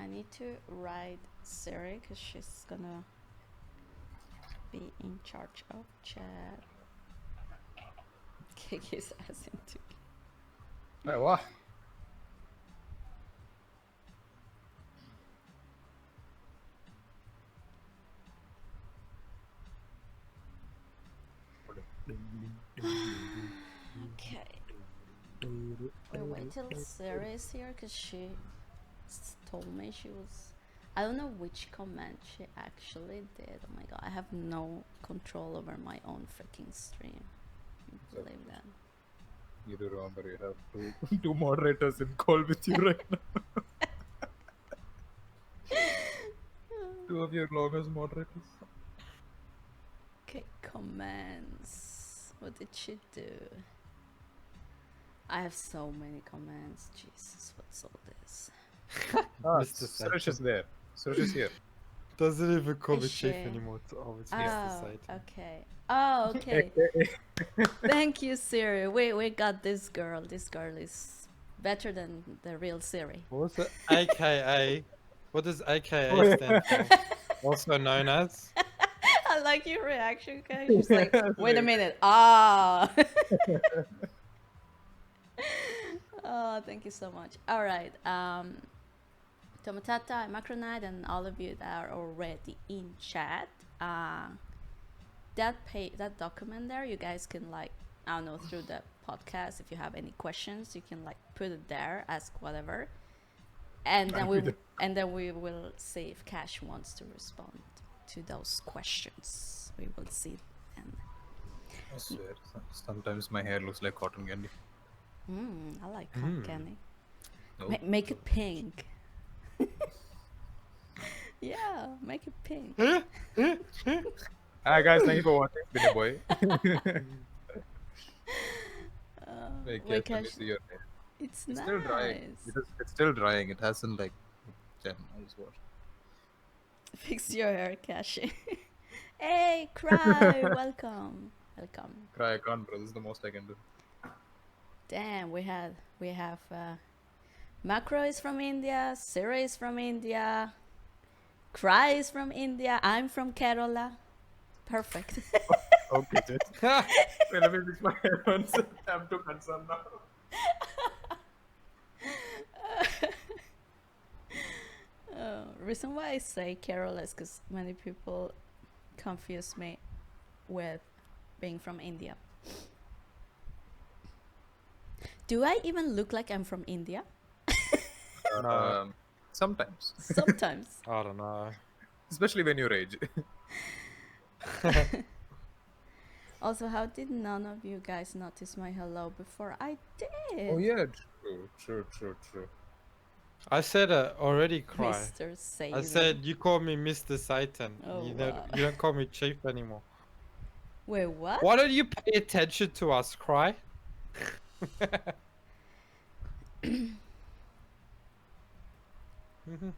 I need to write Siri because she's gonna be in charge of chat. Kick his ass into. Wait, what? Okay. We wait till Sarah is here because she told me she was. I don't know which comment she actually did. Oh my god, I have no control over my own freaking stream. Can you believe that? You do remember you have two moderators in call with you right now. Two of your longest moderators. Okay, comments. What did she do? I have so many comments. Jesus, what's all this? Mr. Suresh is there. Suresh is here. Doesn't even call me Is chief she? anymore. It's Oh, Mr. Satan. okay. Oh, okay. Thank you, Siri. We got this girl. This girl is better than the real Siri. What was it? AKA. What does AKA stand for? Also known as? I like your reaction, guys. She's like, wait a minute. Ah. Oh, thank you so much. All right. Tomatata, Macronite, and all of you that are already in chat. That document there, you guys can like, I don't know, through the podcast, if you have any questions, you can like put it there, ask whatever, and then we will see if Cash wants to respond to those questions. We will see. And I swear, sometimes my hair looks like cotton candy. I like cotton candy. No. Make it pink. Yeah, make it pink. Hi guys, thank you for watching. Been a boy. Wait, Let me Cash, see your hair. it's It's nice. still drying. It's still drying. It hasn't like. Damn, I just watched. Fix your hair, Cash. Hey, Cry, welcome. Cry, I can't, bro. This is the most I can do. Damn, we have Macro is from India, Siri is from India, Cry is from India, I'm from Kerala. Perfect. Okay, just. Wait, let me fix my hair once. I'm too concerned now. Reason why I say Kerala is because many people confuse me with being from India. Do I even look like I'm from India? No. Sometimes. Sometimes. I don't know. Especially when you rage. Also, how did none of you guys notice my hello before I did? Oh yeah, true. I said already, Cry. Mr. Satan. I said you call me Mr. Satan. Oh, you wow. don't call me chief anymore. Wait, what? Why don't you pay attention to us, Cry?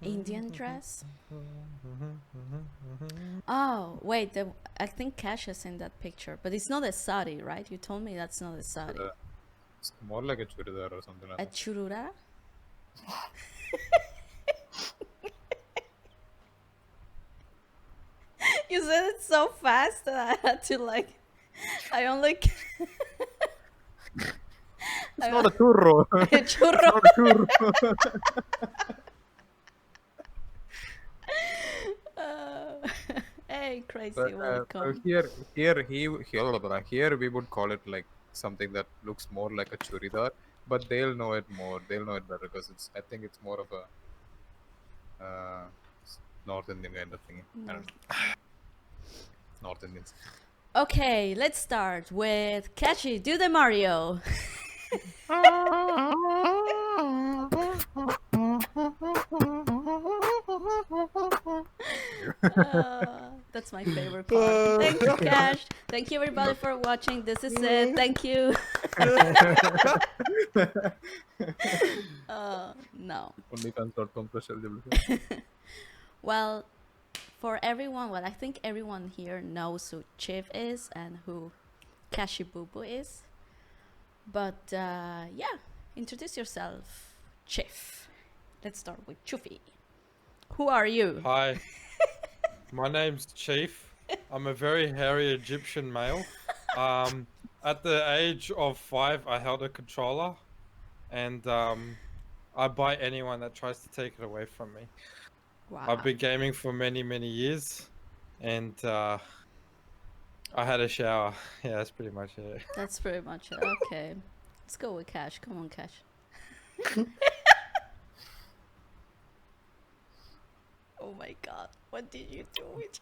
Indian dress? Oh, wait, I think Cash is in that picture, but it's not a sari, right? You told me that's not a sari. It's more like a churidar or something like A that. churura? You said it so fast that I had to like. I only. It's not a churro. Churro. It's not a churro. Hey, crazy, But, welcome. here we would call it like something that looks more like a churidar, but they'll know it more. They'll know it better because I think it's more of a North Indian kind of thing. I don't know. North Indians. Okay, let's start with Catchy. Do the Mario. That's my favorite part. Thank you, Cash. Thank you, everybody, for watching. This is it. Thank you. No. OnlyFans.com/EldiabloKash. Well, for everyone, I think everyone here knows who Chief is and who Kashi Bubu is. But yeah, introduce yourself, Chief. Let's start with Chufi. Who are you? Hi, my name's Chief. I'm a very hairy Egyptian male. At the age of 5, I held a controller, and I bite anyone that tries to take it away from me. I've Wow. been gaming for many, many years, and I had a shower. Yeah, that's pretty much it. That's pretty much it. Okay. Let's go with Cash. Come on, Cash. Oh my god. What did you do with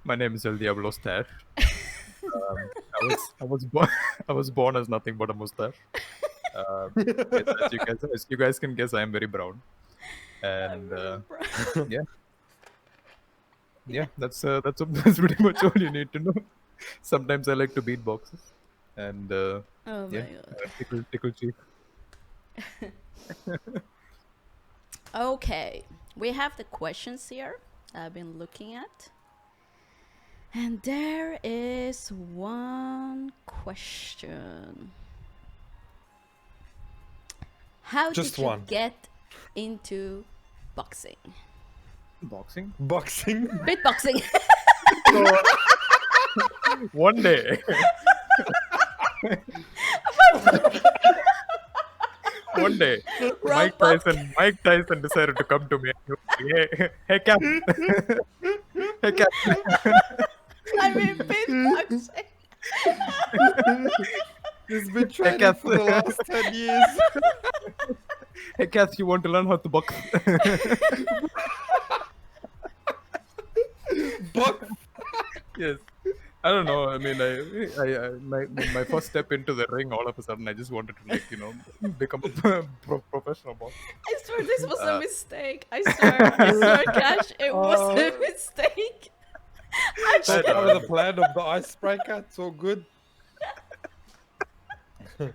My name is EldiabloKash. I was born I was born as nothing but a mustache. Yes, as you guys can guess, I am very brown. And yeah, that's pretty much all you need to know. Sometimes I like to beat boxes, and Oh my yeah, god. tickle chief. Okay. We have the questions here I've been looking at. And there is one question. How Just did you one. get into boxing? Boxing. Boxing. Beatboxing. One day. One day, Wrong Mike Tyson decided to come to me. And he was like, hey, Cap. Hey, Cap. I mean, beatboxing. He's been training Kath. for the last 10 years. Hey, Kath, you want to learn how to box? Box. Yes. I don't know. I mean, my first step into the ring, all of a sudden, I just wanted to, become a professional boxer. I swear this was a mistake. I swear, Cash, it was a mistake. That's part of the plan of the icebreaker. It's all good. But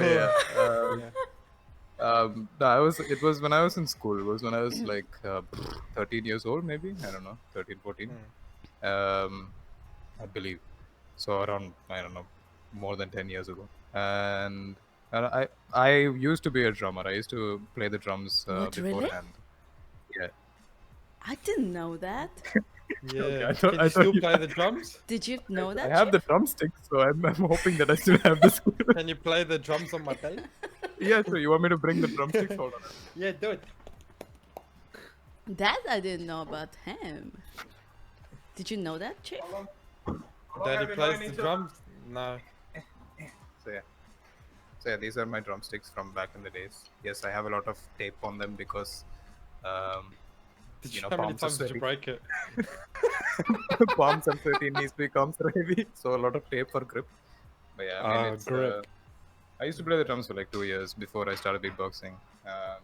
yeah. No, it was when I was in school. It was when I was like 13 years old, maybe. I don't know, 13, 14. I believe. So around, I don't know, more than 10 years ago. And I used to be a drummer. I used to play the drums What, really? beforehand. Yeah. I didn't know that. Yeah. Okay, I Can thought you still you- play the drums? Did you know that? I have the Chief? drumsticks, so I'm hoping that I still have the skill. Can you play the drums on my tape? Yeah, so you want me to bring the drumsticks? Hold on. Yeah, do it. That I didn't know about him. Did you know that, Chief? Daddy plays the drums? No. So yeah, these are my drumsticks from back in the days. Yes, I have a lot of tape on them because, How many palms are times did you sweaty. break it? Palms are sweaty, knees becomes heavy, so a lot of tape for grip. But yeah, I mean, it's, grip. I used to play the drums for like 2 years before I started beatboxing. I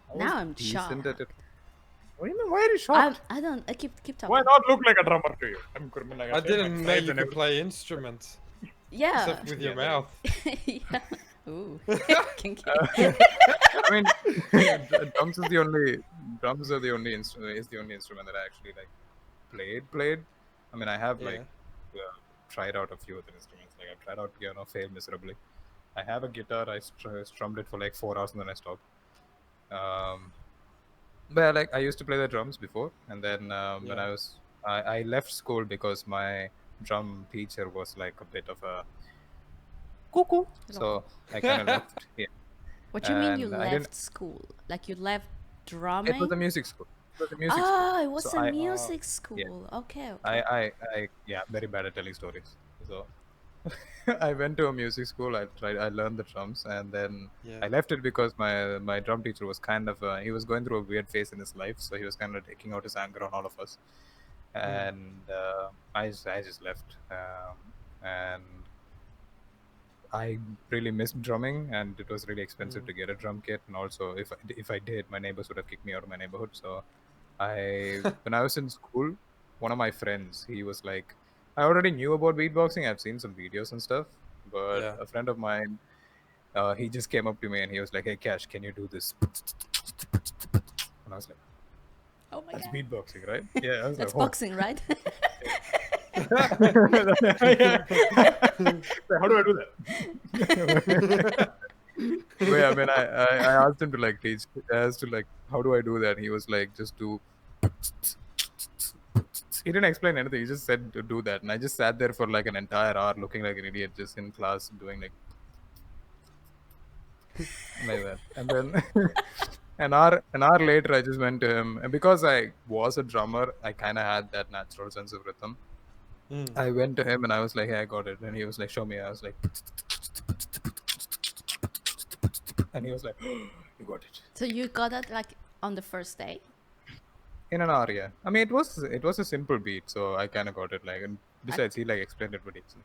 was Now I'm decent shocked. at it. What do you mean? Why are you shocked? I don't. I keep talking. Why not look like a drummer to you? I didn't know you could play instruments. Yeah. Except with your Yeah, mouth. Yeah. Ooh. Kinky. I mean, drums are the only instrument that I actually like played. I mean, I have tried out a few other instruments. Like I've tried out piano, failed miserably. I have a guitar. I strummed it for like 4 hours and then I stopped. But like I used to play the drums before, and then when I left school because my drum teacher was like a bit of a cuckoo, so I kind of left. Yeah. What do you mean you And I didn't- left school? Like you left drumming? It was a music school. Oh, it was So a I- music school. Okay. I very bad at telling stories. So I went to a music school. I learned the drums, and then I left it because my drum teacher was kind of he was going through a weird phase in his life, so he was kind of taking out his anger on all of us, and I just left, and I really missed drumming, and it was really expensive to get a drum kit, and also if I did, my neighbors would have kicked me out of my neighborhood. So when I was in school, one of my friends, he was like, I already knew about beatboxing. I've seen some videos and stuff, but a friend of mine, he just came up to me and he was like, "Hey, Cash, can you do this?" And I was like, Oh my "That's god. beatboxing, right?" Yeah, I was That's like, "Oh." boxing, right? How do I do that? But yeah, I mean, I asked him to like teach. I asked to like, how do I do that? He was like, just do. He didn't explain anything. He just said to do that, and I just sat there for like an entire hour, looking like an idiot, just in class, doing like that. And then an hour later, I just went to him, and because I was a drummer, I kind of had that natural sense of rhythm. I went to him and I was like, "Hey, I got it," and he was like, "Show me." I was like, and he was like, "Oh, "You got it." So you got it like on the first day? In an hour, yeah. I mean, it was a simple beat, so I kind of got it. Like, and besides, he like explained it pretty easily.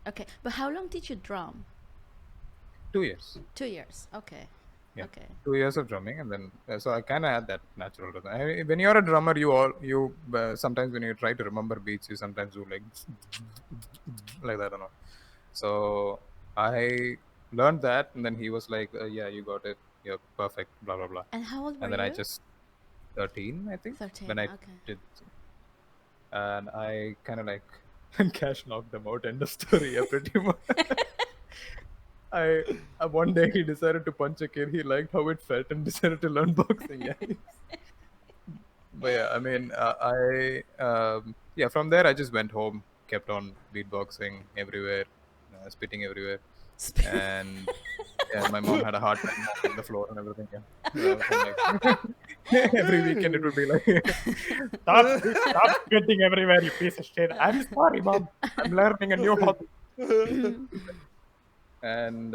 Okay, but how long did you drum? 2 years. 2 years. Okay. Yeah. Okay. 2 years of drumming, and then so I kind of had that natural rhythm. I mean, when you're a drummer, you sometimes when you try to remember beats, you sometimes do like that, I don't know. So I learned that, and then he was like, "Yeah, you got it. You're perfect." Blah blah blah. And how old were And then I you? just 13, I think. 13. When I Okay. did, and I kind of like Cash knocked them out. End of story. Yeah, pretty much. I one day he decided to punch a kid. He liked how it felt and decided to learn boxing. Yeah. But yeah, I mean, yeah, from there I just went home, kept on beatboxing everywhere, spitting everywhere, and yeah, my mom had a hard time mopping the floor and everything. Yeah, like, every weekend it would be like, stop spitting everywhere, you piece of shit. I'm sorry, mom. I'm learning a new hobby. And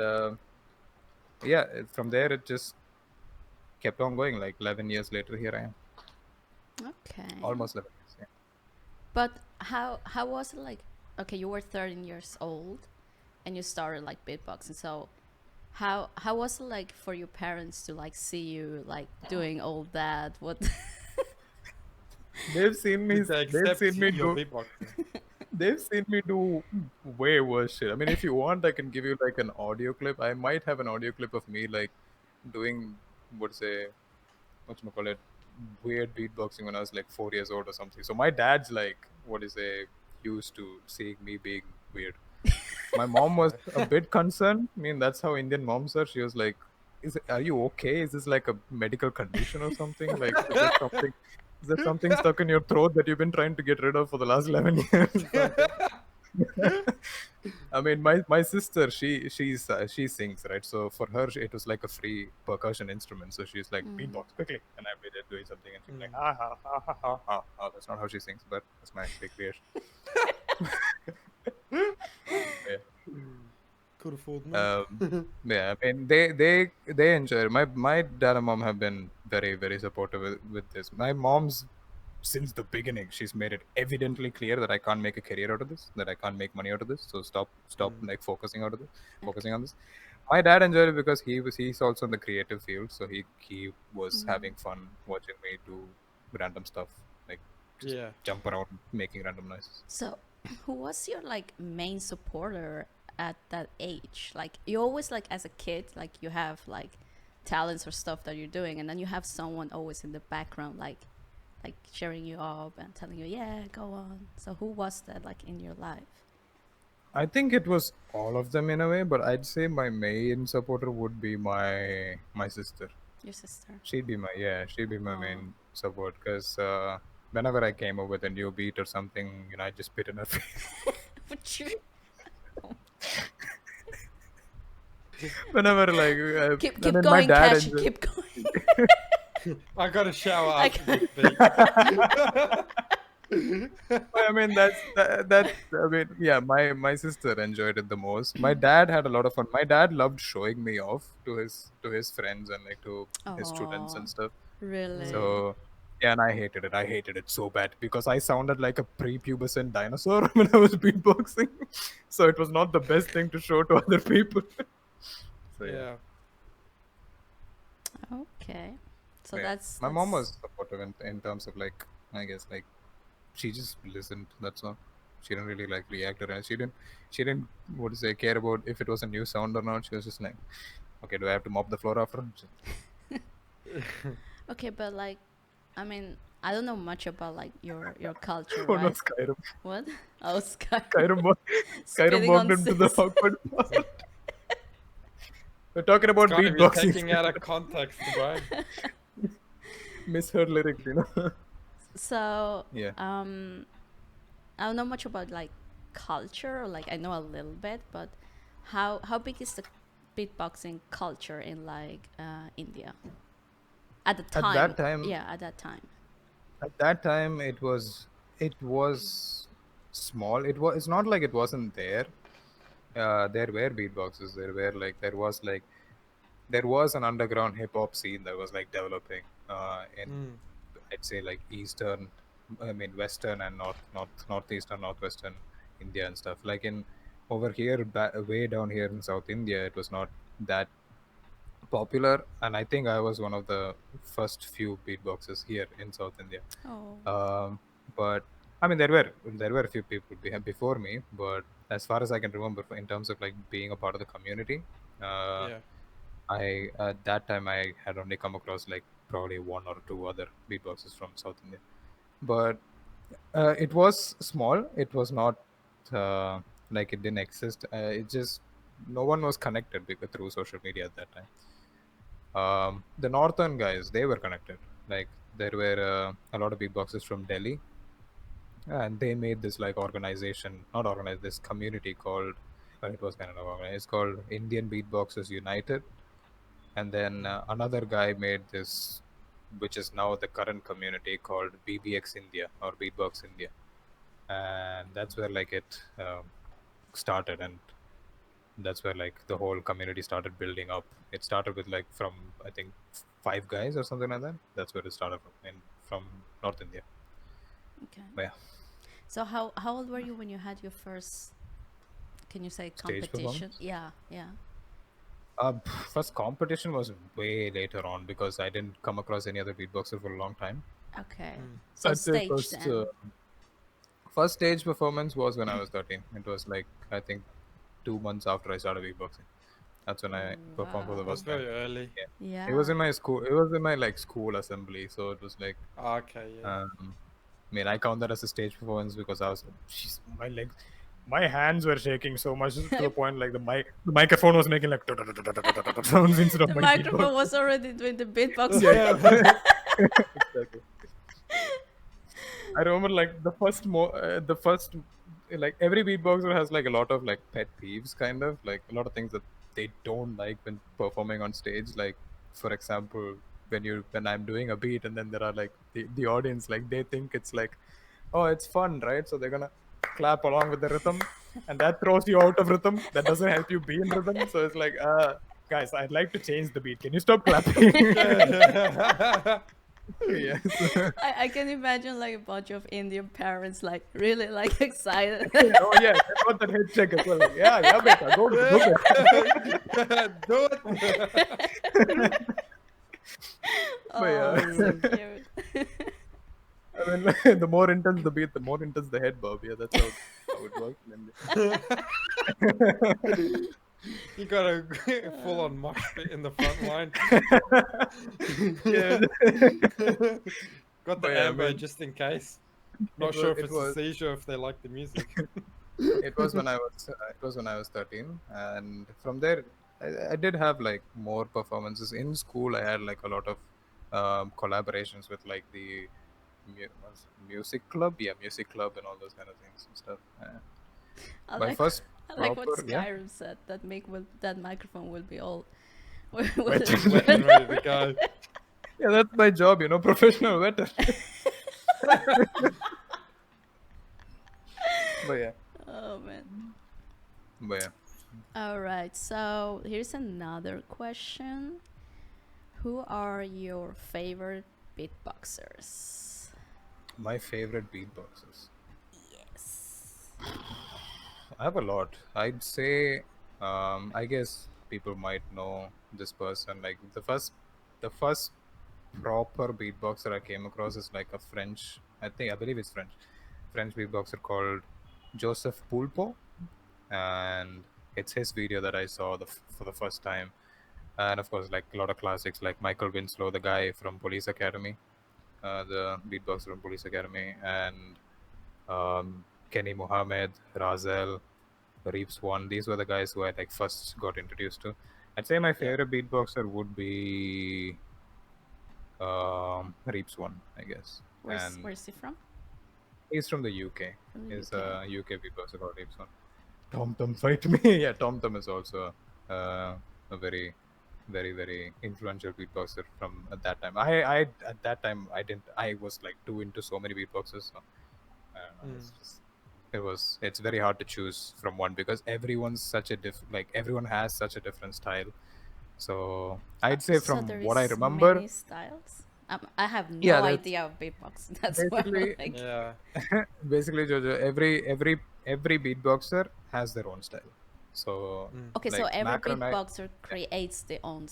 yeah, from there it just kept on going. Like 11 years later, here I am. Okay. Almost 11 years. Yeah. But how was it like? Okay, you were 13 years old, and you started like beatboxing. So, how was it like for your parents to like see you like doing all that? What? They've seen me. Did they They've accept seen me your do. beatboxing? They've seen me do way worse shit. I mean, if you want, I can give you like an audio clip. I might have an audio clip of me like doing whatchamacallit, weird beatboxing when I was like 4 years old or something. So my dad's like used to seeing me being weird. My mom was a bit concerned. I mean, that's how Indian moms are. She was like, are you okay? Is this like a medical condition or something? Like, is there something stuck in your throat that you've been trying to get rid of for the last 11 years? I mean, my sister, she sings, right? So for her, it was like a free percussion instrument. So she's like, beatbox quickly, and I made her doing something, and she's like, ha ha ha ha ha ha. Oh, that's not how she sings, but that's my big creation. Yeah. Could have fooled me. Yeah, I mean, they enjoy it. My dad and mom have been very, very supportive with this. My mom's, since the beginning, she's made it evidently clear that I can't make a career out of this, that I can't make money out of this. So stop like focusing on this. My dad enjoyed it because he's also in the creative field, so he was having fun watching me do random stuff, like just jump around making random noises. So, who was your like main supporter at that age? Like you always like as a kid, like you have like talents or stuff that you're doing, and then you have someone always in the background, like cheering you up and telling you, yeah, go on. So who was that like in your life? I think it was all of them in a way, but I'd say my main supporter would be my sister. Your sister. She'd be my main support, because whenever I came up with a new beat or something, I just spit in her face. Would you? Whenever like Keep I mean, going, my dad Cash. Keep going. I got a shower after this beat. I mean, that. I mean, yeah, my sister enjoyed it the most. My dad had a lot of fun. My dad loved showing me off to his friends and like to his students and stuff. Really? So yeah, and I hated it. I hated it so bad because I sounded like a prepubescent dinosaur when I was beatboxing. So it was not the best thing to show to other people. So yeah. Okay. So Yeah. that's My mom was supportive in terms of like, I guess, like she just listened. That's all. She didn't really like react or anything. She didn't care about if it was a new sound or not. She was just like, okay, do I have to mop the floor after? Okay, but like, I mean, I don't know much about like your culture, Oh right? no, Skyrim. What? Oh, Skyrim. Skyrim Spitting walked on into the sticks. awkward part. We're talking about Kind of you're beatboxing. taking out of context, bro. Misheard lyrics, So, Yeah. I don't know much about like culture, or like I know a little bit, but how big is the beatboxing culture in like India at the At time? that time, Yeah, at that time. it was small. It's not like it wasn't there. There were beatboxes. There was an underground hip hop scene that was like developing in, I'd say, like eastern, I mean western and northeastern, northwestern India and stuff. Like in over here, way down here in South India, it was not that popular, and I think I was one of the first few beatboxers here in South India. Oh. But I mean, there were a few people before me, but as far as I can remember, in terms of like being a part of the community, uh, Yeah. I at that time I had only come across like probably one or two other beatboxers from South India, but it was small. It was not like it didn't exist. It just no one was connected through social media at that time. The northern guys, they were connected. Like there were a lot of beatboxers from Delhi, and they made this like organization, not organized, this community called. It was kind of organized. It's called Indian Beatboxers United, and then another guy made this, which is now the current community called BBX India or Beatbox India, and that's where like it started, and that's where like the whole community started building up. It started with like from I think 5 guys or something like that. That's where it started from North India. Okay. But yeah, So how old were you when you had your first, can you say, stage competition? performance. Yeah, yeah. First competition was way later on because I didn't come across any other beatboxer for a long time. Okay. Mm. So I'd say stage then. first stage performance was when I was 13. It was like I think 2 months after I started beatboxing. That's when I performed for the Wow. That's first time. very early. Yeah. Yeah. It was in my school. It was in my like school assembly, so it was like Okay, yeah. I mean, I count that as a stage performance because I was, jeez, my hands were shaking so much to the point like the microphone was making like sounds instead of The my microphone beatbox. was already doing the beatbox. Yeah, exactly. I remember like the first, like every beatboxer has like a lot of like pet peeves, kind of like a lot of things that they don't like when performing on stage. Like, for example, when I'm doing a beat and then there are like the audience, like they think it's like, oh, it's fun, right? So they're gonna clap along with the rhythm, and that throws you out of rhythm. That doesn't help you be in rhythm. So it's like, guys, I'd like to change the beat. Can you stop clapping? Yes. I can imagine like a bunch of Indian parents like really like excited. Oh yeah, I got that head check as well. Like, yeah, beta, go, Do it. But yeah, Oh, so cute. I mean, the more intense the beat, the more intense the head bob. Yeah, that's how it works. You got a full on mosh pit in the front line. Yeah. Got the But yeah, I ambo mean, just in case. Not sure if it it's a was seizure, if they like the music. it was when I was 13, and from there I did have like more performances in school. I had like a lot of collaborations with like the music club, music club, and all those kind of things and stuff. I My like first I like what proper, Skyrim said. That microphone will be all. Wet. Wet and ready to go. Yeah, that's my job, professional wetter. But yeah, Oh man. but yeah. All right. So here's another question. Who are your favorite beatboxers? My favorite beatboxers. Yes. I have a lot. I'd say, I guess people might know this person. Like the first proper beatboxer I came across is like a French. I believe it's French beatboxer called Joseph Pulpo, and it's his video that I saw for the first time. And of course, like a lot of classics like Michael Winslow, the guy from Police Academy, the beatboxer from Police Academy, and Kenny Mohammed, Razel, Reeves One. These were the guys who I like first got introduced to. I'd say my favorite beatboxer would be Reeps One, I guess. And Where's he from? he's from the UK. From the He's UK. a UK beatboxer called Reeps One. Tom Tom fight me. Yeah, Tom Tom is also a very, very, very influential beatboxer from at that time. I at that time I was like too into so many beatboxers. So I don't know. It's just it's very hard to choose from one because everyone's such a everyone has such a different style. So I'd say So from there what I is remember, many styles. I have no yeah, that's idea of beatbox. That's why I'm basically like, Yeah. basically Jojo. Every beatboxer has their own style. So okay. So like every Macronite, beatboxer creates the own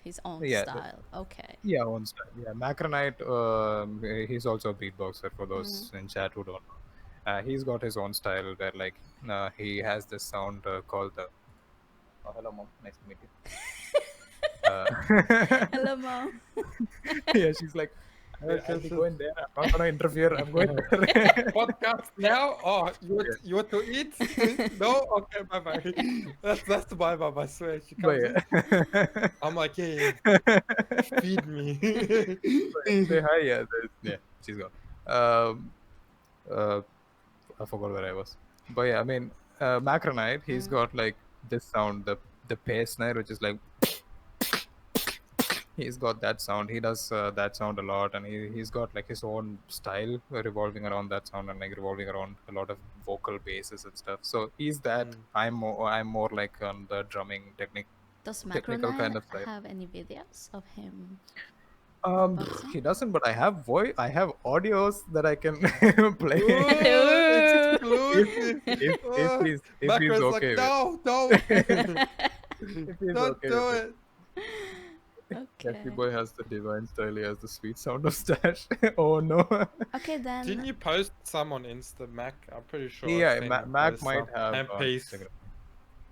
his own yeah, style. Okay. yeah, own style. Yeah, Macronite. He's also a beatboxer for those in chat who don't know. He's got his own style where like he has this sound called the. Oh, hello, mom. Nice to meet you. Hello, mom. Yeah, she's like, I'll be going there. I'm not gonna interfere. I'm going there. Podcast now? Oh, Yeah. you want to eat? No? Okay, bye bye. That's the bye bye. I swear. She But comes in. yeah. I'm like, yeah, feed me. Say hi. Yeah, yeah, she's gone. Um, uh, I forgot where I was. But yeah, I mean, Macronite, he's got like this sound, the bass snare, which is like he's got that sound. He does that sound a lot, and he's got like his own style revolving around that sound and like revolving around a lot of vocal basses and stuff. So he's that. I'm more like on the drumming Does technical Macronite kind of side. have any videos of him He beatboxing? doesn't, but I have audios that I can play Exclusive. if he's Macron's okay like, with no, if he's don't okay do with it. Okay. Jeffrey Boy has the divine style. He has the sweet sound of stash. Oh no. Okay then. Didn't you post some on Insta, Mac? I'm pretty sure. Yeah, I've seen you Mac post might some. have And Peace. Okay.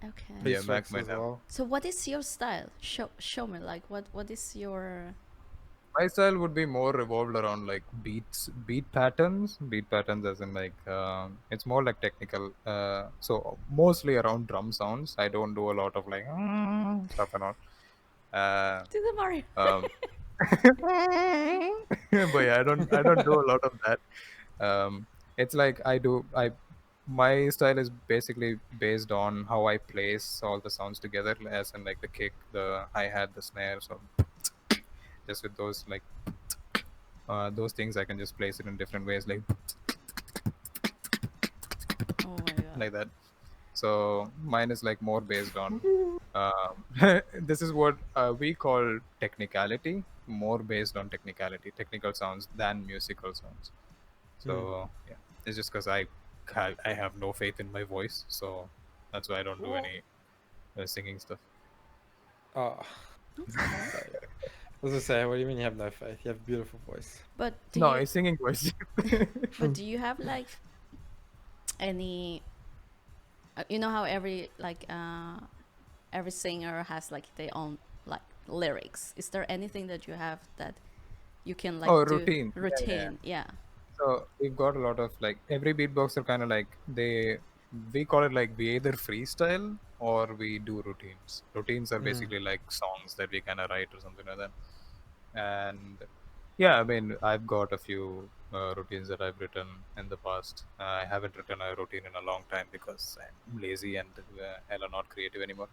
Yeah, Peace Mac Rex might as have. well. So what is your style? Show me like what is your My style would be more revolved around like beat patterns as in like it's more like technical. So mostly around drum sounds. I don't do a lot of like stuff and all. do the Mario? But yeah, I don't do a lot of that. It's like my style is basically based on how I place all the sounds together, as in like the kick, the hi-hat, the snare. So just with those like those things, I can just place it in different ways, like Oh my god. like that. So mine is like more based on this is what we call technicality, more based on technical sounds than musical sounds. So yeah, it's just because I have no faith in my voice, so that's why I don't do any singing stuff. Oh. I was gonna say, what do you mean you have no faith? You have a beautiful voice. But No, it's singing voice. but do you have like any you know how every singer has like their own like lyrics. Is there anything that you have that you can like Oh, do routine. Yeah, yeah, yeah. routine? Yeah. So we've got a lot of like every beatboxer kind of like we call it like we either freestyle or we do routines. Routines are basically like songs that we kind of write or something like that. And yeah, I mean I've got a few routines that I've written in the past. I haven't written a routine in a long time because I'm lazy and hella not creative anymore.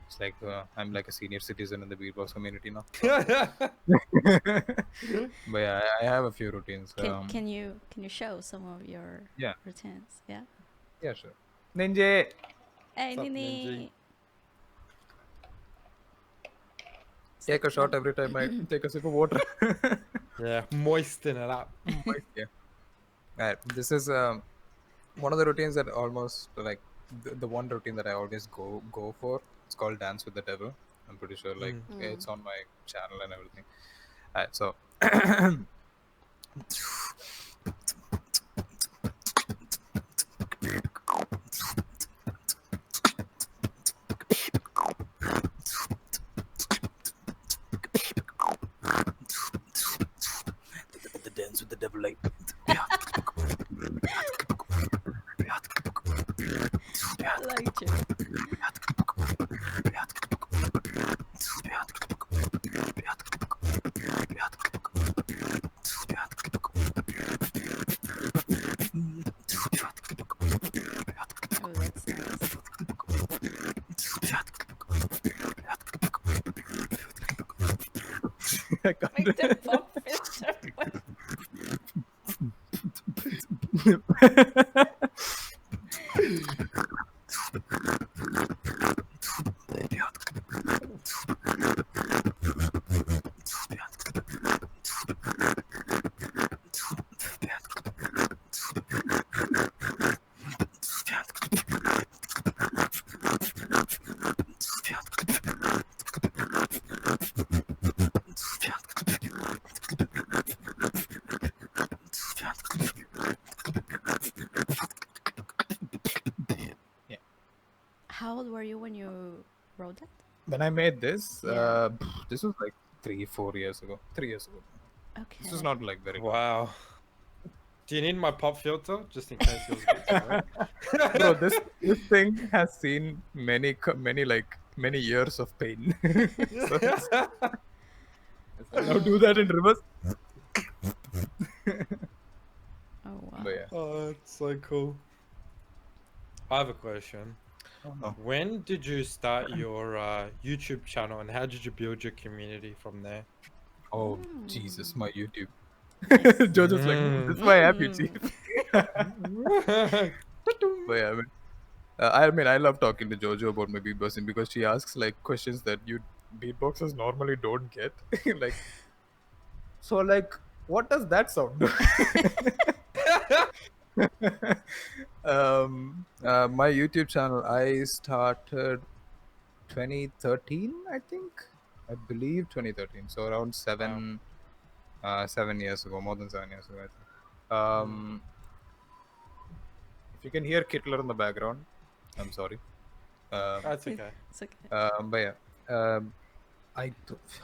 It's like I'm like a senior citizen in the beatbox community now. But yeah, I have a few routines. Can you show some of your Yeah. routines? Yeah. Yeah, sure. Ninja. Hey What's up, Nini. Take a shot every time I take a sip of water. Yeah, moisten it up. Yeah. Alright, this is one of the routines that almost like the one routine that I always go for. It's called Dance with the Devil. I'm pretty sure like it's on my channel and everything. Alright, so the dance with the devil like I like you. I can't. Make the pop filter. How old were you when you wrote that? When I made this, Yeah. this was like 3-4 years ago. 3 years ago. Okay. This is not like very. Wow. Do you need my pop filter just in case yours gets away? Bro, this thing has seen many years of pain. So I'll now do that in reverse. Oh wow. But yeah. Oh, it's so cool. I have a question. Oh, no. When did you start your YouTube channel and how did you build your community from there? Oh Jesus, my YouTube. Nice. Jojo's like, this is why I have you, Chief. Mm. But yeah, I mean, I love talking to Jojo about my beatboxing because she asks like questions that you beatboxers normally don't get. Like, so like, what does that sound? My YouTube channel, I started 2013, I think. I believe 2013. So around 7 years ago, more than 7 years ago, I think. If you can hear Kittler in the background, I'm sorry. That's okay. It's okay. But yeah,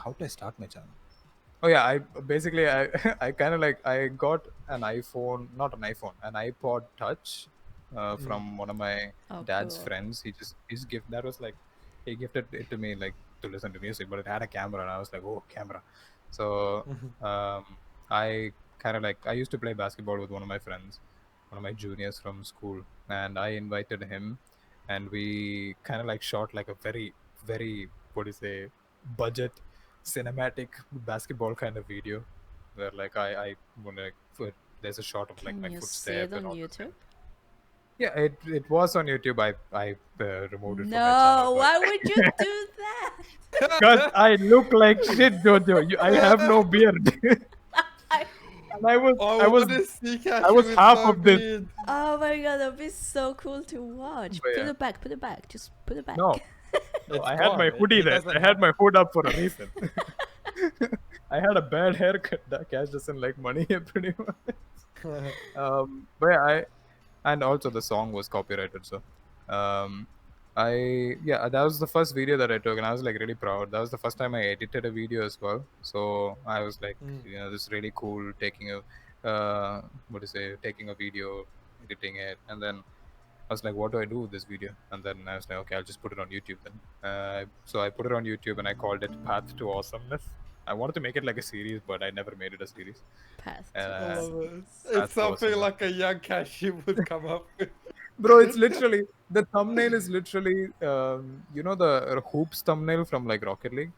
how did I start my channel? Oh yeah, I basically I kind of like I got an iPhone, not an iPhone, an iPod Touch from one of my Oh, dad's cool. friends. His gift that was like he gifted it to me like to listen to music, but it had a camera, and I was like, oh, camera. So I kind of like I used to play basketball with one of my friends, one of my juniors from school, and I invited him, and we kind of like shot like a very what do you say budget cinematic basketball kind of video where like I when like there's a shot of like Can my you see footstep it on and all this YouTube? yeah, it was on YouTube. I removed it from my No, channel. why would you do that? Because I look like shit, Jojo. I have no beard. And I was want to see Cash I was with half no of this. beard. Oh my god, that'd be so cool to watch. But Put yeah. it back, put it back. Just put it back. No, It's I had my gone. hoodie It there. doesn't I had my hood up for a reason. I had a bad haircut. That Cash doesn't like money pretty much. But yeah, and also the song was copyrighted, so that was the first video that I took, and I was like really proud. That was the first time I edited a video as well, so I was like, this is really cool taking a taking a video, editing it, and then I was like, what do I do with this video? And then I was like, okay, I'll just put it on YouTube then. So I put it on YouTube and I called it Path to Awesomeness. I wanted to make it like a series, but I never made it a series. Path And, to I love it. Awesomeness. It's something like a young Cashew would come up with. Bro, it's literally the thumbnail is literally the hoops thumbnail from like Rocket League,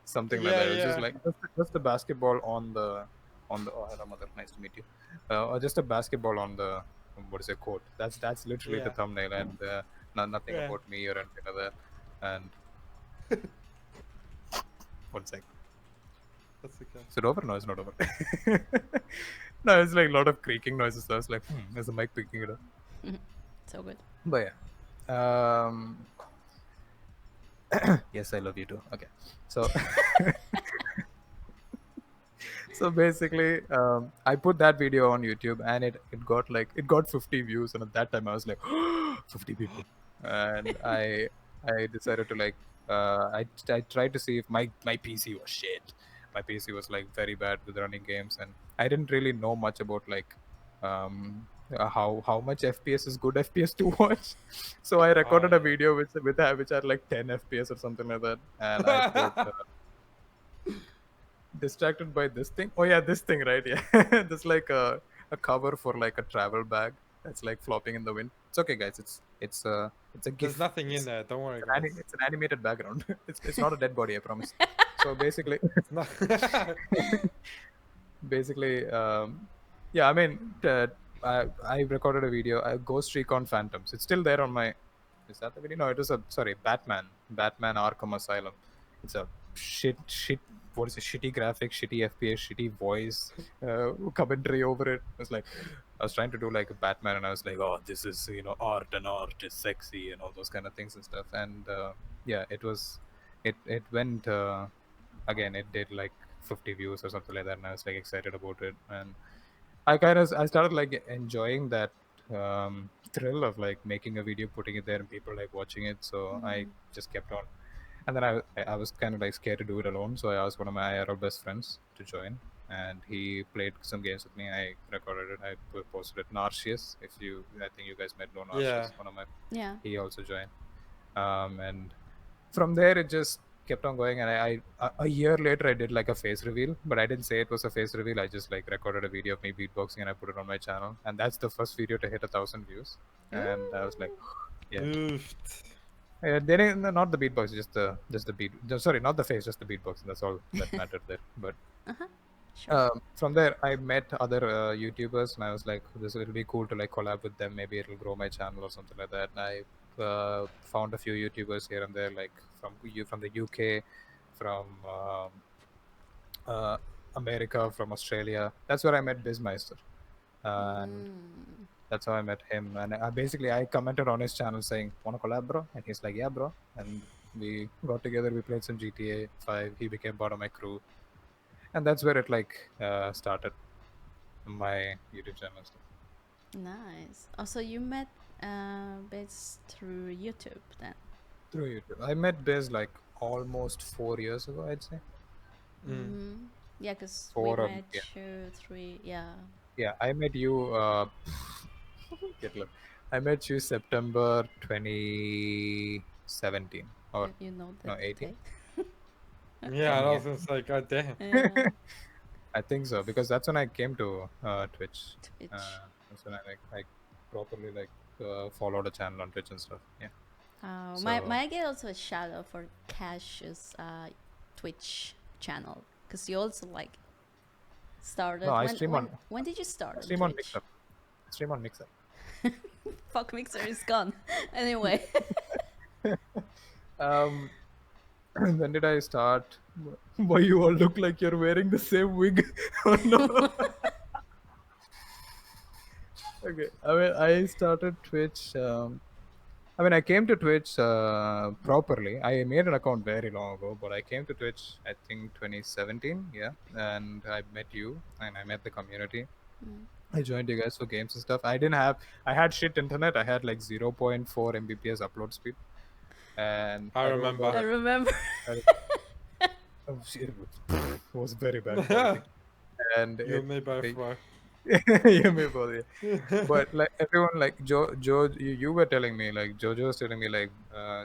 something like that. It's just like just the basketball on the oh hello mother, nice to meet you. Or just a basketball on the court. That's literally the thumbnail, and nothing about me or anything like that. And 1 sec. That's okay. Is it over? No, it's not over. No, it's like a lot of creaking noises. So I was like, is the mic picking it up? So good. But yeah. Yes, I love you too. Okay. So so basically, I put that video on YouTube, and it got 50 views, and at that time I was like, 50 people, and I decided to like I tried to see if my PC was shit. My PC was like very bad with running games, and I didn't really know much about like how much FPS is good FPS to watch. So I recorded a video which had like 10 FPS or something like that, and I put distracted by this thing. Oh yeah, this thing, right? Yeah, this like a cover for like a travel bag that's like flopping in the wind. It's okay, guys. It's a GIF. There's nothing in there. Don't worry, guys. It's an animated background. It's not a dead body, I promise. So basically, No. basically, yeah. I mean, I recorded a video, Ghost Recon Phantoms. It's still there on my. Is that the video? No, it was a Batman Arkham Asylum. It's a shit. What is it? Shitty graphics, shitty FPS, shitty voice commentary over it. It's like I was trying to do like a Batman, and I was like, oh, this is art, and art is sexy, and all those kind of things and stuff. And yeah, it went. Again, it did like 50 views or something like that, and I was like excited about it. And I started like enjoying that thrill of like making a video, putting it there, and people like watching it. So I just kept on. And then I was kind of like scared to do it alone, so I asked one of my IRL best friends to join, and he played some games with me. I recorded it. I posted it. Narcius, if you, I think you guys might know Yeah. Narcius. One of my, Yeah. he also joined. And from there it just kept on going, and a year later I did like a face reveal, but I didn't say it was a face reveal. I just like recorded a video of me beatboxing and I put it on my channel, and that's the first video to hit 1,000 views. And I was like, yeah. Oofed. Then not the beatbox, just the beat. Sorry, not the face, just the beatbox. That's all that mattered there. But Sure. from there I met other YouTubers, and I was like, this will be cool to like collab with them. Maybe it'll grow my channel or something like that. And I found a few YouTubers here and there, like from the UK, from uh, America, from Australia. That's where I met Bizmeister, and that's how I met him. And basically I commented on his channel saying, "Wanna collab, bro?" And he's like, "Yeah, bro." And we got together. We played some GTA 5. He became part of my crew, and that's where it like started my YouTube channel and stuff. Nice. Also, you met Biz through YouTube then. Through YouTube, I met Biz like almost 4 years ago, I'd say. Yeah, because we 4 or met yeah. 2, 3. Yeah. Yeah, I met you. Get look. I met you September 2017 or You know no the 18. date. Yeah, I Yeah. was gonna say, god damn. Yeah. I think so, because that's when I came to Twitch. Twitch. That's when I properly like followed the channel on Twitch and stuff. Yeah. Might get also a shout out for Cash's Twitch channel, because you also like started. No, I stream on. When did you start I stream on Twitch? Mixup. I stream on Mixup. Fuck, Mixer is gone. Anyway. When did I start? Why you all look like you're wearing the same wig? Oh no. Okay. I mean, I started Twitch. I mean, I came to Twitch properly. I made an account very long ago, but I came to Twitch, I think 2017, yeah. And I met you, and I met the community. I joined you guys for games and stuff. I had shit internet. I had like 0.4 Mbps upload speed. And I remember. I remember. Oh, shit, it was very bad quality. And You and me both, bro. you may both, yeah. But like everyone, like Joe, you were telling me, like Jojo was telling me, like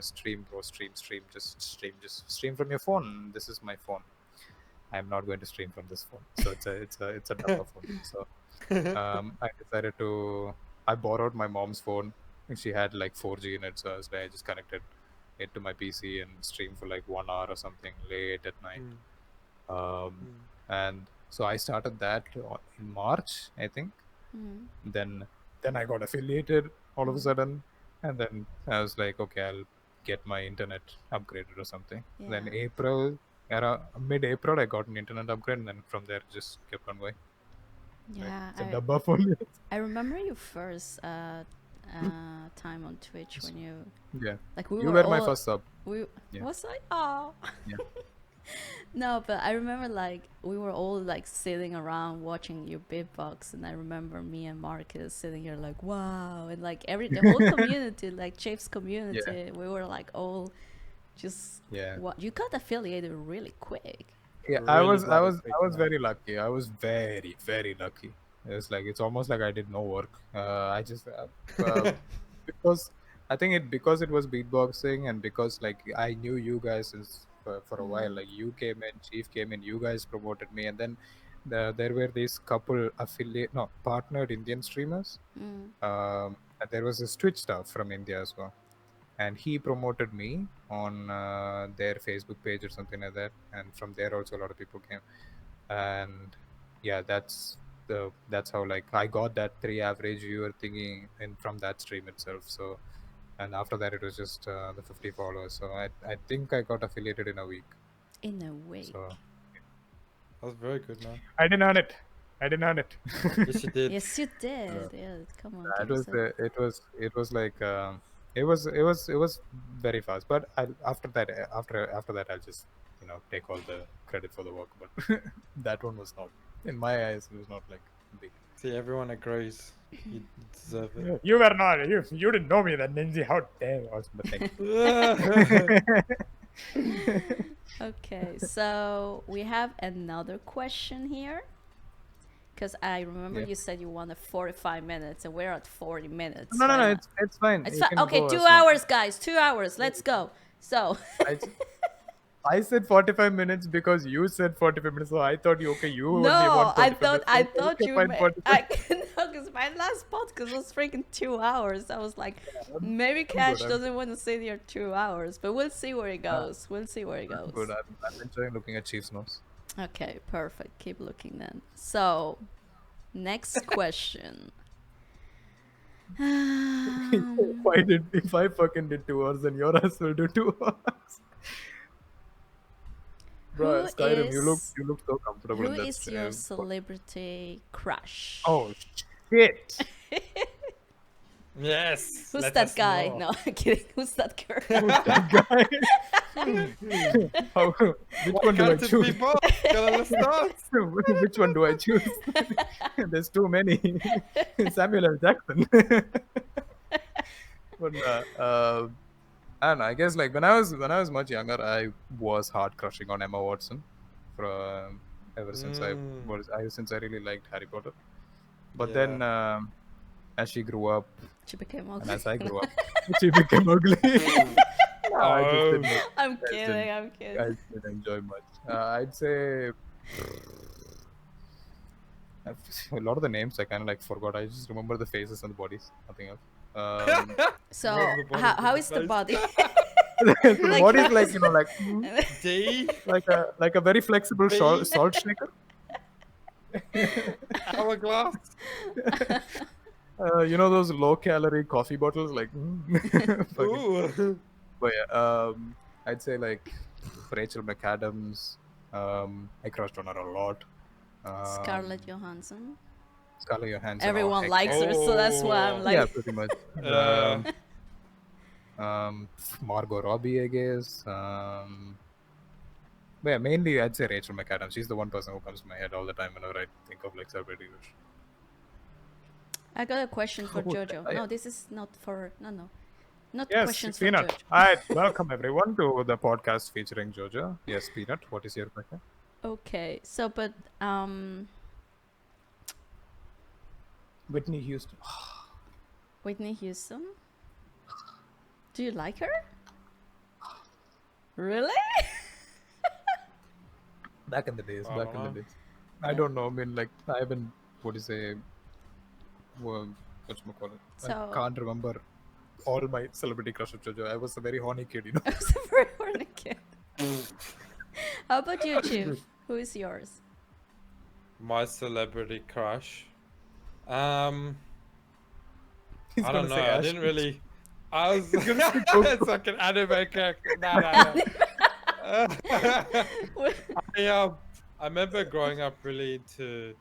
stream, bro, stream, just stream from your phone. This is my phone. I'm not going to stream from this phone. So it's a dumber phone. So I decided to. I borrowed my mom's phone, and she had like 4G in it. So I just connected it to my PC and streamed for like 1 hour or something late at night. And so I started that in March, I think. Then I got affiliated all of a sudden, and then I was like, okay, I'll get my internet upgraded or something. Yeah. Then mid-April, I got an internet upgrade, and then from there just kept on going. Yeah. It's a double phone. I remember your first time on Twitch when you Yeah. like we You were were my all- first sub. Yeah. Was I? Oh. Yeah. No, but I remember like we were all like sitting around watching your beatbox, and I remember me and Marcus sitting here like wow, and like the whole community, like Chafe's community, we were like all just you got affiliated really quick. Yeah, Really I was quick, very lucky. I was very, very lucky. It's almost like I did no work. I just because I think because it was beatboxing, and because like I knew you guys since for a while. Like you came in, Chief came in, you guys promoted me, and then there were these couple partnered Indian streamers. And there was this Twitch stuff from India as well. and he promoted me on their Facebook page or something like that, and from there also a lot of people came, and yeah, that's how like I got that 3 average viewer thingy and from that stream itself. So, and after that it was just the 50 followers. So I think I got affiliated in a week. In a way. So That's very good, man. I didn't earn it. Yes, you did. Yes, you did. Yeah, come on, it give was yourself. it was like it was very fast. But after that I'll just take all the credit for the work. But that one was not, in my eyes, it was not like big. See, everyone agrees. You deserve it. You were not. You didn't know me then, Ninja. How dare you? But thank you. Okay, so we have another question here. Because I remember Yeah. you said you wanted 45 minutes, and we're at 40 minutes. No, right now. it's fine. It's You fine. can Okay, go 2 as long. hours, guys. 2 hours. Let's go. So, I said 45 minutes because you said 45 minutes, so I thought you only no, want I 45 thought minutes. Okay, you fine, meant 45. no, because my last podcast was freaking 2 hours. I was like, maybe I'm Cash good, doesn't want to sit here 2 hours, but we'll see where it goes. We'll see where it goes. Good. I'm enjoying looking at Chief's nose. Okay, perfect. Keep looking then. So, next question. If I fucking did 2 hours, then your ass will do 2 hours. Bro, Who Skyrim, you is- look so comfortable Who in that. is your celebrity crush? Oh shit! Yes. Who's let that us guy? know. No, I'm kidding. Who's that girl? That guy. Which one do I Can't it choose? be both? Gotta start. Which one do I choose? There's too many. Samuel L. Jackson. But I don't know. I guess like when I was much younger, I was hard crushing on Emma Watson, from ever since since I really liked Harry Potter. But then as she grew up She became and ugly. as I grew up, she became ugly. I just Oh. didn't. I'm I kidding. didn't- I'm I kidding. didn't enjoy much. I'd say a lot of the names I kind of like forgot. I just remember the faces and the bodies, nothing else. So, the body how to is the the face. body? The body is like D. like a very flexible B. salt shaker. Hourglass. Those low calorie coffee bottles, like. Fucking- Ooh. But yeah, I'd say like Rachel McAdams. I crushed on her a lot. Scarlett Johansson. Scarlett Johansson. Everyone heck likes her, so that's why I'm Oh. like, yeah, pretty much. Margot Robbie, I guess. But yeah, mainly I'd say Rachel McAdams. She's the one person who comes to my head all the time whenever I think of like celebrity crush. I got a question for Oh, Jojo. yeah. No, this is not for not Yes, questions for Peanut. Jojo. Hi, welcome everyone to the podcast. Podcast featuring Jojo. Yes, Peanut. What is your question? Okay, so but Whitney Houston. Whitney Houston. Do you like her? Really? Back in the days. Back in the Uh-huh. days. I don't know. I mean, like I haven't. What do you say? Whatchamacallit? So- I can't remember all my celebrity crush of Jojo. I was a very horny kid, I was a very horny kid. How about you, Chief? Who is yours? My celebrity crush. He's I gonna don't know. say I Ash. didn't really. I was. It's like an anime character. No. I remember growing up really into.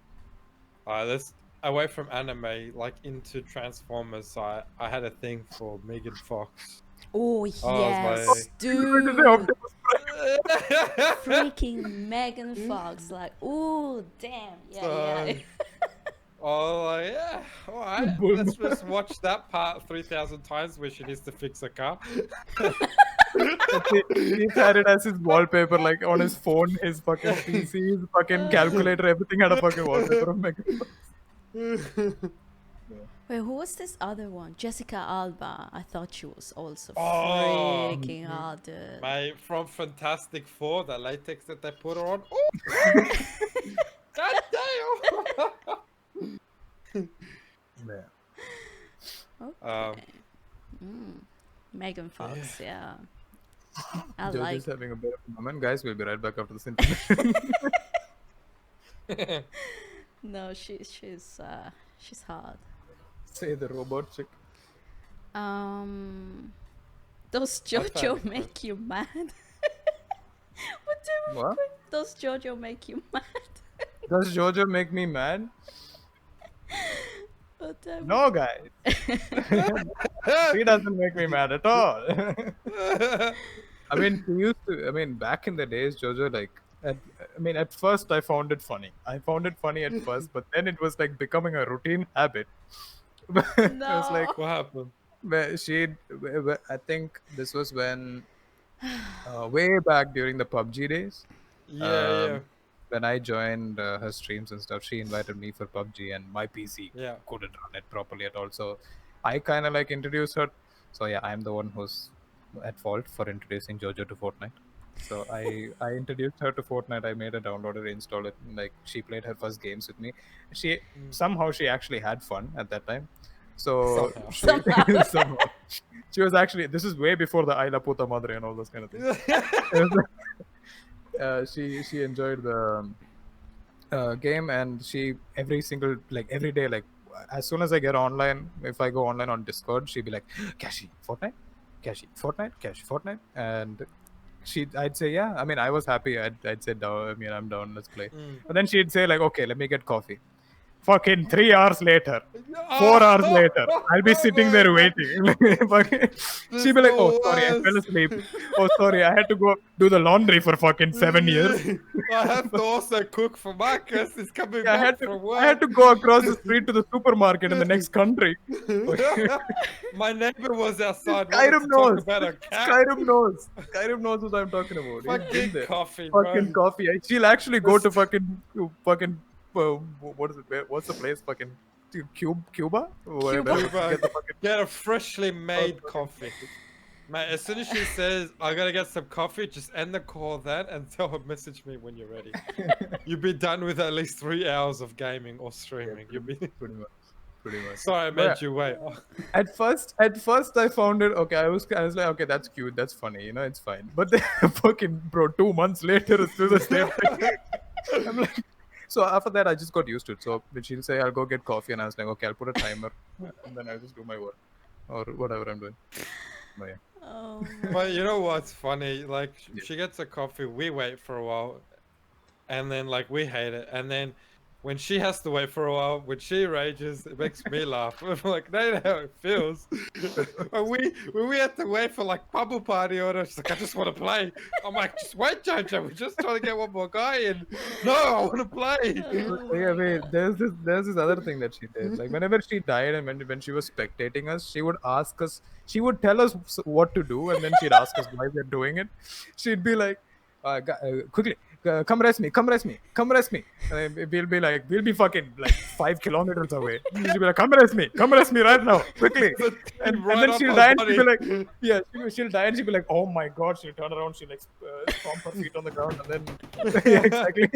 This away from anime, like into Transformers. So I had a thing for Megan Fox. Oh was yes, like- dude! Optimus Freaking Megan Fox, like, ooh, damn, yeah. Oh, like, yeah, all right. Boom. Let's just watch that part 3,000 times where she needs to fix a car. He's had it as his wallpaper, like on his phone, his fucking PC, his fucking calculator, everything had a fucking wallpaper of Megan Fox. Wait, who was this other one? Jessica Alba. I thought she was also Oh, freaking hot, dude. Mate, from Fantastic Four, the latex that they put her on. Ooh. God damn! Yeah. Okay. Megan Fox, yeah. I Jojo's like. having a bit of a moment. Guys, we'll be right back after this interview. No, she's hot. Say the robot chick. Does I found JoJo it make you mad? What? Does JoJo make you mad? Does Jojo make me mad? No, guys. She doesn't make me mad at all. I mean, she used to. I mean, back in the days, Jojo like. At first I found it funny. I found it funny at first, but then it was like becoming a routine habit. It was like No. What happened? where I think this was when way back during the PUBG days. Yeah. When I joined her streams and stuff, she invited me for PUBG, and my PC Yeah. couldn't run it properly at all. So I kind of like introduced her. So yeah, I'm the one who's at fault for introducing Jojo to Fortnite. So I introduced her to Fortnite. I made her download it, install it. And, like she played her first games with me. She somehow she actually had fun at that time. So Somehow. she, somehow. She was actually, this is way before the Aila Puta Madre and all those kind of things. She enjoyed the game, and she every day, like as soon as I get online, if I go online on Discord, she'd be like, Kashi, Fortnite, Kashi, Fortnite, Kashi, Fortnite, and I'd say, yeah. I mean, I was happy. I'd say, down. I mean, I'm down. Let's play. But then she'd say, like, okay, let me get coffee. Fucking 3 hours later, 4 hours later, I'll be sitting there waiting. She'd be like, oh, sorry, I fell asleep. Oh, sorry, I had to go do the laundry for fucking 7 years. I have to also cook for Marcus. He's coming I back had from work. I had to go across the street to the supermarket in the next country. My neighbor was outside. Skyrim wanted to talk knows. about a cat. Skyrim knows. Skyrim knows what I'm talking about. He's been Fucking there. coffee, Fucking bro. coffee. She'll actually go to fucking what is it? What's the place? Fucking Cuba? Whatever. Cuba. Get the fucking Get a freshly made coffee. Mate, as soon as she says, I gotta get some coffee, just end the call then and tell her message me when you're ready. You'll be done with at least 3 hours of gaming or streaming. You'll be pretty much. sorry I made you wait. At first I found it okay. I was like, okay, that's cute, that's funny, it's fine. But then fucking bro, 2 months later it's still the same thing. I'm like, so after that I just got used to it. So when she'll say I'll go get coffee, and I was like, okay, I'll put a timer, and then I'll just do my work or whatever I'm doing. But yeah. Oh. But you know what's funny? Like, Yeah. she gets a coffee, we wait for a while, and then, like, we hate it. And then when she has to wait for a while, when she rages, it makes me laugh. I'm like, that ain't how it feels. when we had to wait for, like, bubble party order, she's like, I just want to play. I'm like, just wait, Jojo. We're just trying to get one more guy in. No, I want to play. Yeah, wait, there's this other thing that she did. Like whenever she died and when she was spectating us, she would ask us, she would tell us what to do, and then she'd ask us why we're doing it. She'd be like, quickly, come rest me. And then we'll be fucking like 5 kilometers away. She'll be like, come rest me right now, quickly. And Right then up she'll our die and she'll be body. like, yeah, she'll die and she'll be like, oh my god, she'll turn around, she'll like stomp her feet on the ground, and then yeah, exactly.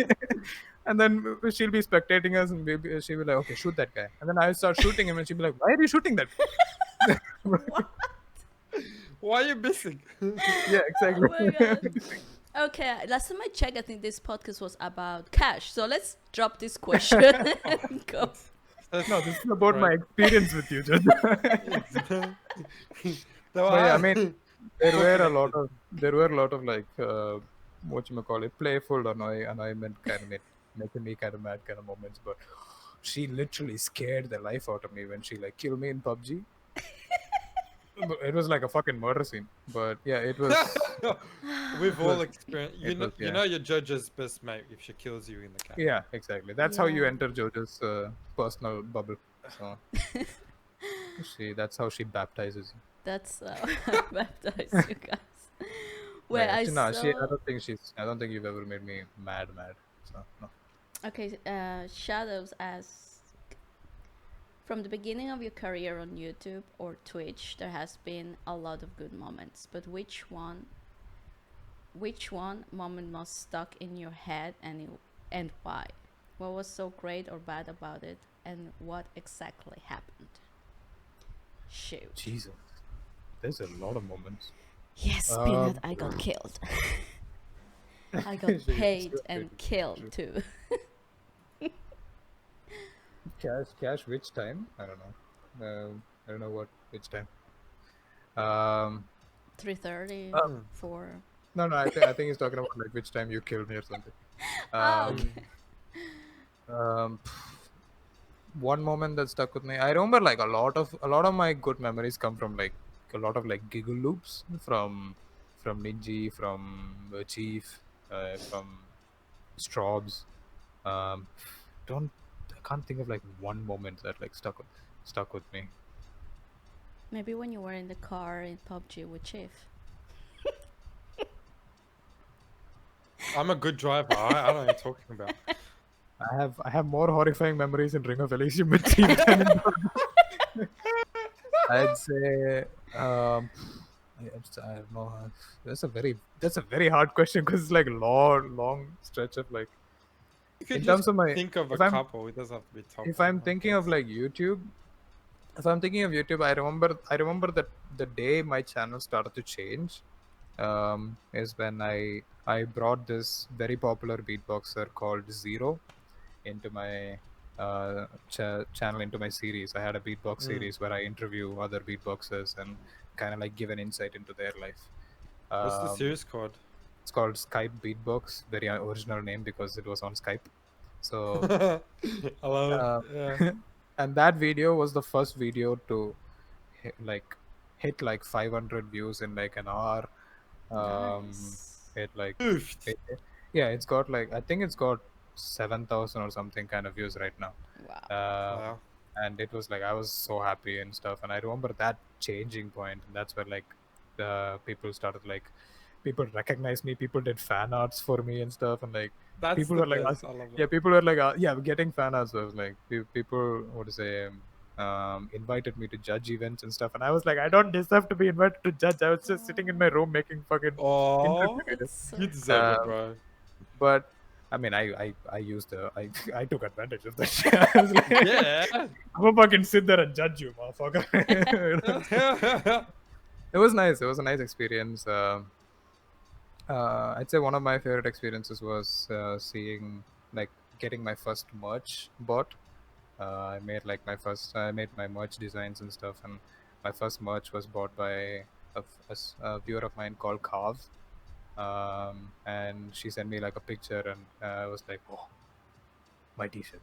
And then she'll be spectating us, and she'll be like, okay, shoot that guy. And then I'll start shooting him, and she'll be like, why are you shooting that? Why are you missing? Yeah, exactly. Oh my god. Okay, last time I checked, I think this podcast was about cash. So let's drop this question and go. No, this is about my Right. experience with you, just. No, But yeah, I mean, there were a lot of like playful annoyment kind of making me kind of mad kind of moments. But she literally scared the life out of me when she like killed me in PUBG. It was like a fucking murder scene. But yeah, it was. We've all experienced. You it know, was, you yeah. know your judge's best mate if she kills you in the cat. Yeah, exactly. That's how you Yeah. enter Jojo's personal bubble. So that's how she baptizes you. That's baptize you guys. Where Yeah, I no, saw. I don't think you've ever made me mad. So no. Okay, Shadows asks, from the beginning of your career on YouTube or Twitch, there has been a lot of good moments, but which one moment most stuck in your head, and why? What was so great or bad about it, and what exactly happened? Shoot. Jesus. there's a lot of moments. Yes, Um, Peanut, I got killed. I got she paid was and paid. killed True. too. Cash, which time? I don't know. I don't know which time. Um, 3:30, uh, 4. no, I think he's talking about like which time you killed me or something. Oh, Um, okay. um, one moment that stuck with me. I remember like a lot of my good memories come from like a lot of like giggle loops from Ninji, from Chief, from Straubs. Um, don't I can't think of like one moment that like stuck with me. Maybe when you were in the car in PUBG with Chief. I'm a good driver. I don't know what you're talking about. I have more horrifying memories in Ring of Elysium with Chief than in I'd say I don't know. That's a very hard question because it's like long stretch of like You could in just terms of my think of a if I'm couple. It doesn't have to be top if one, I'm I thinking of guess. like YouTube, if I'm thinking of YouTube, I remember that the day my channel started to change is when I brought this very popular beatboxer called Zero into my channel, into my series. I had a beatbox series where I interview other beatboxers and kind of like give an insight into their life. What's the Um, series called? it's called Skype Beatbox, very original name because it was on Skype. So, I love it. uh, Yeah. and that video was the first video to like hit like 500 views in like an hour. Um, Nice. it like Oofed. yeah, it's got like I think it's got 7,000 or something kind of views right now. Wow. Um, Wow. and it was like I was so happy and stuff. And I remember that changing point, and that's where like the people recognized me. People did fan arts for me and stuff, and like That's people the were like, best. I love it. yeah, people were like, yeah, getting fan arts. So I was like, people, what to say, invited me to judge events and stuff, and I was like, I don't deserve to be invited to judge. I was just sitting in my room making fucking interview Oh, That's videos. so you deserve it, Uh, bro. but I mean, I used I took advantage of that shit. I was like, Yeah. I'm gonna fucking sit there and judge you, motherfucker. It was nice. It was a nice experience. I'd say one of my favorite experiences was seeing like getting my first merch bought. I made my merch designs and stuff, and my first merch was bought by a viewer of mine called Carve. And she sent me like a picture, and I was like, oh, my T-shirt.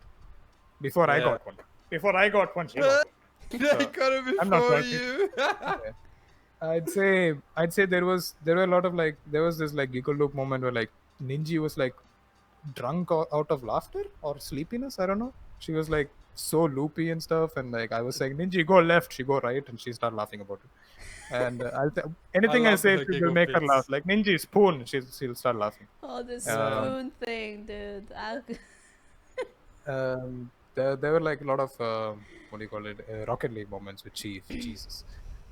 Before I Yeah. got one. Before I got one, she got one. They So got it I'm not before talking. you. Yeah. I'd say there were a lot of like there was this like giggle loop moment where like Ninji was like drunk out of laughter or sleepiness. I don't know. She was like so loopy and stuff, and like I was saying, Ninji, go left, she go right, and she started laughing about it. And I anything I love say her will giggle make her laugh. fits. Like Ninji spoon, she'll start laughing. Oh, the Yeah. Um, spoon thing, dude. there were like a lot of what do you call it, Rocket League moments with Chief. Jesus.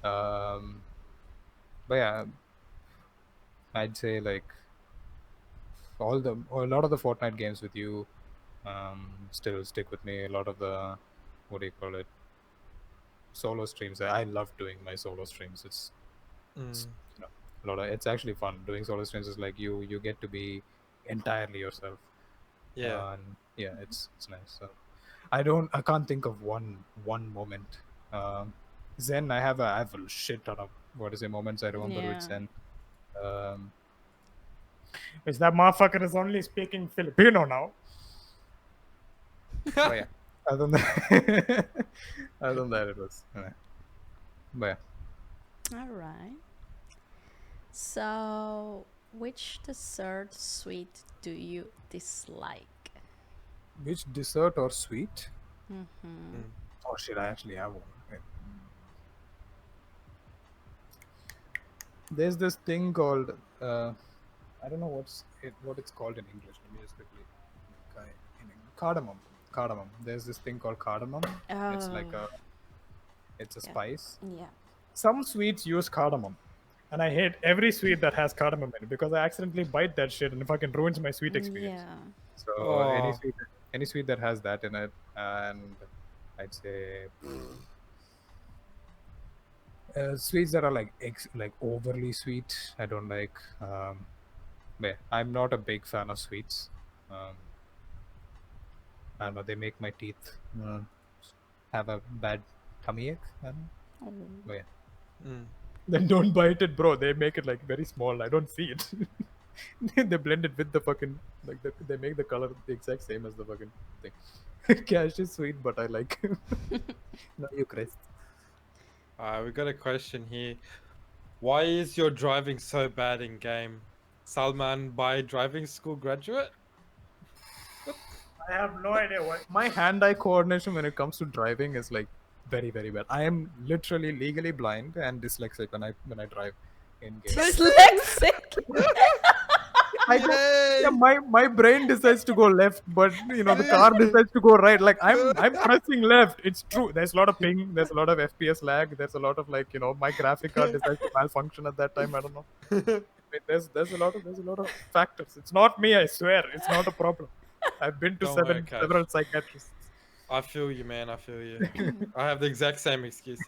Um, but yeah, I'd say like a lot of the Fortnite games with you still stick with me. A lot of the what do you call it, solo streams. I love doing my solo streams. It's Mm. it's actually fun. Doing solo streams is like you get to be entirely yourself. Yeah. And yeah, it's nice. So I can't think of one moment. Zen, I have a shit ton of what is it moments I remember with Yeah. Zen. Um, is that motherfucker is only speaking Filipino now? But yeah, other than that, other than that, it was. But yeah. All right. So, which dessert sweet do you dislike? Which dessert or sweet? Mm-hmm. Mm. Oh shit, I actually have one. Wait. There's this thing called I don't know what it's called in English. Let me just quickly. Cardamom. Cardamom. There's this thing called cardamom. It's Oh, like it's a yeah. spice. Yeah. Some sweets use cardamom, and I hate every sweet that has cardamom in it because I accidentally bite that shit and it fucking ruins my sweet experience. Yeah. So Oh, any sweet that has that in it, and I'd say Sweets that are like like overly sweet, I don't like. Yeah, I'm not a big fan of sweets. I don't know, they make my teeth have a bad tummy ache. I don't know. Oh. But yeah. Mm. Then don't bite it, bro. They make it like very small. I don't see it. They blend it with the fucking they make the color the exact same as the fucking thing. Cash is sweet, but I like. No, you Christ. We got a question here. Why is your driving so bad in game? Salman by driving school graduate? I have no idea why. My hand-eye coordination when it comes to driving is like very, very bad. I am literally legally blind and dyslexic when I drive in game. Dyslexic. I just, yeah, my brain decides to go left, but the car decides to go right. Like I'm pressing left. It's true. There's a lot of ping. There's a lot of FPS lag. There's a lot of my graphic card decides to malfunction at that time. I don't know. I mean, there's a lot of factors. It's not me. I swear. It's not a problem. I've been to Don't worry, Cash. several psychiatrists. I feel you, man. I feel you. I have the exact same excuses.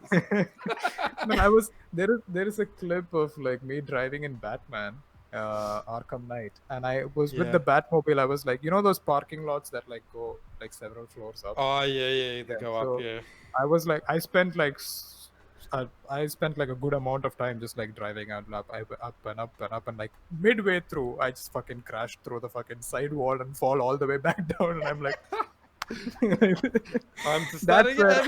Man, there is a clip of like me driving in Batman, Arkham Knight, and I was with Yeah. the Batmobile. I was like, those parking lots that like go like several floors up. Oh yeah, they Yeah, go so up. Yeah. I was like, I spent like a good amount of time just like driving up and up, and like midway through, I just fucking crashed through the fucking sidewall and fall all the way back down, and I'm like. I'm to start again.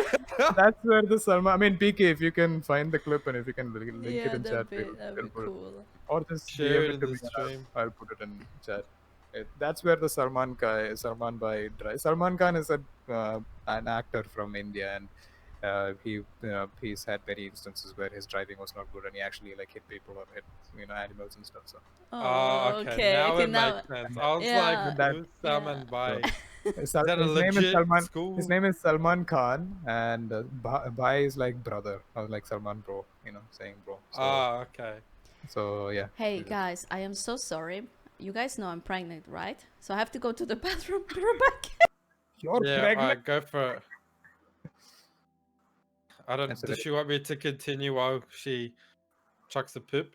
That's where the Salman. I mean, PK, if you can find the clip and if you can link Yeah, it in chat, that'd be cool. or just Share DM it it in to the me. stream. I'll put it in chat. That's where the Salman by drive. Salman Khan is an actor from India, and he's had many instances where his driving was not good, and he actually like hit people or hit animals and stuff. So Oh, okay. Now it now makes sense. I was yeah, like, who's yeah. Salman by? his that a name is legit Salman. school? His name is Salman Khan, and Bhai is like brother, or like Salman bro. Saying bro. So, Okay. So yeah. Hey guys, I am so sorry. You guys know I'm pregnant, right? So I have to go to the bathroom. Be right back. You're Yeah, pregnant. alright, go for it. I don't. That's Does right. she want me to continue while she chucks a poop?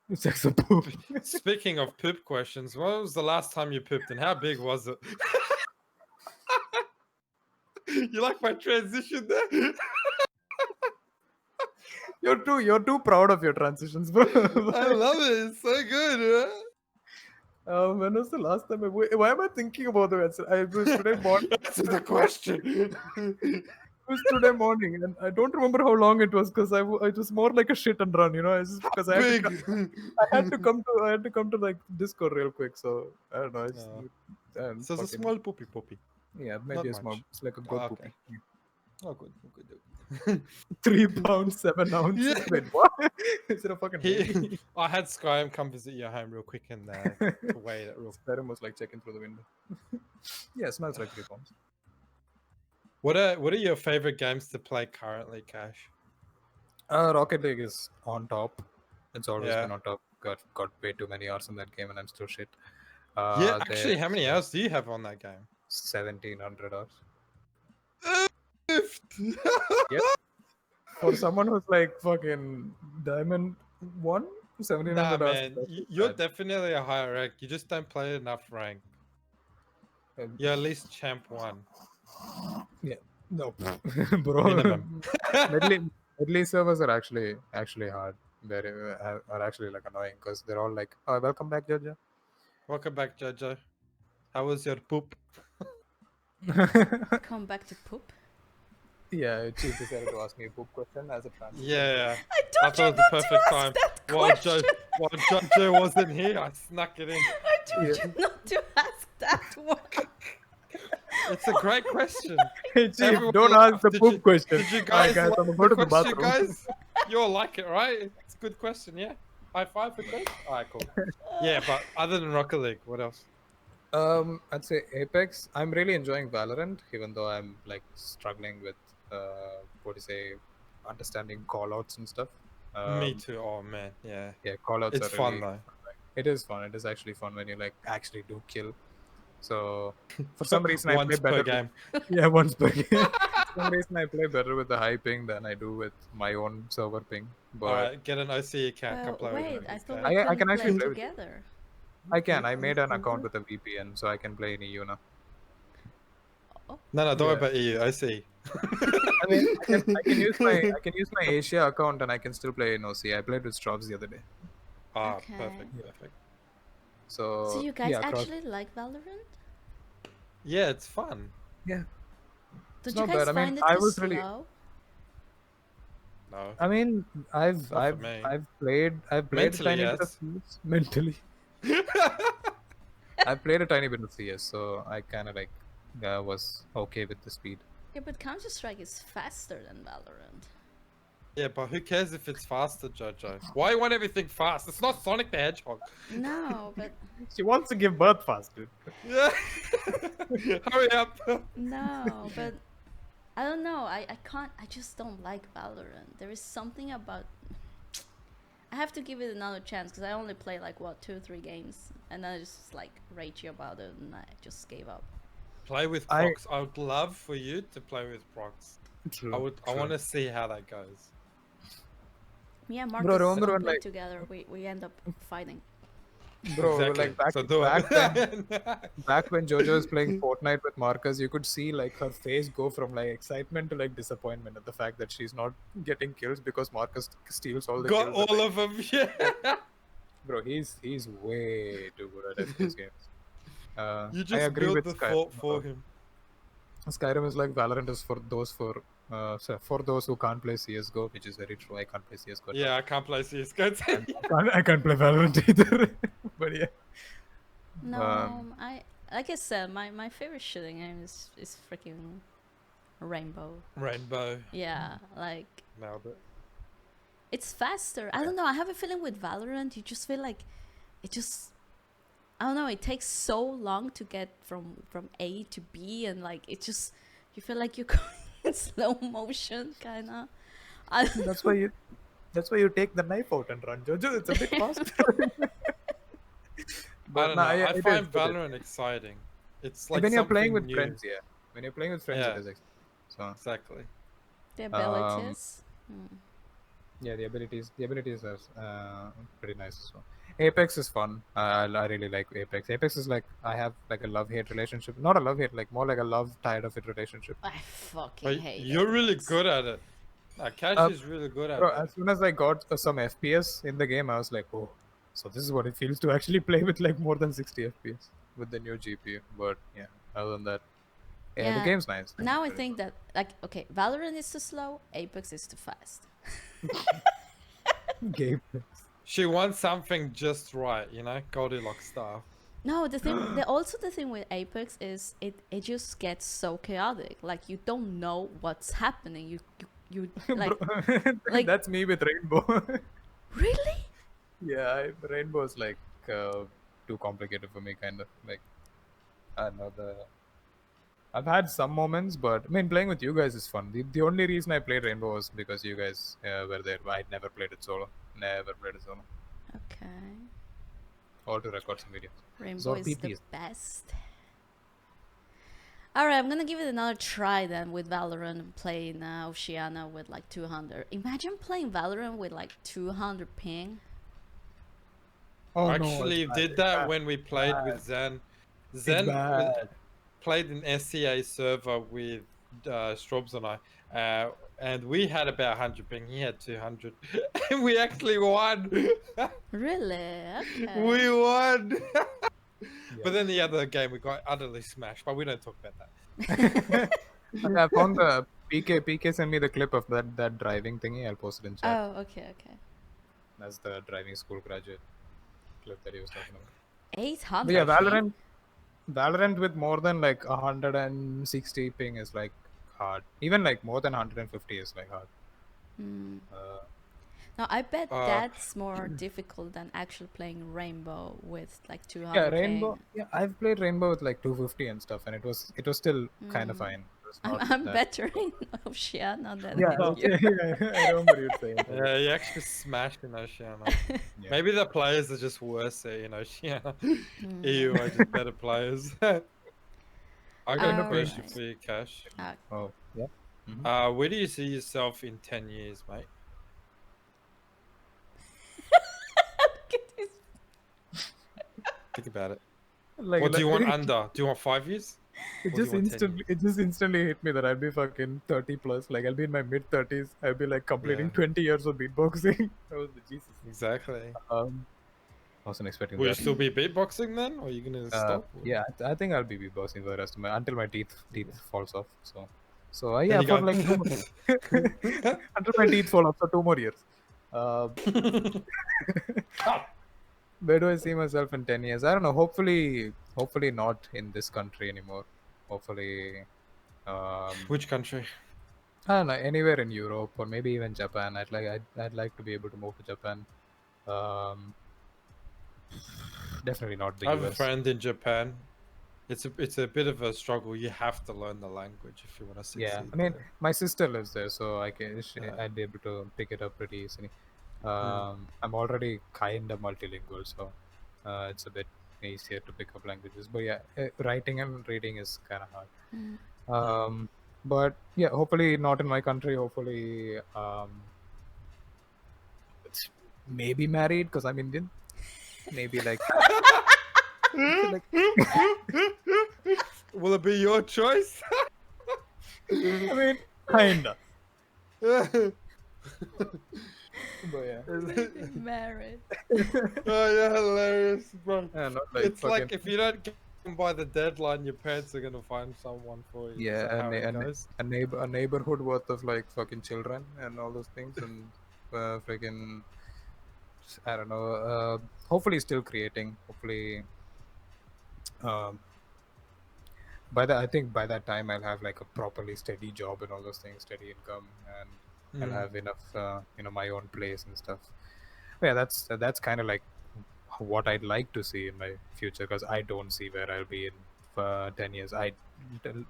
It's like some poop. Speaking of poop questions, when was the last time you pooped and how big was it? You like my transition there? You're too proud of your transitions, bro. I love it. It's so good. When was the last time? Why am I thinking about the answer? I was today morning. Answer the question. It was today morning, and I don't remember how long it was because it was more like a shit and run. It's just because I had to. Big. I had to come to like Discord real quick. So I don't know. So it's a small poopy poopy. Yeah, maybe Not a small. much. It's like a good Okay. poopy. Yeah. Oh, good. 3 pounds 7 ounces. Yeah. Wait, what? Is it a fucking? I had Skyrim come visit your home real quick and weigh it real. Skyrim was like checking through the window. Yeah, it smells like 3 pounds. What are your favorite games to play currently, Cash? Rocket League is on top. It's always Yeah. been on top. Got way too many hours in that game, and I'm still shit. Yeah, actually, how many hours do you have on that game? 1,700 hours. Yep. For someone who's like fucking Diamond 1, 1,700 Nah, hours. man, that's you're bad. definitely a higher rank. You just don't play enough rank. You're at least champ 1. Yeah. No, bro. Minimum. Medley servers are actually hard. They are actually like annoying because they're all like, "Oh, welcome back, Jojo." Welcome back, Jojo. How was your poop? Come back to poop. Yeah, Chief decided to ask me a poop question as a transition. Yeah. I I told thought it you was the not to perfect ask time. that While question. Jojo wasn't here, I snuck it in. I told you not to ask that one. It's a great question. Hey, Chief, Everyone don't laughed. ask the Did poop you- question. Did you Alright, guys guys, like I'm gonna go to the question, bathroom. guys? You'll like it, right? It's a good question, yeah? High five for Chris? Alright, cool. Yeah, but other than Rocket League, what else? I'd say Apex. I'm really enjoying Valorant, even though I'm like struggling with understanding callouts and stuff. Me too. Oh man, yeah. Yeah, callouts It's are fun really though. It is fun. It is actually fun when you like actually do kill. So for some reason I Once play per better. game. Yeah, once per game. For some reason, I play better with the high ping than I do with my own server ping. But Alright, get an OC account. Come Well, play wait, with I me. thought Okay? we I can couldn't actually play play with you. together. I can. I made an account with a VPN, so I can play in EU now. No, don't worry Yeah. about EU. OC. I mean, I can use my Asia account and I can still play in OC. I played with Straubs the other day. Ah, Okay. perfect, perfect. So So you guys yeah, cross- actually like Valorant? Yeah, it's fun. yeah. Did It's you not guys bad. I mean, find it I too was really. slow? No. I mean, Not for me. I've played a Mentally, tiny bit of yes. CS mentally. I played a tiny bit of CS, so I kind of like was okay with the speed. Yeah, but Counter Strike is faster than Valorant. Yeah, but who cares if it's faster, Jojo? Why you want everything fast? It's not Sonic the Hedgehog. No, but She wants to give birth faster. Yeah. Hurry up. no, but I don't know. I can't. I just don't like Valorant. There is something about. I have to give it another chance because I only play like what 2-3 games, and then I just like ragey about it, and I just gave up. Play with Prox. I would love for you to play with Prox. True. I want to see how that goes. Yeah, Marcus remember don't when, play like- together. We end up fighting. Bro, exactly. like back, So do back when Jojo was playing Fortnite with Marcus, you could see like her face go from like excitement to like disappointment at the fact that she's not getting kills because Marcus steals all the Got kills. all of them. Yeah. Bro, he's way too good at FPS games. You I just agree build with the Sky. fort for him. Skyrim is like Valorant is for those who can't play CS:GO, which is very true. I can't play CS:GO. Yeah, I can't play CS:GO. I can't play Valorant either. But yeah. No, I like I said, my favorite shooting game is freaking Rainbow. Rainbow. Yeah, like Nailed it. it's faster. I don't know. I have a feeling with Valorant, you just feel like it just. I don't know. It takes so long to get from A to B, and like it just you feel like you're going in slow motion, kind of. That's why you take the knife out and run, Jojo. It's a bit faster. I don't know. I it find is. Valorant exciting. It's like when you're playing something with new. friends, yeah. When you're playing with friends, Yeah. it is exciting. So Exactly. The abilities. yeah, the abilities are pretty nice as well. Apex is fun. I really like Apex. Apex is like I have like a love-hate relationship. Not a love-hate, like more like a love tired of it relationship. I fucking But hate. you're really Apex. good at it. Cash Uh, is really good at Bro, it. as soon as I got some FPS in the game, I was like, oh, so this is what it feels to actually play with like more than 60 FPS with the new GPU. But yeah, other than that, yeah, the Yeah. game's nice. Now I Pretty think that like okay, Valorant is too slow, Apex is too fast. fun. Game. She wants something just right, you know, Goldilocks style. No, the thing with Apex is it just gets so chaotic. Like you don't know what's happening. You like Bro, like- that's me with Rainbow. really? Yeah, Rainbow is like too complicated for me, kind of. Like, I don't know. I've had some moments, but I mean, playing with you guys is fun. The only reason I played Rainbow was because you guys were there. I'd never played it solo. Never played it solo. Okay. All to record some videos. Rainbow is the PPs. best. Alright, I'm gonna give it another try then with Valorant and playing Oceania with like 200. Imagine playing Valorant with like 200 ping. Oh, Actually did that when we played with Zen. Zen played an SCA server with Strobs and I, and we had about 100 ping. He had 200, and we actually won. Really? Okay. We won. But then the other game we got utterly smashed. But we don't talk about that. I found the PK sent me the clip of that driving thingy. I'll post it in chat. Oh, okay. That's the driving school graduate clip that he was talking about. 800. But yeah, ping? Valorant with more than like 160 ping is like hard. Even like more than 150 is like hard. Hmm. Uh, No, I bet Uh, that's more difficult than actually playing Rainbow with like 200 yeah, Rainbow. ping. Yeah, I've played Rainbow with like 250 and stuff, and it was still kind of fine. It was not I'm that- better in Oceania than Yeah, in okay, you. yeah, I remember you saying that. Yeah, you actually smashed in Oceania. Yeah. Maybe the players are just worse in Oceania. Hmm. EU are just better players. I got a Alright. question for you, Cash. Oh, yeah. Where do you see yourself in 10 years, mate? Think about it. Like, What do you want like, under? Do you want 5 years? it Or do just you want 10 years? instantly hit me that I'll be fucking 30 plus. Like I'll be in my mid 30s. I'll be like completing Yeah. 20 years of beatboxing. That was the Jesus. Exactly. I wasn't expecting Will you that. still be beatboxing then? Or are you going to stop? Or- Yeah, I think I'll be beatboxing for the rest of my until my teeth falls off. So Then yeah, you for go- like until my teeth fall off for 2 more years. Where do I see myself in 10 years? I don't know. Hopefully not in this country anymore. Hopefully, Which country? I don't know, anywhere in Europe or maybe even Japan. I'd like to be able to move to Japan. Um, Definitely not the I have a US. friend in Japan. It's a bit of a struggle. You have to learn the language if you want to succeed. Yeah, I mean, there. my sister lives there, so Yeah. I'd be able to pick it up pretty easily. I'm already kind of multilingual, so it's a bit easier to pick up languages. But yeah, writing and reading is kind of hard. But yeah, hopefully not in my country. Hopefully, maybe married because I'm Indian. Maybe like, like Will it be your choice? I mean, kinda. But yeah. Married. Oh yeah, hilarious, bro. Yeah, not like It's like fucking- if you don't get them by the deadline, your parents are gonna find someone for you. Is Yeah, that how it goes? a neighborhood worth of like fucking children and all those things, and freaking, I don't know. Hopefully, still creating. Hopefully, um, I think by that time I'll have like a properly steady job and all those things, steady income, and I'll have enough, my own place and stuff. But yeah, that's kind of like what I'd like to see in my future, because I don't see where I'll be in 10 years.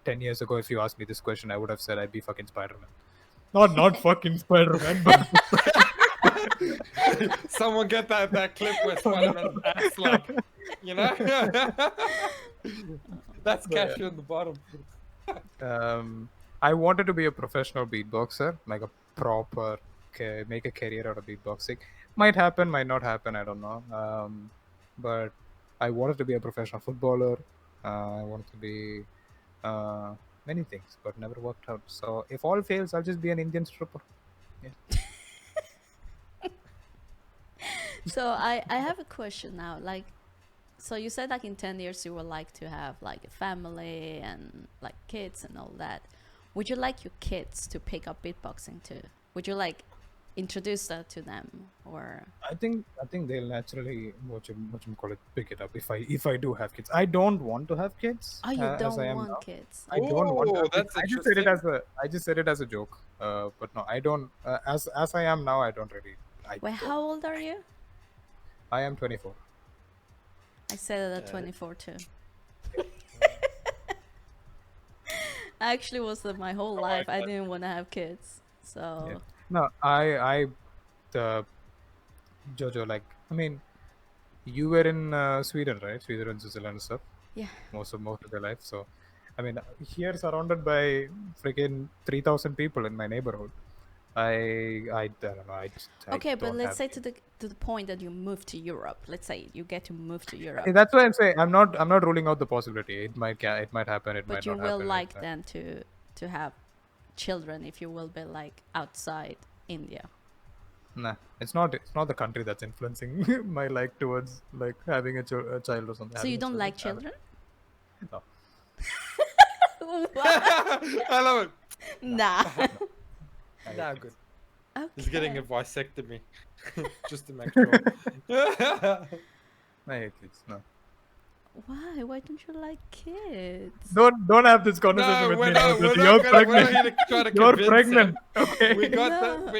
10 years ago, if you asked me this question, I would have said I'd be fucking Spider-Man. Not fucking Spider-Man, but Someone get that clip where Spider-Man's ass slap, you know? That's cashew on the bottom. I wanted to be a professional beatboxer, like a proper make a career out of beatboxing. Might happen, might not happen, I don't know. But I wanted to be a professional footballer. I wanted to be many things, but never worked out. So if all fails, I'll just be an Indian stripper. Yeah. So I have a question now. Like, so you said like in 10 years you would like to have like a family and like kids and all that. Would you like your kids to pick up beatboxing too? Would you like introduce that to them, or? I think they'll naturally what you call it, pick it up if I do have kids. I don't want to have kids. Oh, you as don't I am want now. kids? I don't want to Ooh, have kids. that's I just said it as a joke. But no, I don't. As I am now, I don't really. Wait, how old are you? I am 24. I said it at 24 too. Actually, was my whole life I didn't want to have kids. So Yeah. No, I Jojo, like, I mean, you were in Sweden, right? Sweden and Switzerland and stuff. yeah. Most of your life. So, I mean, here surrounded by freaking 3,000 people in my neighborhood. I don't know. Okay, but don't let's have say kids. to the point that you move to Europe. Let's say you get to move to Europe, That's why I'm saying I'm not ruling out the possibility. It might happen. It but might you not will happen. like then to have children if you will be like outside India. Nah, it's not the country that's influencing my like towards like having a child or something. So you having a don't like children. children? No. I love it. Nah. Nah, good. Okay. He's getting a vasectomy, just to make sure. I hate kids. No. Why? Why don't you like kids? Don't have this conversation No, with we're me. not. Now, We're Jyoti. not You're gonna. We're not pregnant. here to try to You're convince pregnant. him. Okay. We got No.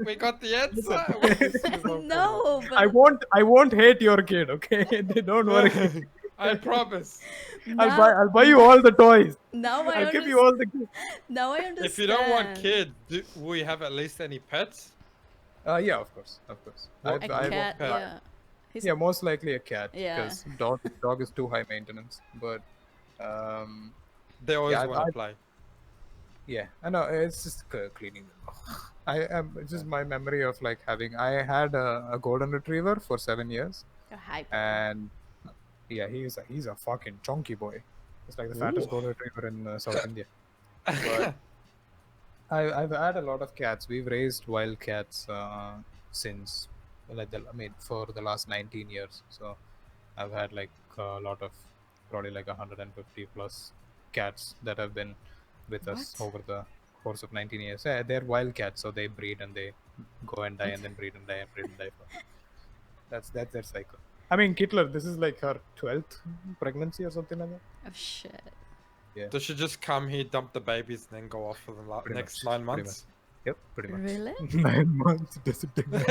we got the answer. We'll just move on No, but I won't hate your kid. Okay. Don't worry. forward. I promise. now, I'll buy you all the toys. now I I'll give you all the gifts. Now I understand. If you don't want kids, will you have at least any pets? Yeah, of course. What- A I've- cat, pet. yeah. He's- Yeah, most likely a cat. Yeah. Because dog is too high maintenance. But They always Yeah, want I- to play. Yeah, I know it's just cleaning them. I am just my memory of like having. I had a golden retriever for 7 years, You're hyper. and yeah, he's a fucking chunky boy. It's like the fattest golden retriever in South India. But I've had a lot of cats. We've raised wild cats since I mean for the last 19 years. So I've had like a lot of probably like 150 plus cats that have been with us What? over the course of 19 years. They're wild cats, so they breed and they go and die and then breed and die and breed and die. That's their cycle. I mean, Kittler, this is like her 12th pregnancy or something like that. Oh shit. Yeah, Does she just come here, dump the babies, and then go off for the pretty next much, 9 pretty months? Yep, pretty much. Really? 9 months. Does it take 9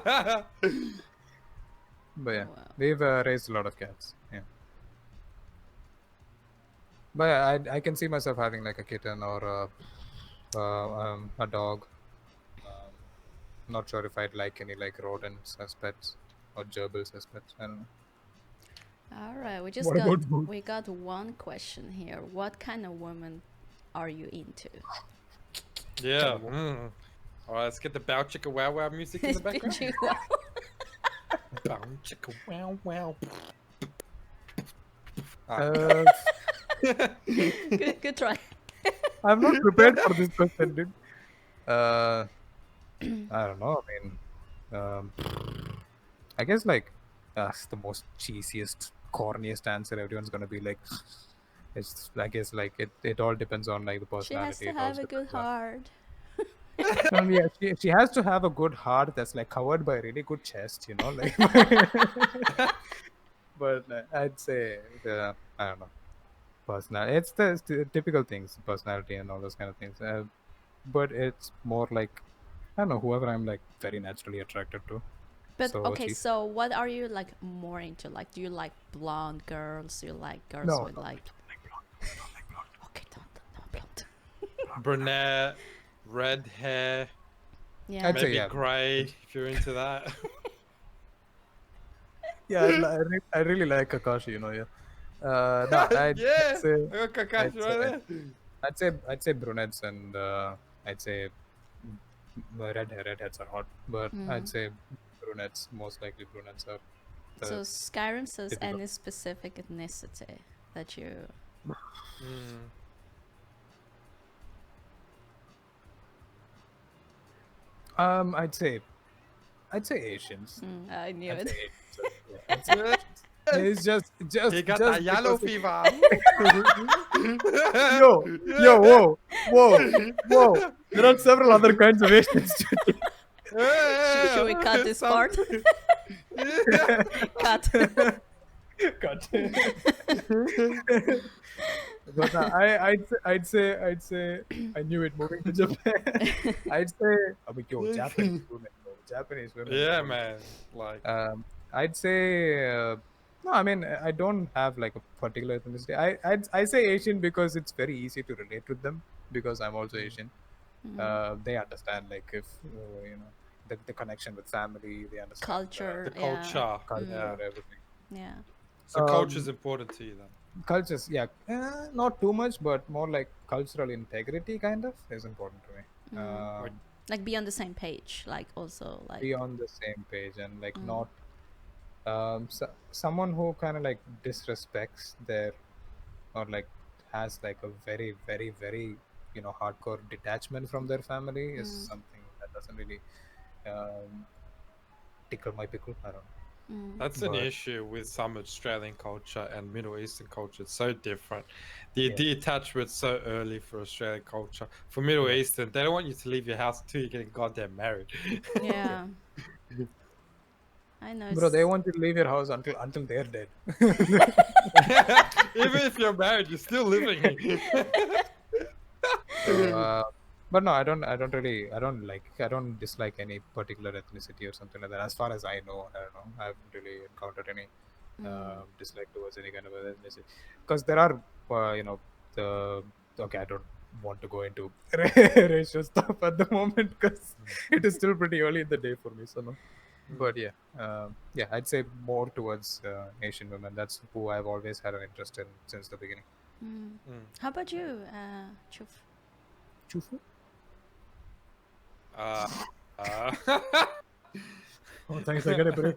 months? But yeah, Wow. we've raised a lot of cats. Yeah. But yeah, I can see myself having like a kitten or a dog. Not sure if I'd like any like rodents as pets or gerbils as pets. I don't know. All right, we just What got about you? we got one question here. What kind of woman are you into? Yeah. All right, let's get the bow chicka wow wow music in the background. Chihuahua. Bow chicka wow wow. Good try. I'm not prepared for this question, dude. I don't know. I mean, I guess like that's the most cheesiest, corniest answer. Everyone's gonna be like, it's. I guess like it all depends on like the She has personality. to It all have a good depends on- heart. Yeah, she has to have a good heart that's like covered by a really good chest, you know, like. But I'd say the I don't know personality. It's the typical things, personality and all those kind of things. But it's more like I don't know whoever I'm like very naturally attracted to. But So okay, cheap. so what are you like more into? Like, do you like blonde girls? Do you like girls No, with don't like? like blonde. Don't like blonde. Okay, don't blonde. Brunette, red hair, Yeah. I'd say maybe yeah. grey if you're into that. Yeah, I really like Kakashi, you know. Yeah. No, Yeah, say I got Kakashi I'd right say there. I'd say brunettes and I'd say redheads are hot, but I'd say brunettes most likely brunettes are So the Skyrim says typical. any specific ethnicity that you. I'd say Asians. I knew I'd it. say Asians. Yeah, I'd say Asians. It's just He got just that yellow because fever. whoa. There are several other kinds of Asians. Should we cut this part? Cut. Cut. But I'd say I knew it moving to Japan. I'd say I mean, Japanese women, bro. Japanese women. Yeah, bro. man. Like, I'd say no. I mean, I don't have like a particular ethnicity. I say Asian because it's very easy to relate with them because I'm also Asian. They understand like if you know the connection with family. They understand Culture. the Yeah. culture. culture Yeah. and everything. Yeah. So culture's important to you then. Cultures, yeah, not too much, but more like cultural integrity kind of is important to me. Like be on the same page. Like also like. Be on the same page and like not someone who kind of like disrespects their or like has like a very hardcore detachment from their family is something that doesn't really tickle my pickle. I don't know. That's an But- issue with some Australian culture and Middle Eastern culture. It's so different. The attachment's so early for Australian culture. For Middle Eastern, they don't want you to leave your house until you're getting goddamn married. Yeah. I know. Bro, they want you to leave your house until they're dead. Even if you're married, you're still living here. But no, I don't dislike any particular ethnicity or something like that. As far as I know, I don't know. I haven't really encountered any dislike towards any kind of ethnicity. Because there are, I don't want to go into racial stuff at the moment because it is still pretty early in the day for me. So no. But yeah, I'd say more towards Asian women. That's who I've always had an interest in since the beginning. How about you, Chuf? Chufu? Oh, thanks. I get a break.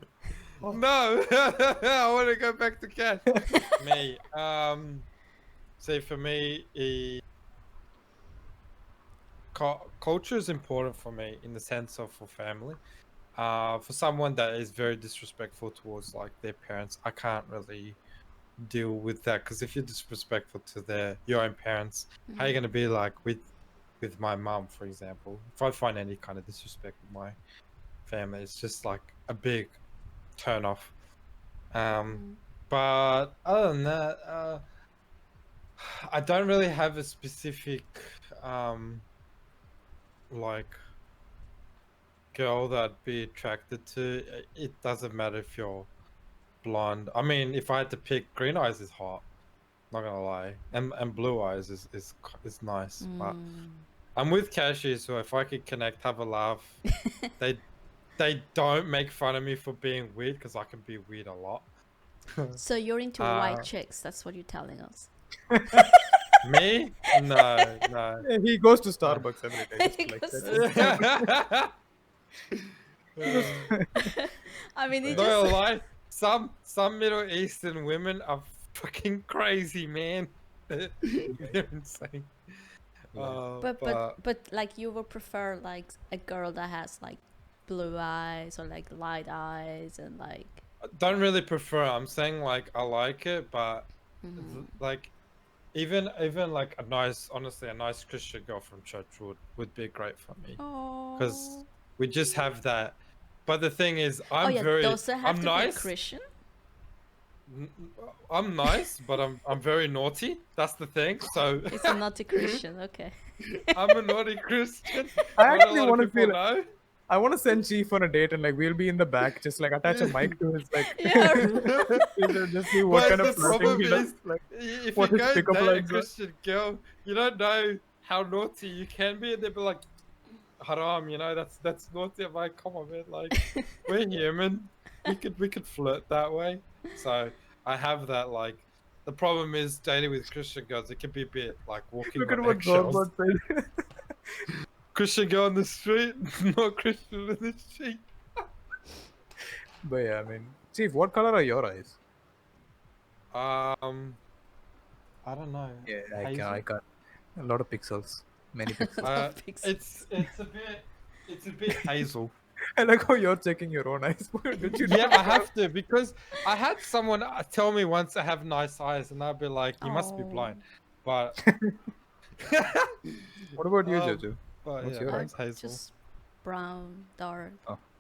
No, I want to go back to Cash. Me, say for me, culture is important for me in the sense of for family. For someone that is very disrespectful towards like their parents, I can't really deal with that because if you're disrespectful to your own parents, how are you gonna be like with my mum, for example? If I find any kind of disrespect with my family, it's just like a big turn off. But other than that, I don't really have a specific like girl that I'd be attracted to. It doesn't matter if you're blonde. I mean, if I had to pick, green eyes is hot. Not gonna lie, and blue eyes is nice. But I'm with Cashy, so if I could connect, have a laugh, they don't make fun of me for being weird because I can be weird a lot. So you're into white chicks. That's what you're telling us. Me? No. Yeah, he goes to Starbucks every day. He Just goes like to that. I mean, he Not gonna just. lie, some Middle Eastern women are fucking crazy, man. They're insane. But like you would prefer like a girl that has like blue eyes or like light eyes and like. I don't really prefer. I'm saying like I like it, but like even like honestly a nice Christian girl from church would be great for me because we just have that. But the thing is, I'm does it have to nice. Be a Christian? I'm nice, but I'm very naughty. That's the thing. So it's a naughty Christian. Okay. I'm a naughty Christian. I actually want to feel. know. I want to send Chief on a date and like we'll be in the back, just like attach a mic to his like. Just see what kind of flirting he does. Like, if you go date a Christian girl, you don't know how naughty you can be, and they'll be like, "Haram," that's naughty. I'm like, come on, man, like we're human. We could flirt that way. So I have that. Like the problem is dating with Christian girls. It can be a bit like walking on eggshells. Christian girl on the street, not Christian in the street. But yeah, I mean, Chief, what color are your eyes? I don't know. Yeah, I got a lot of pixels, many pixels. It's a bit hazel. I like how you're checking your own eyes. Did you yeah, I have to because I had someone tell me once I have nice eyes, and I'd be like, "You must be blind." But what about you, Jojo? But what's yeah, your eyes? hazel. Just brown, dark,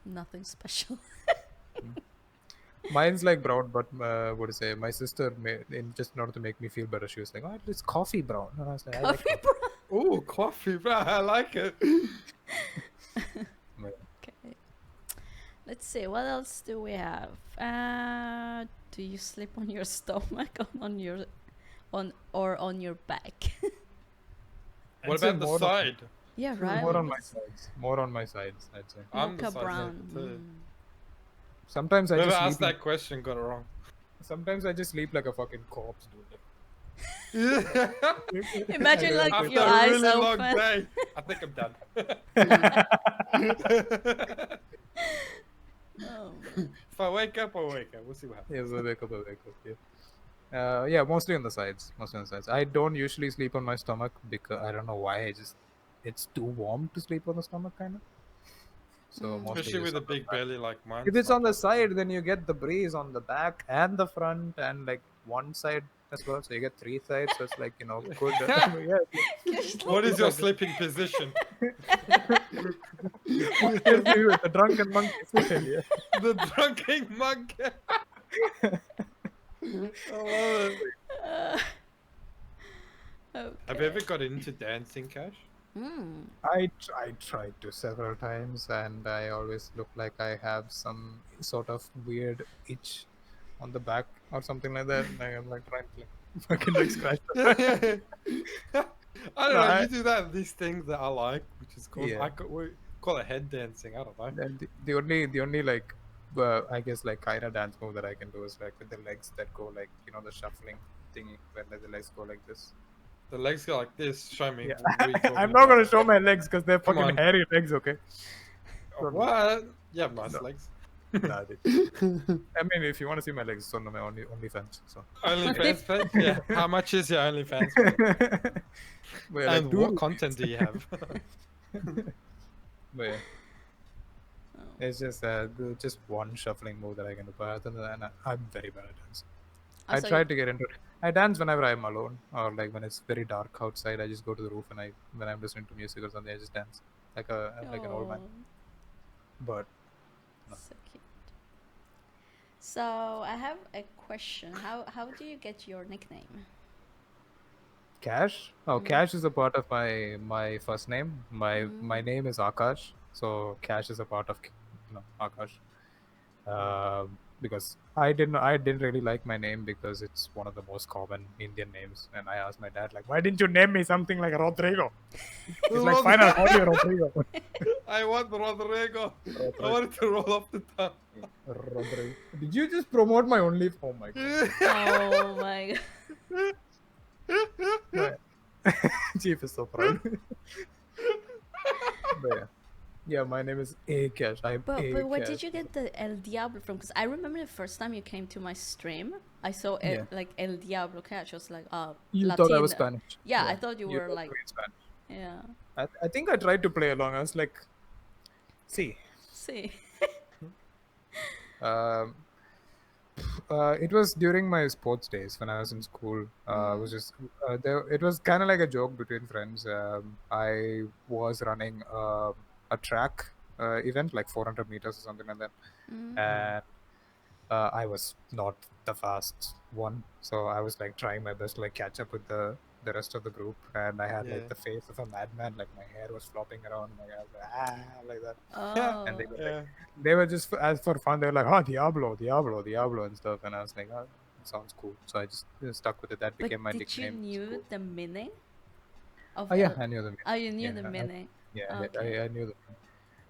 nothing special. Mine's like brown, but what do you say? My sister, just in order to make me feel better, she was like, "Oh, it's coffee brown." And I was like, coffee brown. Oh, coffee brown. I like it. Okay. Let's see. What else do we have? Do you sleep on your stomach, on your back? What about the side? Yeah, right. More on my sides. More on my sides, I'd say. I'm the Mocha brown. too. Sometimes I Whoever just asked sleep. that question got it wrong. Sometimes I just sleep like a fucking corpse, Yeah. Imagine like After your a eyes really open. long day, I think I'm done. If I wake up, I wake up. We'll see what happens. Yes, I wake up. Yeah. Yeah, mostly on the sides. I don't usually sleep on my stomach because I don't know why. It's too warm to sleep on the stomach, kind of. So mostly Especially with a big belly like mine. If it's on the side, then you get the breeze on the back and the front and like one side as well. So you get three sides. So it's like good. What is your sleeping position? The drunken monkey position. Yeah. The drunken monk. I love it. Okay. Have you ever got into dancing, Cash? I tried to several times, and I always look like I have some sort of weird itch on the back or something like that. And I'm like trying to fucking like scratch. I don't know. You do that. These things that I like, which is called we call it head dancing. I don't know. And the only like I guess like kind of dance move that I can do is like with the legs that go like the shuffling thingy where the legs go like this. The legs go like this. Show me. Yeah. What are you talking I'm not gonna about? show my legs because they're Come fucking on. hairy legs. Okay. What? You have nice No. legs. Nah, dude. I mean, if you want to see my legs, it's on my OnlyFans. So. OnlyFans page? Yeah. How much is your OnlyFans page? But yeah, like, And dude, what content do you have? but yeah, Oh. it's just one shuffling move that I can do. But other than that, I'm very bad at dancing. I Also, try to get into it. I dance whenever I'm alone, or like when it's very dark outside. I just go to the roof and when I'm listening to music or something, I just dance like an old man. Oh, But no. so cute. So I have a question. How do you get your nickname? Cash? Oh, Cash is a part of my first name. My name is Akash, so Cash is a part of Akash. Because I didn't really like my name because it's one of the most common Indian names, and I asked my dad like, why didn't you name me something like Rodrigo? He's like, fine, I'll call you Rodrigo. I want Rodrigo. I want to roll off the tongue. Rodrigo. Did you just promote my only? Oh my god. Oh my god. Chief is so proud. But yeah, my name is A Cash. But where did you get the El Diablo from? Because I remember the first time you came to my stream, I saw Yeah. like EldiabloKash. I was like, You Latina. thought I was Spanish. Yeah, I thought you were thought like, I was Spanish. yeah. I think I tried to play along. I was like, see. See. Um, it was during my sports days when I was in school. It was just it was kind of like a joke between friends. I was running a track event like 400 meters or something like that, and I was not the fast one, so I was like trying my best to like catch up with the rest of the group, and I had Yeah. like the face of a madman, like my hair was flopping around, like I was like that. Oh. And Yeah. they were just as for fun. They were like, "Oh, Diablo," and stuff. And I was like, "Oh, that sounds cool." So I just stuck with it. That But became my did you nickname. knew the meaning of Oh yeah, El- I knew the meaning. Oh, you knew Yeah, the I- meaning. Yeah, Okay. I knew the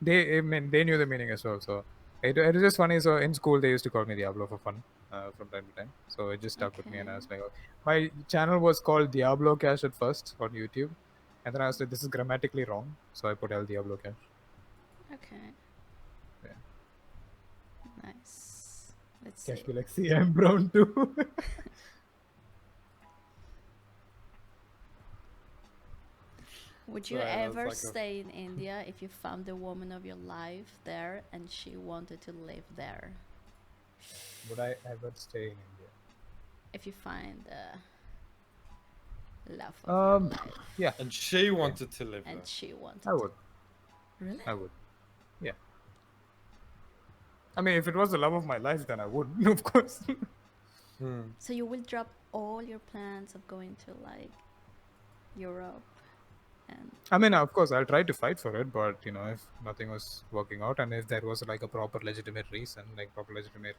meaning. They knew the meaning as well. So it was just funny. So in school, they used to call me Diablo for fun from time to time. So it just stuck with me, and I was like, my channel was called EldiabloKash at first on YouTube, and then I was like, this is grammatically wrong, so I put EldiabloKash. Okay. Yeah. Nice. Let's Cash see. be like, see, I'm brown too. Would you Sorry, that's ever like a- stay in India if you found the woman of your life there and she wanted to live there? Would I ever stay in India? If you find the love of Um, your life Yeah, And she wanted to live there. and she wanted I would. to. Really? I would. Yeah. I mean, if it was the love of my life, then I would, of course. So you will drop all your plans of going to like Europe and I mean, of course, I'll try to fight for it, but if nothing was working out, and if there was like a proper legitimate reason, like proper legitimate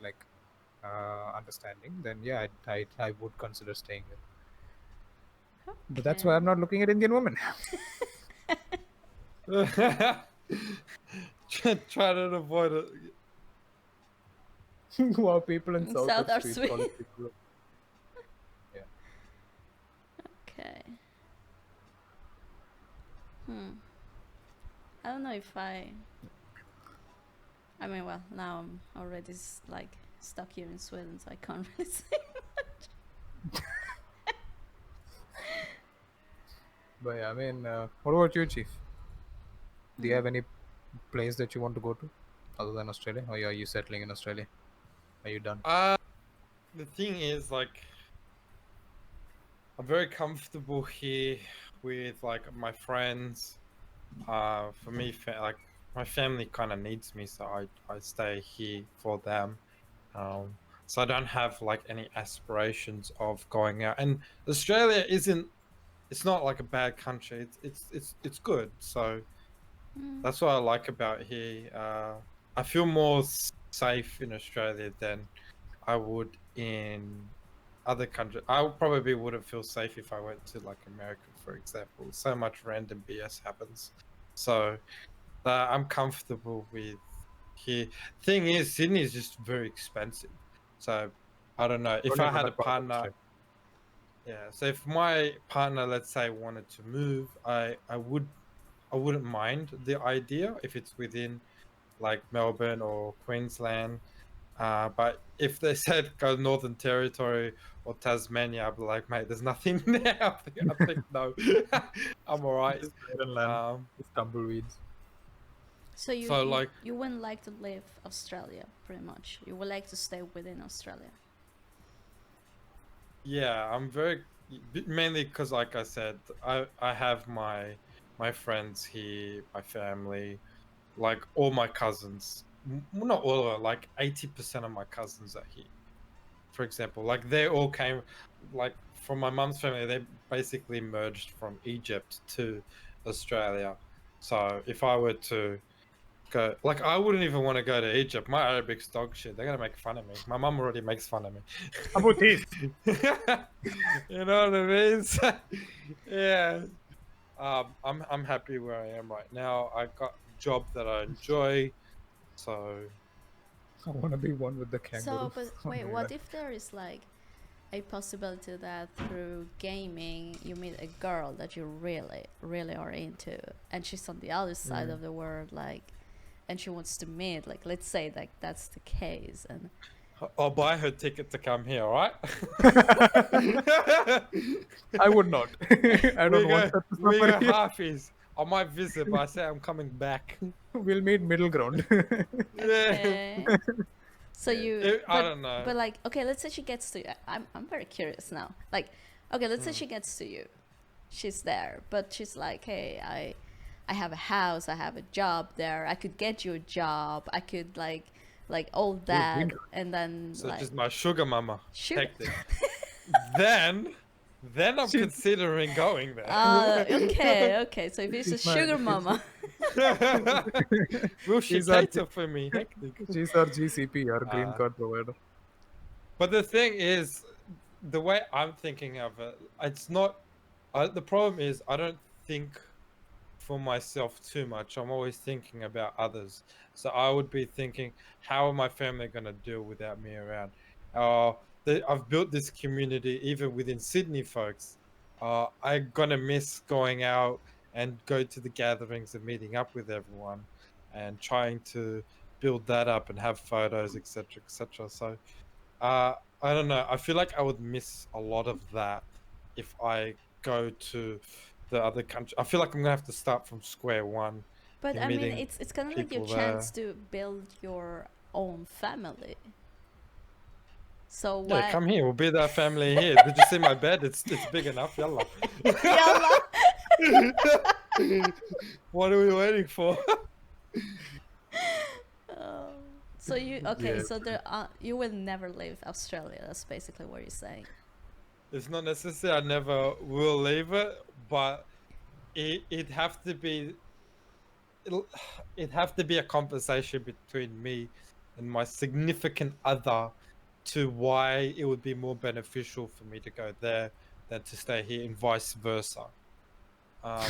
understanding, then yeah, I would consider staying there. But that's why I'm not looking at Indian women. Try to avoid it. Wow, people in In South, South are are sweet. sweet. Calling people. Yeah. okay. I don't know if I mean, well, now I'm already like stuck here in Sweden, so I can't really say much. But yeah, I mean, what about you, Chief? Do you have any place that you want to go to other than Australia, or are you settling in Australia? Are you done? The thing is, like, I'm very comfortable here with like my friends. For me, like my family kind of needs me, so I stay here for them. So I don't have like any aspirations of going out. And Australia isn't. It's not like a bad country. It's good. So that's what I like about here. I feel more safe in Australia than I would in other countries. I probably wouldn't feel safe if I went to like America, for example. So much random BS happens. So I'm comfortable with here. Thing is, Sydney is just very expensive. So I don't know if Only I for had a that part of partner. Australia. Yeah. So if my partner, let's say, wanted to move, I wouldn't mind the idea if it's within like Melbourne or Queensland. But if they said go Northern Territory or Tasmania, I'd be like, mate, there's nothing there. I think no, I'm alright. Just barren land, just tumbleweeds. So you, So you like, you wouldn't like to leave Australia, pretty much. You would like to stay within Australia. yeah, I'm very mainly because, like I said, I have my friends here, my family, like all my cousins. Well, not all of them, like 80% of my cousins are here. For example, like they all came, like from my mum's family, they basically merged from Egypt to Australia. So if I were to go, like, I wouldn't even want to go to Egypt. My Arabic's dog shit. They're gonna make fun of me. My mum already makes fun of me. About this. You know what I mean? So, yeah. I'm happy where I am right now. I got a job that I enjoy, so I want to be one with the So, kangaroo. but wait, what if there is like a possibility that through gaming you meet a girl that you really, really are into, and she's on the other side of the world, like, and she wants to meet, like, let's say like that's the case, and I'll buy her ticket to come here. All right? I would not. I don't want that to We suffer go here. halfies. I might visit, but I say I'm coming back. We'll meet middle ground. Yeah. okay. So I don't know. but like, okay, let's say she gets to you. I'm very curious now. Like, okay, let's say she gets to you. She's there, but she's like, hey, I have a house, I have a job there. I could get you a job. I could like all that, and then So like just my sugar mama. Sugar- Hectic. then I'm considering going there. okay. So if it's a She's my- sugar she's- mama, Will she She's our- cater for me? Hectic. She's our GCP, our green card provider. But the thing is, the way I'm thinking of it, it's not. The problem is, I don't think for myself too much. I'm always thinking about others. So I would be thinking, how are my family going to deal without me around? I've built this community even within Sydney, folks. I'm going to miss going out and go to the gatherings and meeting up with everyone and trying to build that up and have photos, etc., etc. So I don't know. I feel like I would miss a lot of that if I go to the other country. I feel like I'm gonna have to start from square one. but in I mean, meeting it's kind of like your people chance to build your own family. So Yeah, why? come here. We'll be that family here. Did you see my bed? It's big enough. Yalla. Yalla. What are we waiting for? So you okay? Yeah. So you will never leave Australia. That's basically what you're saying. It's not necessary. I never will leave it, but it have to be. It have to be a conversation between me and my significant other to why it would be more beneficial for me to go there than to stay here, and vice versa.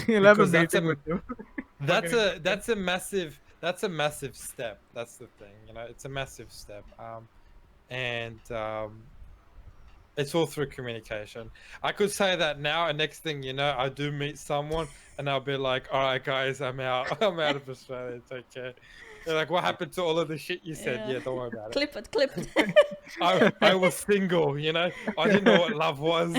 You'll have a Because that's meeting a with you. that's a massive step. That's the thing, it's a massive step. And it's all through communication. I could say that now, and next thing you know, I do meet someone, and I'll be like, "All right, guys, I'm out. I'm out of Australia. Take care." They're like, "What happened to all of the shit you said?" Yeah, don't worry about it. Clip it, clip it. I was single, I didn't know what love was.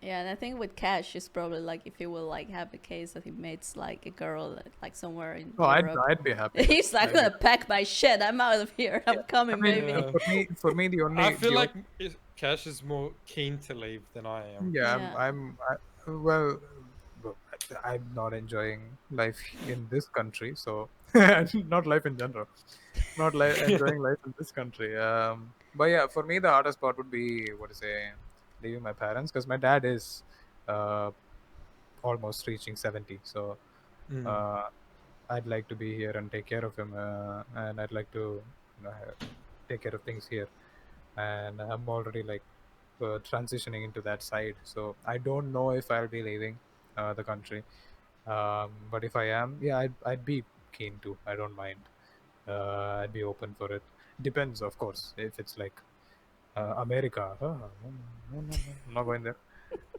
Yeah, and I think with Cash, it's probably like if he will like have a case that he meets like a girl like somewhere in Oh, Europe. I'd be happy. He's like, I'm gonna pack my shit. I'm out of here. I'm coming, baby. Yeah. For me, the only. I feel the like Cash is more keen to leave than I am. Yeah, Yeah. well, I'm not enjoying life in this country, so not life in general, not enjoying life in this country. But yeah, for me, the hardest part would be leaving my parents, because my dad is almost reaching 70, so uh, I'd like to be here and take care of him, and I'd like to take care of things here, and I'm already like transitioning into that side. So I don't know if I'll be leaving the country. But if I am, yeah, I'd be keen to. I don't mind. I'd be open for it. Depends, of course. If it's like America. No, I'm not going there.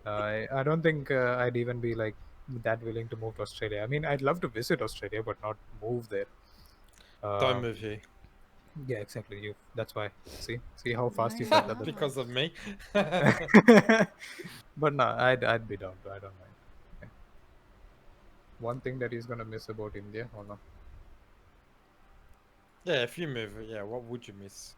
I don't think I'd even be like that willing to move to Australia. I mean, I'd love to visit Australia, but not move there. Don't move here. Yeah, exactly. You. That's why. See how fast you Why said that. not? Because of me. But no, I'd be down. I don't mind. Okay. One thing that he's gonna miss about India, or no? Yeah, if you move, yeah, what would you miss?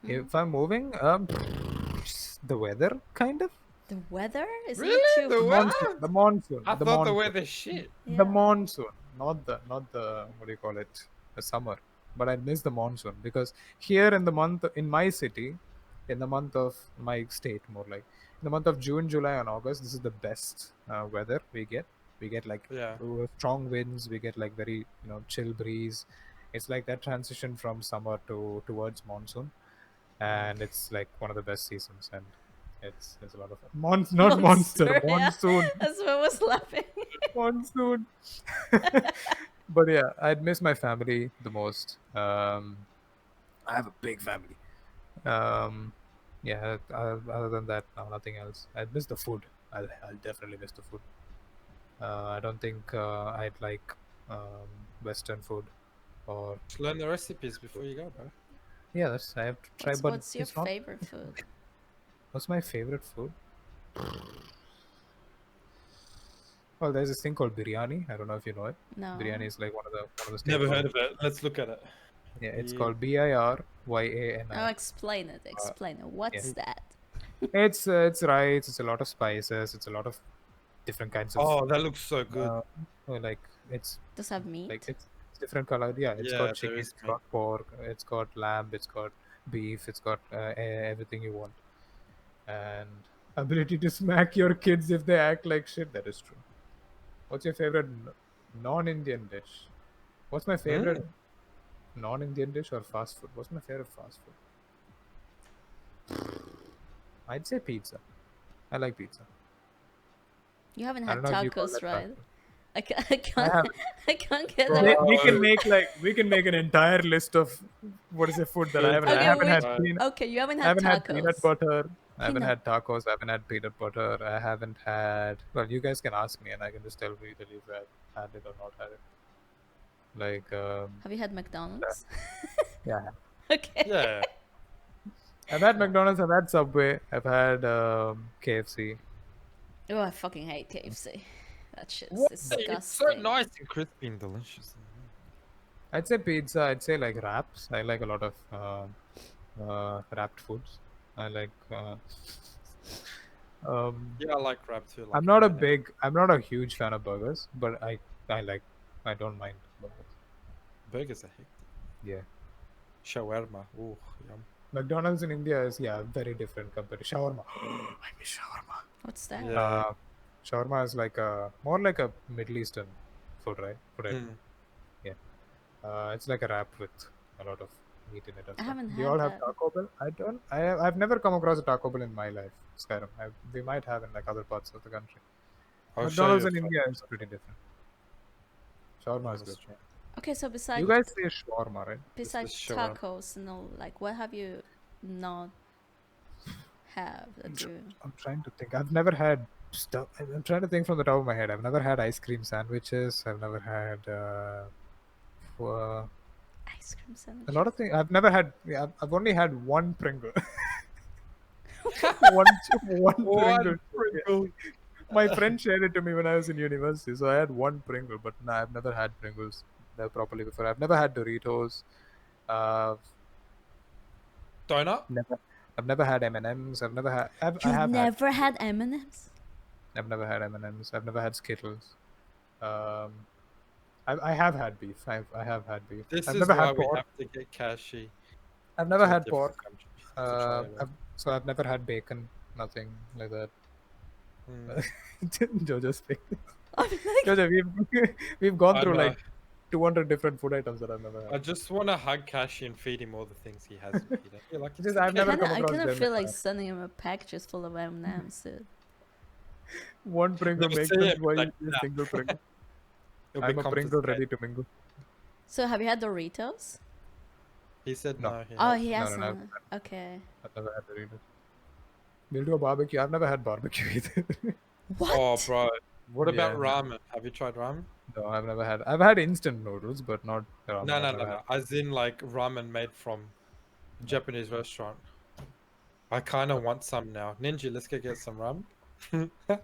If I'm moving, the weather, kind of. The weather? Isn't it Really? too The Monsoon, weather? the monsoon, I the thought the monsoon, weather's shit. the Yeah. monsoon, not the what do you call it, the summer. But I miss the monsoon because here in the month in my city, in the month of my state, more like in the month of June, July, and August, this is the best weather we get. We get like Yeah. strong winds. We get like very chill breeze. It's like that transition from summer to towards monsoon, and it's like one of the best seasons. And it's a lot of not monster, Yeah. monsoon, That's what I was laughing. monsoon. But yeah, I'd miss my family the most. I have a big family. Um, yeah. Other than that, no, nothing else. I'd miss the food. I'll definitely miss the food. I don't think I'd like Western food or Just learn the recipes before you go, bro. yeah. That's I have to try, but What's your it's not. favorite food? What's my favorite food? Well, there's this thing called biryani. I don't know if you know it. No. Biryani is like one of the Never staple. heard of it. Let's look at it. Yeah, it's Yeah. called BIRYANI. Oh, explain it. Explain it. What's that? It's rice. It's a lot of spices. It's a lot of different kinds of. Oh, that looks so good. Like it's Does it have meat? like it's different color. Yeah, it's Yeah, got there chicken. is It's meat. got pork. It's got lamb. It's got beef. It's got everything you want. And ability to smack your kids if they act like shit. That is true. What's your favorite non-Indian dish? What's my favorite non-Indian dish or fast food? What's my favorite fast food? I'd say pizza. I like pizza. You haven't I had don't know if you call tacos, that fast right? food. I can't. haven't. I can't get Bro. them. We can make an entire list of what is a food that I haven't. I Okay, haven't wait. had peanut. Okay, you haven't I had haven't had tacos. peanut butter. I haven't Peanut- had tacos. I haven't had peanut butter. I haven't had. Well, you guys can ask me, and I can just tell you that you've had it or not had it. Like Have you had McDonald's? yeah, Okay. Yeah. I've had McDonald's. I've had Subway. I've had KFC. Oh, I fucking hate KFC. That shit's What? disgusting. It's so nice and crispy and delicious. I'd say pizza. I'd say like wraps. I like a lot of wrapped foods. I like. Yeah, I like wrap too. Like I'm not mayonnaise. I'm not a huge fan of burgers, but I don't mind burgers. Burgers are hectic. Yeah. Shawarma. Ooh, yum. McDonald's in India is very different compared to shawarma. I miss shawarma. What's that? Yeah. Shawarma is like more like a Middle Eastern food, right? Food item. Mm. Yeah. It's like a wrap with a lot of meat in it. And I stuff. haven't Do you had all have that. Taco Bell? I don't. I've never come across a Taco Bell in my life. Skyrim. We might have in like other parts of the country. I'll show McDonald's you in a photo. India is pretty different. Shawarma is good. Let's try. Okay, so besides You guys say shawarma, right? besides shawarma. tacos, like what have you not have that you? I'm trying to think. I've never had stuff. I'm trying to think from the top of my head. I've never had ice cream sandwiches. I've never had Ice cream sandwich. a lot of things. I've never had. Yeah, I've only had one Pringle. one Pringle. Pringle. My friend shared it to me when I was in university, so I had one Pringle. But no, I've never had Pringles properly before. I've never had Doritos. Donut? I've never had M&Ms. I've never had. I You've have had. never had M&Ms? I've never had M&Ms. I've never had Skittles. I have had beef. I have had beef. This I've is never why had we pork. have to get Cashy. I've never to a had different pork. country to try it out. So I've never had bacon. Nothing like that. Mm. Jojo's face. I'm like, Jojo, we've gone I through know. like 200 different food items that I've never I had. just want to hug Cashy and feed him all the things he hasn't eaten. Yeah, like Just I've never come I across kind of them. feel like sending him a package full of M&Ms. Dude. One Pringle Never makes see sense it, why like, you use nah. single Pringle. It'll I'm be a Pringle ready confiscated. to mingle. So have you had Doritos? He said No. no. He Oh, has. he No, has no, no. some. Okay. I've never had Doritos. We'll do a barbecue. I've never had barbecue either. What? Oh, bro. What about Yeah. ramen? Have you tried ramen? No, I've never had. I've had instant noodles, but not ramen. No, I've no, never no, had. no. As in like ramen made from Japanese restaurant. I kind of want some now. Ninja, let's go get some ramen. Yeah.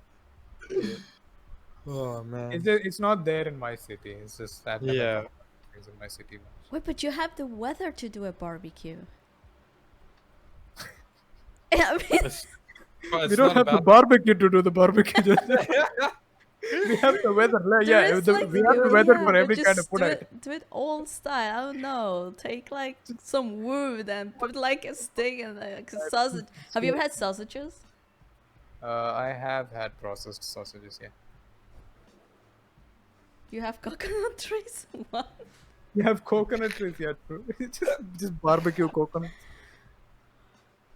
Oh man. It's not there in my city. It's just I've never Yeah. come across things in my city much. Wait, but you have the weather to do a barbecue. I mean, It's, but We it's don't not have the about. barbecue to do the barbecue. We have the weather. there Yeah, is like, we have the weather yeah, for but every kind of just food item. do it old style. I don't know. Take like some wood and put like a stick and like a sausage. Have you ever had sausages? I have had processed sausages. Yeah. You have coconut trees? What? We have coconut trees. Yeah, true. just barbecue coconut.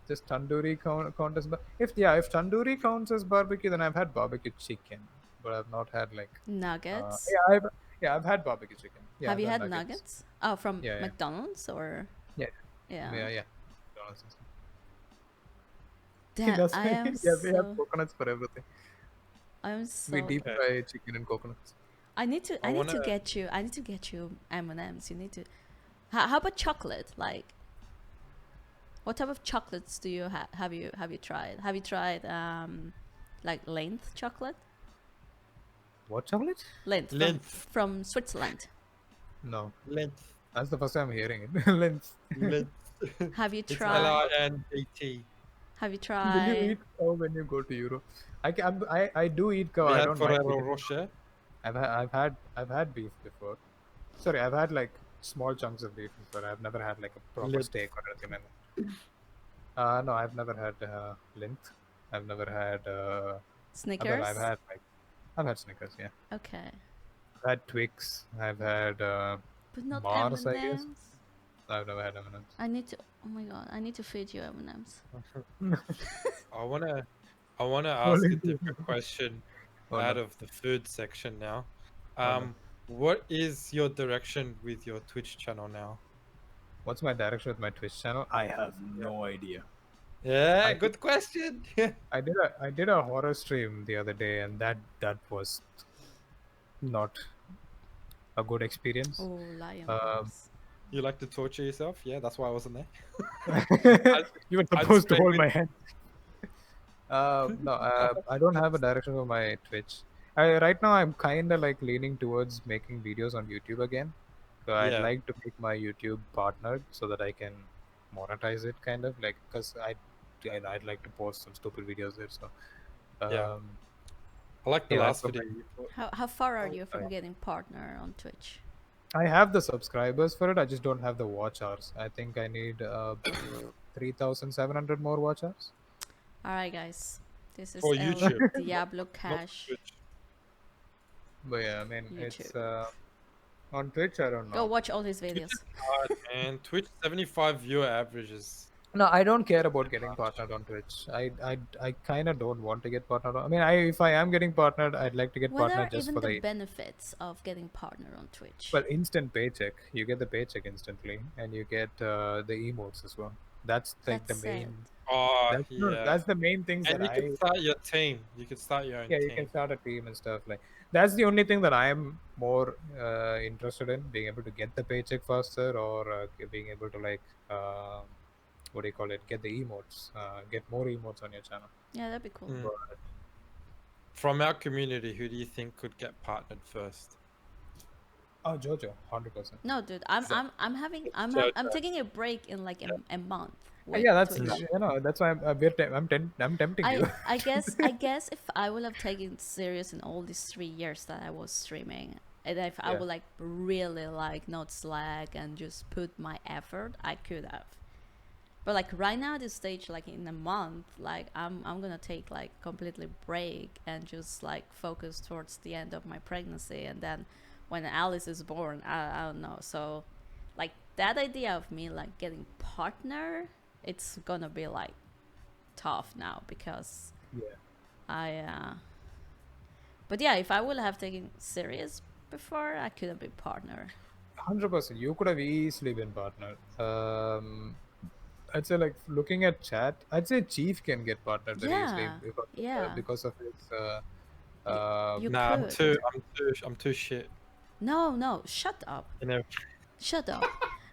Just tandoori count as if tandoori counts as barbecue, then I've had barbecue chicken, but I've not had like Nuggets? I've had barbecue chicken. Yeah, Have I've you had had nuggets? Oh, from Yeah, yeah, McDonald's or? yeah, Yeah. yeah. McDonald's and stuff. Damn, That's I why am yeah, we have so. coconuts for everything. I'm We so. deep Okay. fry chicken in coconuts. I need to. I I need wanna. to get you. I need to get you M&Ms. You need to. How about chocolate? Like, what type of chocolates do you have you tried? Have you tried like Lindt chocolate? What chocolate? Lindt Lindt. from Switzerland. No, Length. that's the first time I'm hearing it. Length. Length. Have you It's tried? LINDT. Have you Will you tried? eat cow when you go to Europe? I do eat cow. We I had don't mind Ferrero eating. Rocher. I've had beef before. Sorry, I've had like small chunks of beef before. I've never had like a proper Lindt. steak or anything like that. No, I've never had Lindt. I've never had. Well, Snickers? I've had Snickers. Yeah, Okay, I've had Twix. I've had but not Mars. I guess M&Ms. I've never had M&Ms. I need to. Oh my god! I need to feed you M&Ms. I wanna ask a Only- different question Oh, out no. of the food section now. no. What is your direction with your Twitch channel now? What's my direction with my Twitch channel? I have no idea. Yeah, I good question. I did a horror stream the other day, and that was not a good experience. Oh, lion Um, pumps. You like to torture yourself? Yeah, that's why I wasn't there. You were I'd supposed to stay hold with- my hand. No, I don't have a direction for my Twitch. Right now, I'm kind of like leaning towards making videos on YouTube again. So I'd Yeah. like to make my YouTube partnered so that I can monetize it, kind of like because I'd like to post some stupid videos there. So Yeah. I like the yeah, last that's video what you put. How far are you from yeah. getting partner on Twitch? I have the subscribers for it. I just don't have the watch hours. I think I need 3,700 more watch hours. All right, guys. This is For YouTube. Diablo Not Cash. Twitch. But yeah, I mean, it's YouTube. on Twitch. I don't know. Go watch all his videos. And Twitch 75 viewer averages. No, I don't care about getting partnered on Twitch. I kind of don't want to get partnered. I mean, if I am getting partnered, I'd like to get What are partnered just even for the the benefits of getting partner on Twitch? well instant paycheck. You get the paycheck instantly, and you get the emotes as well. That's like That's the main. it. Oh, That's, that's the main things And that you can start your team. You can start your own yeah, team. you can start a team and stuff like. That's the only thing that I am more interested in, being able to get the paycheck faster, or being able to like what do you call it? Get the emotes, get more emotes on your channel. Yeah, that'd be cool. Mm. But From our community, who do you think could get partnered first? oh, Jojo, 100%. No, dude, So- I'm taking a break in like a month. with Yeah, that's Twitch. that's why I'm tempting you. I guess if I would have taken serious in all these 3 years that I was streaming, and if I Yeah. would like really like not slack and just put my effort, I could have. But like right now, at this stage, like in a month, like I'm gonna take like completely break and just like focus towards the end of my pregnancy, and then when Alice is born, I don't know. So like that idea of me like getting partner, it's gonna be like tough now because Yeah. but yeah, if I would have taken serious before, I could have been partner. 100%. You could have easily been partnered. I'd say like looking at chat, I'd say Chief can get partnered very easily Yeah, yeah. because of his. You you Nah, could. I'm too shit. No, shut up. You know. Shut up.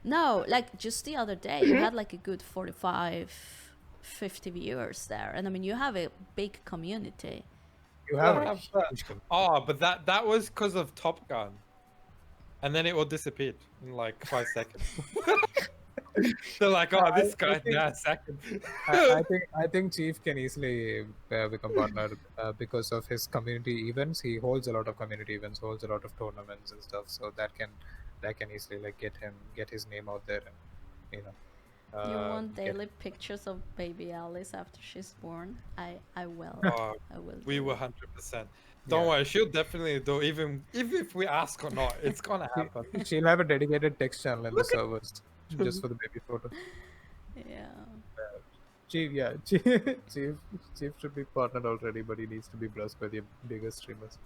No, like just the other day, you had like a good 45, 50 viewers there. And I mean, you have a big community. You have a have that. huge community. Oh, but that was because of Top Gun, and then it all disappeared in like 5 seconds. They're like, oh, this guy now second. I think Chief can easily become partner because of his community events. He holds a lot of community events, holds a lot of tournaments and stuff. So that can easily like get his name out there, and you know. You want Get, daily pictures of baby Alice after she's born? I will. Oh, I will. we do were it. 100%. Don't Yeah. worry, she'll definitely do. Even if we ask or not, it's gonna happen. she'll have a dedicated text channel in the servers just for the baby photo. Yeah. Chief, yeah, Chief should be partnered already, but he needs to be blessed by the bigger streamers.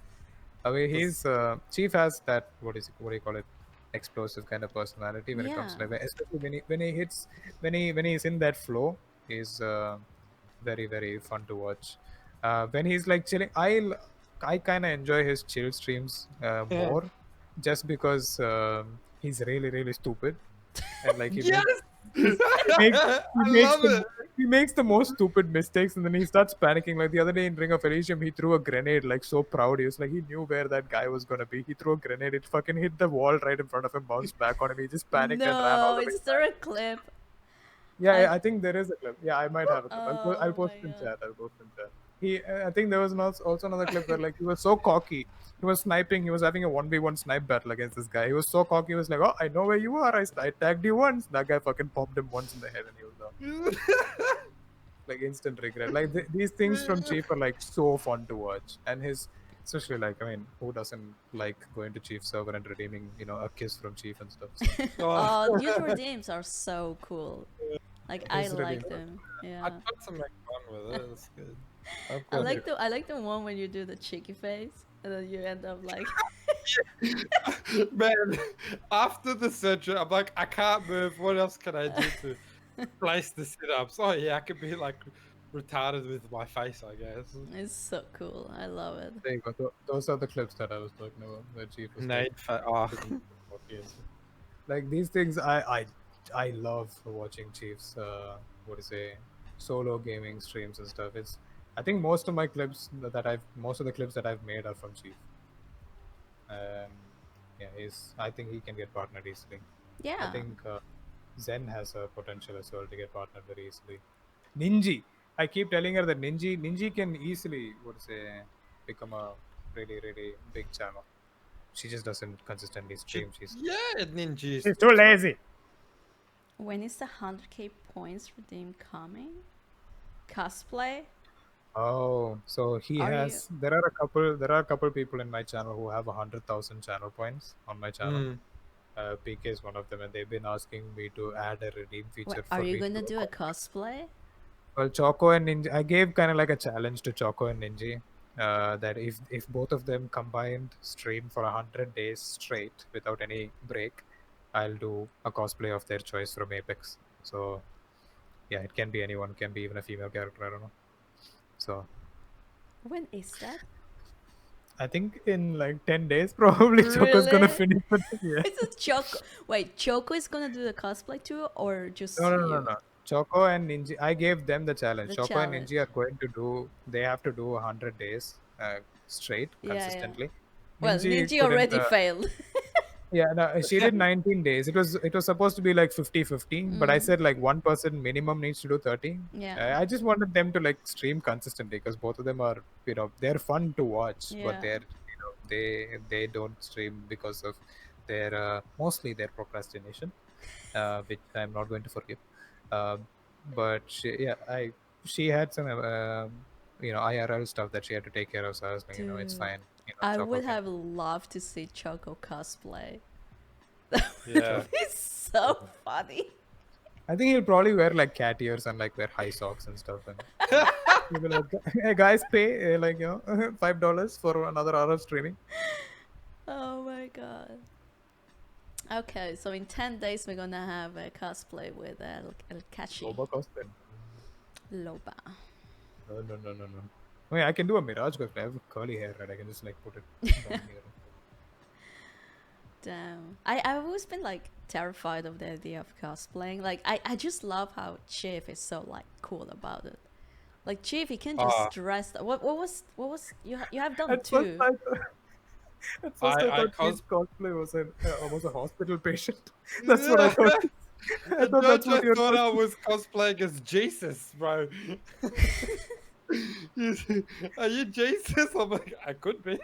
I mean, he's Chief has that what do you call it, explosive kind of personality when it comes to Yeah. like, especially when he's in that flow, he's very fun to watch. When he's like chilling, I kind of enjoy his chill streams more, just because he's really stupid, and like Yes, he makes I he makes love the it. he makes the most stupid mistakes, and then he starts panicking. Like the other day in Ring of Elysium, he threw a grenade like so proud. He was like he knew where that guy was gonna be. He threw a grenade. It fucking hit the wall right in front of him, bounced back on him. He just panicked and ran all No, the way is back. there a clip? Yeah, I think there is a clip. Yeah, I might have a clip. I'll Oh post my it in God. chat. I'll post it in chat. I think there was also another clip where like he was so cocky. He was sniping. He was having a 1v1 snipe battle against this guy. He was so cocky. He was like, "Oh, I know where you are. I tagged you once." That guy fucking popped him once in the head, and he was down. Like instant regret. Like these things from Chief are like so fun to watch, and his especially like I mean, who doesn't like going to Chief server and redeeming a kiss from Chief and stuff? So Oh, nude redeems are so cool. Like I his like redeem- them. Yeah. I tried to make fun with it. It's good. I like the one when you do the cheeky face and then you end up like Man, after the surgery, I'm like, I can't move. What else can I do to place the sit-ups? Oh yeah, I could be like retarded with my face, I guess. it's so cool. I love it. There you go. Those are the clips that I was talking about. Where Chief was Nate, oh. like these things. I love watching Chiefs. What to say, solo gaming streams and stuff. I think most of the clips that I've made are from Chief. Yeah, I think he can get partnered easily. Yeah. I think Zen has a potential as well to get partnered very easily. Ninji, I keep telling her that Ninji can easily become a really big channel. She just doesn't consistently stream. Yeah, ninjas. She's too lazy. When is the 100k points redeem coming? Cosplay? Oh, so there are a couple people in my channel who have 100,000 channel points on my channel. PK is one of them, and they've been asking me to add a redeem feature. Wait, are you gonna do a cosplay? Well, Choco and Ninja, I gave kind of like a challenge to Choco and Ninja, that if both of them combined stream for 100 days straight without any break, I'll do a cosplay of their choice from Apex. So, yeah, it can be anyone, can be even a female character. I don't know. So, When is that? I think in like 10 days, probably Choco's gonna Really? finish it. Yeah. Is it Choco? Wait, Choco is gonna do the cosplay too, or just No. you? Choco and Ninja, I gave them the challenge. The Choco challenge. and Ninja are going to they have to do 100 days straight, Yeah, yeah. consistently. Well, Ninja couldn't, already failed. Yeah, no, she did 19 days. It was supposed to be like 50-50, but I said like one person minimum needs to do 30. Yeah. I just wanted them to like stream consistently because both of them are, they're fun to watch, Yeah. but they don't stream because of their mostly their procrastination, which I'm not going to forgive. But she had some IRL stuff that she had to take care of, so I was like, it's Dude, fine. I Choco would can- have loved to see Choco cosplay. Yeah. It's so funny. I think he'll probably wear like cat ears and like wear high socks and stuff. And he'll be like, hey guys, pay $5 for another hour of streaming. Oh my god. Okay, so in 10 days we're gonna have a cosplay with El-Kashi. Loba cosplay. Loba. No. I mean, I can do a Mirage cosplay. I have curly hair, right? I can just like put it down here. Damn. I've always been like terrified of the idea of cosplaying. Like I just love how Chief is so like cool about it. Like Chief, he can just dress. What was you have done At too. first I I thought cos- his cosplay was a hospital patient. That's what I thought. I thought that's what you thought I was cosplaying as Jesus, bro. Are you Jesus? I'm like, I could be,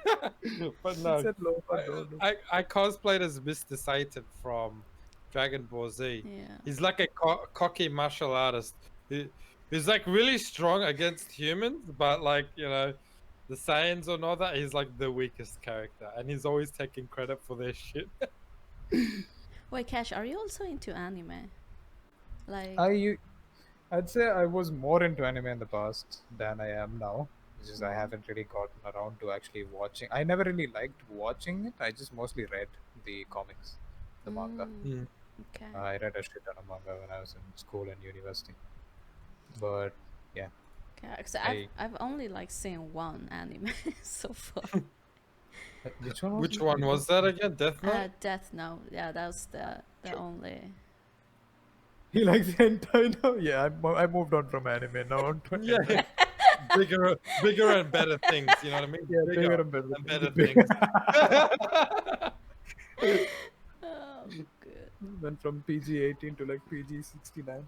but no. said Loba, no. I cosplayed as Mr. Satan from Dragon Ball Z. Yeah. He's like a cocky martial artist. He's like really strong against humans, but like the Saiyans or not that he's like the weakest character, and he's always taking credit for their shit. Wait, Cash, are you also into anime? Like I'd say I was more into anime in the past than I am now. It's just I haven't really gotten around to actually watching. I never really liked watching it. I just mostly read the comics, the manga. Okay. I read a shit ton of manga when I was in school and university. But yeah, Okay, so I- I've only like seen one anime so far. which one? Which one was that again? Death Note? Death Note. Yeah, that was the only. He likes hentai now. Yeah, I moved on from anime now. On to Yeah. hentai. bigger and better things. You know what I mean? Yeah, bigger and better things. Oh, good. Went from PG-18 to like PG-69.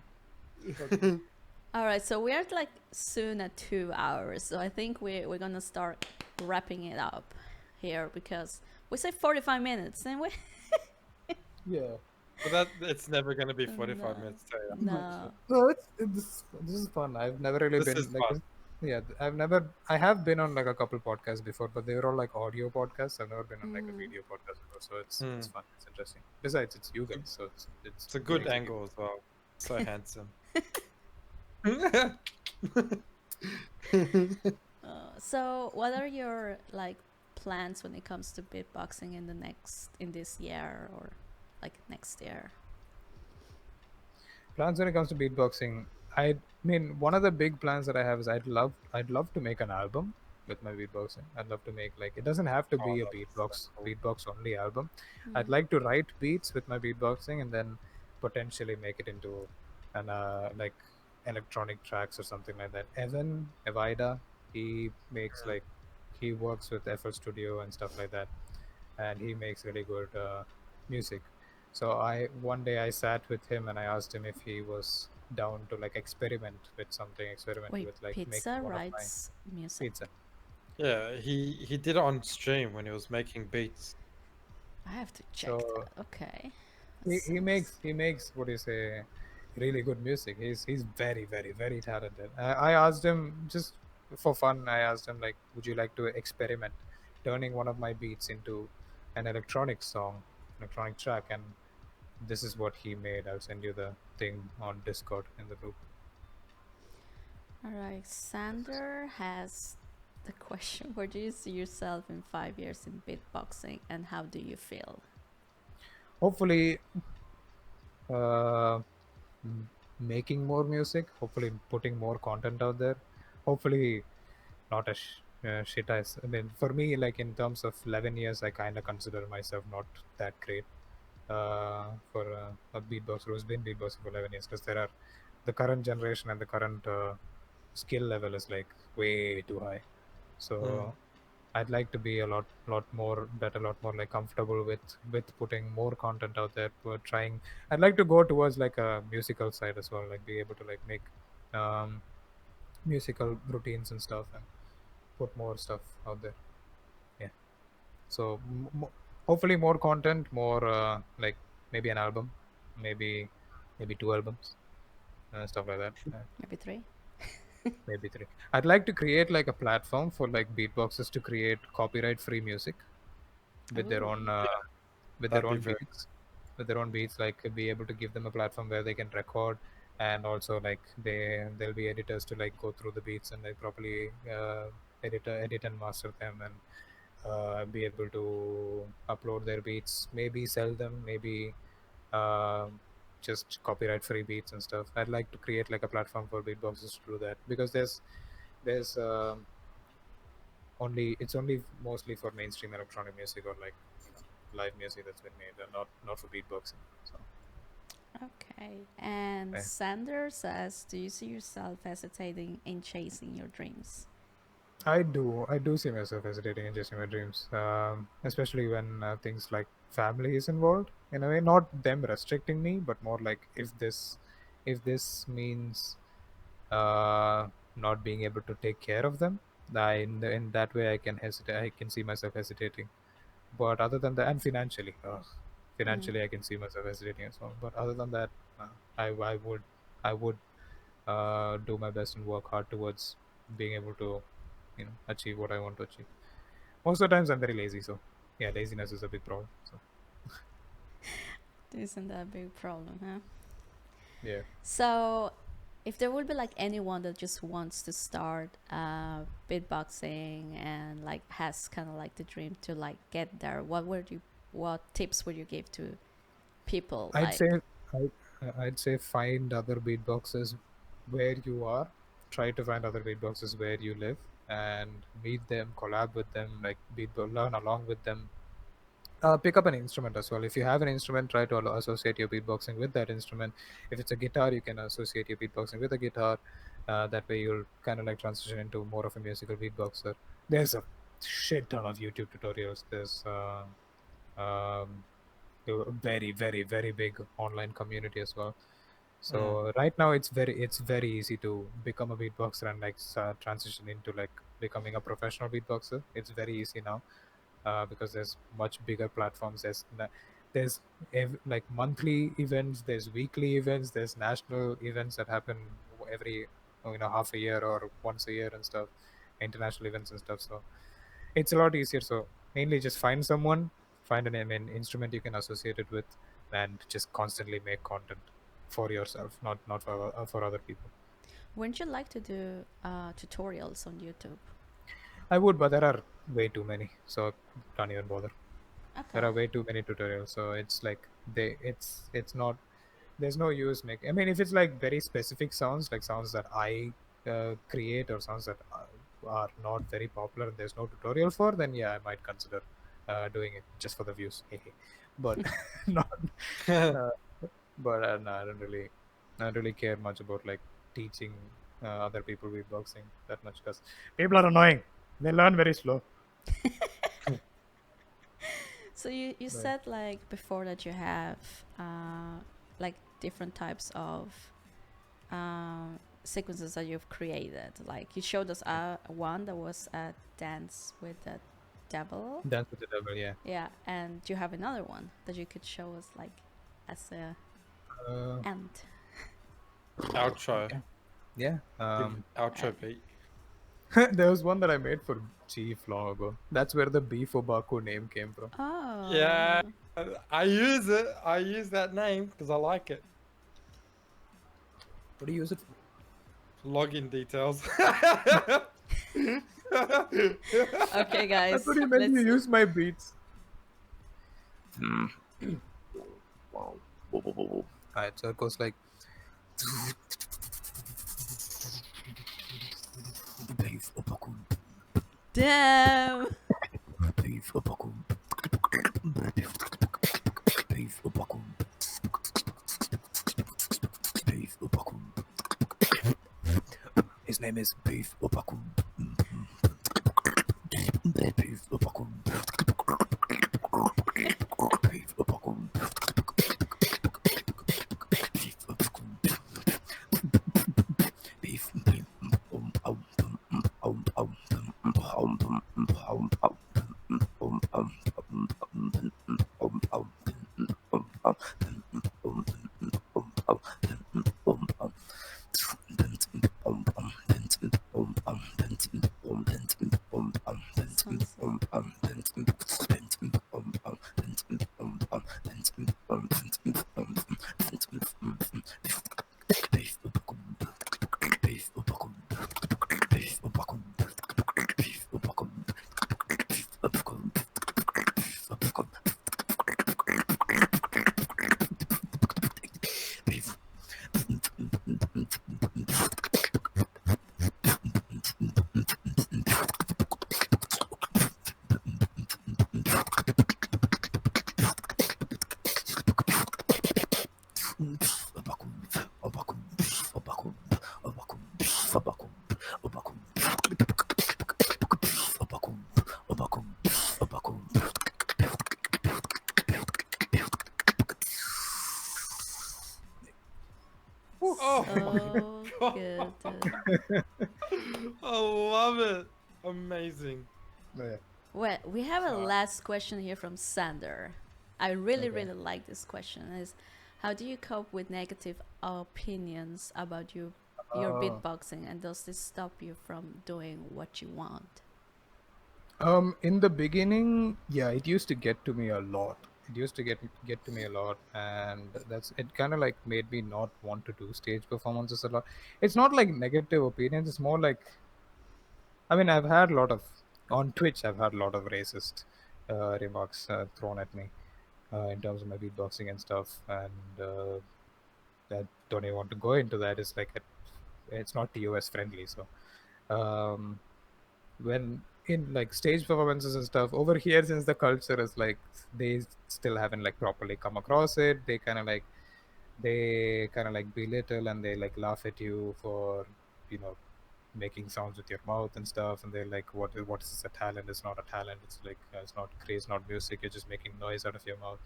All right, so we're like soon at 2 hours, so I think we're gonna start wrapping it up here because we say 45 minutes, and we Yeah. But it's never gonna be 45 No. minutes. Tell you. no. No, this is fun. I've never really This been is like fun. I have been on like a couple podcasts before, but they were all like audio podcasts. I've never been on like a video podcast before, so it's fun. It's interesting. Besides, it's you guys, so It's a good angle as well. So handsome. So, what are your like plans when it comes to beatboxing in this year or like next year? Plans when it comes to beatboxing. I mean, one of the big plans that I have is I'd love to make an album with my beatboxing. I'd love to make like it doesn't have to be a beatbox only album. I'd like to write beats with my beatboxing and then potentially make it into an like electronic tracks or something like that. Evida, he makes like he works with FL Studio and stuff like that, and he makes really good music. So one day I sat with him and I asked him if he was down to like experiment with something, Wait, with like Pizza making one of my writes music. pizza. Yeah, he did it on stream when he was making beats. I have to check So, that. Okay. He makes what do you say, really good music. He's very very talented. I asked him just for fun. I asked him like, would you like to experiment turning one of my beats into an electronic track, and this is what he made. I'll send you the thing on Discord in the group. All right. Sander has the question: where do you see yourself in 5 years in beatboxing, and how do you feel? Hopefully making more music, hopefully putting more content out there, hopefully not as shit as I mean, for me, like in terms of 11 years, I kind of consider myself not that great for a beatboxer who's been beatboxing for 11 years, because there are the current generation and the current skill level is like way too high. So I'd like to be a lot more like comfortable with putting more content out there. Trying, I'd like to go towards like a musical side as well, like be able to like make musical routines and stuff and put more stuff out there. Yeah. So hopefully more content, more like maybe an album, maybe 2 albums, stuff like that. Maybe 3. Maybe 3. I'd like to create like a platform for like beatboxers to create copyright free music with their own beats, like be able to give them a platform where they can record, and also like there'll be editors to like go through the beats and like properly edit and master them, and be able to upload their beats, maybe sell them, maybe um just copyright free beats and stuff. I'd like to create like a platform for beatboxers to do that, because there's only it's only mostly for mainstream electronic music or like live music that's been made, and not for beatboxing. So Okay. And yeah. Sander says, do you see yourself hesitating in chasing your dreams? I do see myself hesitating in chasing my dreams, especially when things like family is involved. In a way, not them restricting me, but more like if this means not being able to take care of them, in that way I can hesitate. I can see myself hesitating. But other than that, and Mm. financially, I can see myself hesitating as well. But other than that, I would do my best and work hard towards being able to, achieve what I want to achieve. Most of the times, I'm very lazy, so yeah, laziness is a big problem. So Isn't that a big problem, huh? yeah, So, if there would be like anyone that just wants to start beatboxing and like has kind of like the dream to like get there, what tips would you give to people? I'd Like, say I, I'd say find other beatboxers where you are. Try to find other beatboxers where you live and meet them, collab with them, like learn along with them. Pick up an instrument as well. If you have an instrument, try to associate your beatboxing with that instrument. If it's a guitar, you can associate your beatboxing with a guitar. That way, you'll kind of like transition into more of a musical beatboxer. There's a shit ton of YouTube tutorials. There's a very, very, very big online community as well. Mm. So right now, it's very easy to become a beatboxer and like transition into like becoming a professional beatboxer. It's very easy now, because there's much bigger platforms. There's like monthly events, there's weekly events, there's national events that happen every half a year or once a year and stuff, international events and stuff. So it's a lot easier. So mainly just find an instrument you can associate it with, and just constantly make content for yourself, not for other people. wouldn't you like to do tutorials on YouTube? I would, but there are way too many, so can't even bother. There Okay. are way too many tutorials, so it's like it's not, there's no use making. I mean, if it's like very specific sounds, like sounds that I create, or sounds that are not very popular and there's no tutorial for, then yeah, I might consider doing it just for the views. But not uh, but no, I don't really care much about like teaching other people beatboxing that much, because people are annoying. They learn very slow. So you Right. said like before that you have like different types of sequences that you've created. Like you showed us one that was a dance with the devil. Dance with the devil, yeah. Yeah, and you have another one that you could show us like as a Uh, end. Outro. yeah. Outro beat. There was one that I made for Chief long ago. That's where the B for Baku name came from. Oh. Yeah, I use it. I use that name because I like it. What do you use it for? Login details. Okay, I guys. thought you meant you Let's. use my beats. Alright, so it goes like. Damn. His name is Beef Upakum. Sounds Oh So my good. I love it. Amazing. Yeah. Well, we have a Uh, last question here from Sander. I really, Okay. really like this question. Is how do you cope with negative opinions about your Oh. beatboxing, and does this stop you from doing what you want? In the beginning, yeah, it used to get to me a lot. It used to get to me a lot, and that's it. Kind of like made me not want to do stage performances a lot. It's not like negative opinions. It's more like, I mean, I've had a lot of on Twitch. I've had a lot of racist remarks thrown at me in terms of my beatboxing and stuff, and I don't even want to go into that. It's like it's not TOS friendly, so. Um, when in like stage performances and stuff over here, since the culture is like they still haven't like properly come across it, they kind of like belittle and they like laugh at you for, you know, making sounds with your mouth and stuff, and they're like, what is this, a talent? It's not a talent. It's like it's not craze, not music. You're just making noise out of your mouth.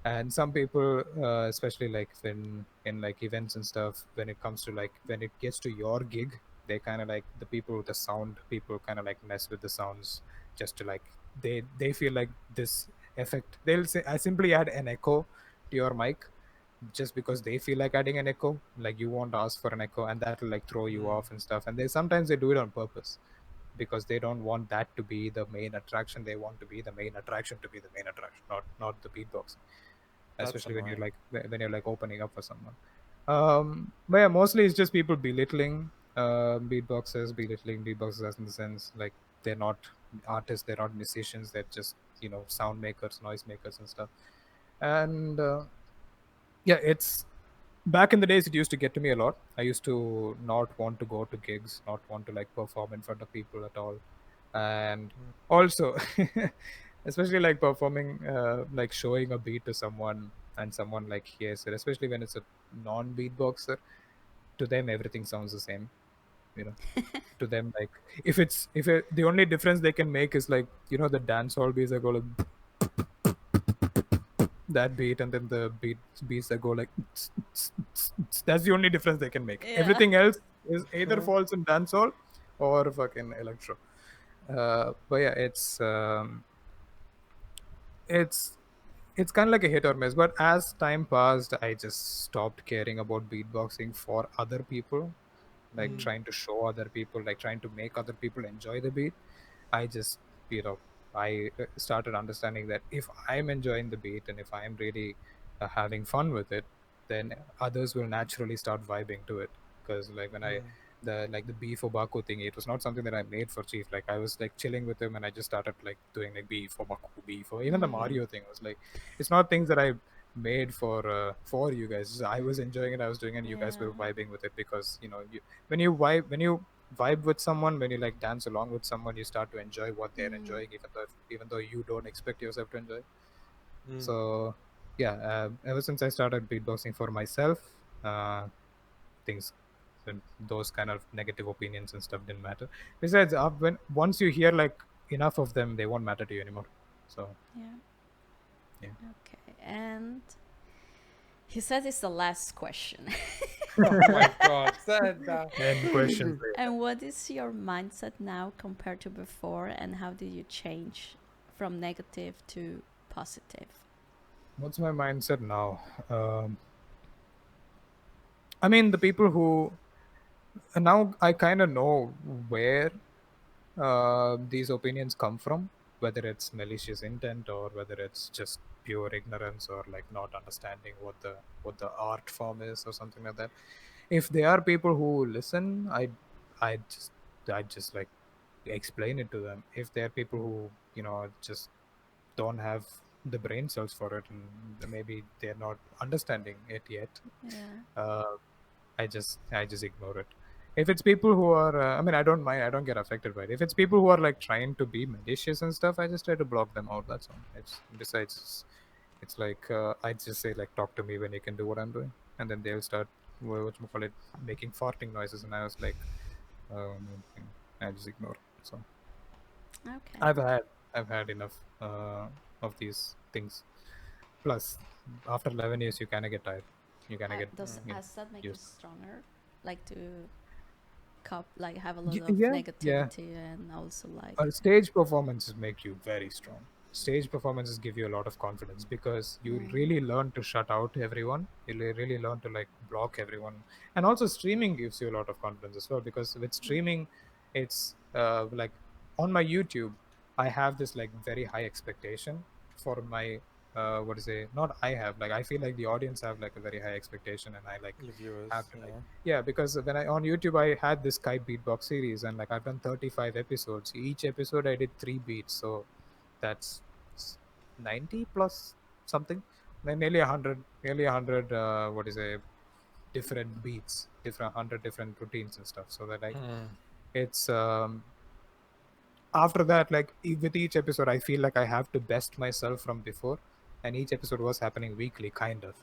And some people, especially like when in like events and stuff, when it comes to like when it gets to your gig, they kind of like the people with the sound people kind of like mess with the sounds just to like they feel like this effect. They'll say, I simply add an echo to your mic just because they feel like adding an echo, like you won't ask for an echo, and that'll like throw you mm, off and stuff. And they sometimes they do it on purpose because they don't want that to be the main attraction. They want to be the main attraction to be the main attraction, not the beatbox, that's especially when you're annoying. like when you're like opening up for someone. But yeah, mostly it's just people belittling belittling beatboxers, as in the sense like they're not artists, they're not musicians, they're just, you know, sound makers, noise makers and stuff. And yeah, it's back in the days it used to get to me a lot. I used to not want to go to gigs, not want to like perform in front of people at all. And Mm, also especially like performing like showing a beat to someone and someone like hears it, especially when it's a non beatboxer. To them everything sounds the same, you know. To them, like the only difference they can make is like, you know, the dance hall beats that go like that beat, and then the beats that go like that's the only difference they can make. Yeah. Everything else is either huh? falls in dancehall or fucking electro. But yeah, it's it's kind of like a hit or miss. But as time passed, I just stopped caring about beatboxing for other people, like Mm, trying to show other people, like trying to make other people enjoy the beat. I just, you know, I started understanding that if I'm enjoying the beat and if I'm really having fun with it, then others will naturally start vibing to it. Because like when I mm, the B for Baku thing, it was not something that I made for Chief. Like I was like chilling with him and I just started like doing like B for Baku, B for even the Mm. mm, Mario thing was like, it's not things that I made for you guys. I was enjoying it, I was doing it, and you guys Yeah. were vibing with it because, you know, when you vibe with someone, when you like dance along with someone, you start to enjoy what they're Mm. enjoying, even though you don't expect yourself to enjoy. mm. So yeah, ever since I started beatboxing for myself, things and those kind of negative opinions and stuff didn't matter. Besides, when once you hear like enough of them, they won't matter to you anymore. So Yeah. yeah. Okay. And he says it's the last question. Oh my god, sad. And questions later. And what is your mindset now compared to before, and how did you change from negative to positive? What's my mindset now? I mean, the people who now I kind of know where these opinions come from, whether it's malicious intent or whether it's just pure ignorance or like not understanding what the art form is or something like that. If there are people who listen, I just I just like explain it to them. If there are people who, you know, just don't have the brain cells for it and maybe they're not understanding it yet, Yeah. uh, I just ignore it. If it's people who are, I mean, I don't mind. I don't get affected by it. If it's people who are like trying to be malicious and stuff, I just try to block them out. That's all. It's besides, it's like I just say like, talk to me when you can do what I'm doing, and then they'll start what you call it, making farting noises, and I was like, um, I just ignore. So Okay. I've had I've had enough of these things. Plus, after 11 years, you kind of get tired. You kind of get does you know, as that make you used. stronger? Like to like have a lot of Yeah, yeah. negativity and also like Stage performances make you very strong. Stage performances give you a lot of confidence because you really learn to shut out everyone. You really learn to like block everyone, and also streaming gives you a lot of confidence as well. Because with streaming, it's like on my YouTube, I have this like very high expectation for my what is it? Not I have like I feel like the audience have like a very high expectation, and I like Your viewers, have to like yeah. yeah, because when I on YouTube I had this Skype beatbox series, and like I've done 35 episodes. Each episode I did 3 beats, so that's 90 plus something, like nearly 100. What is a different beats, different 100 different routines and stuff. So that like it's after that, like with each episode, I feel like I have to best myself from before, and each episode was happening weekly, kind of.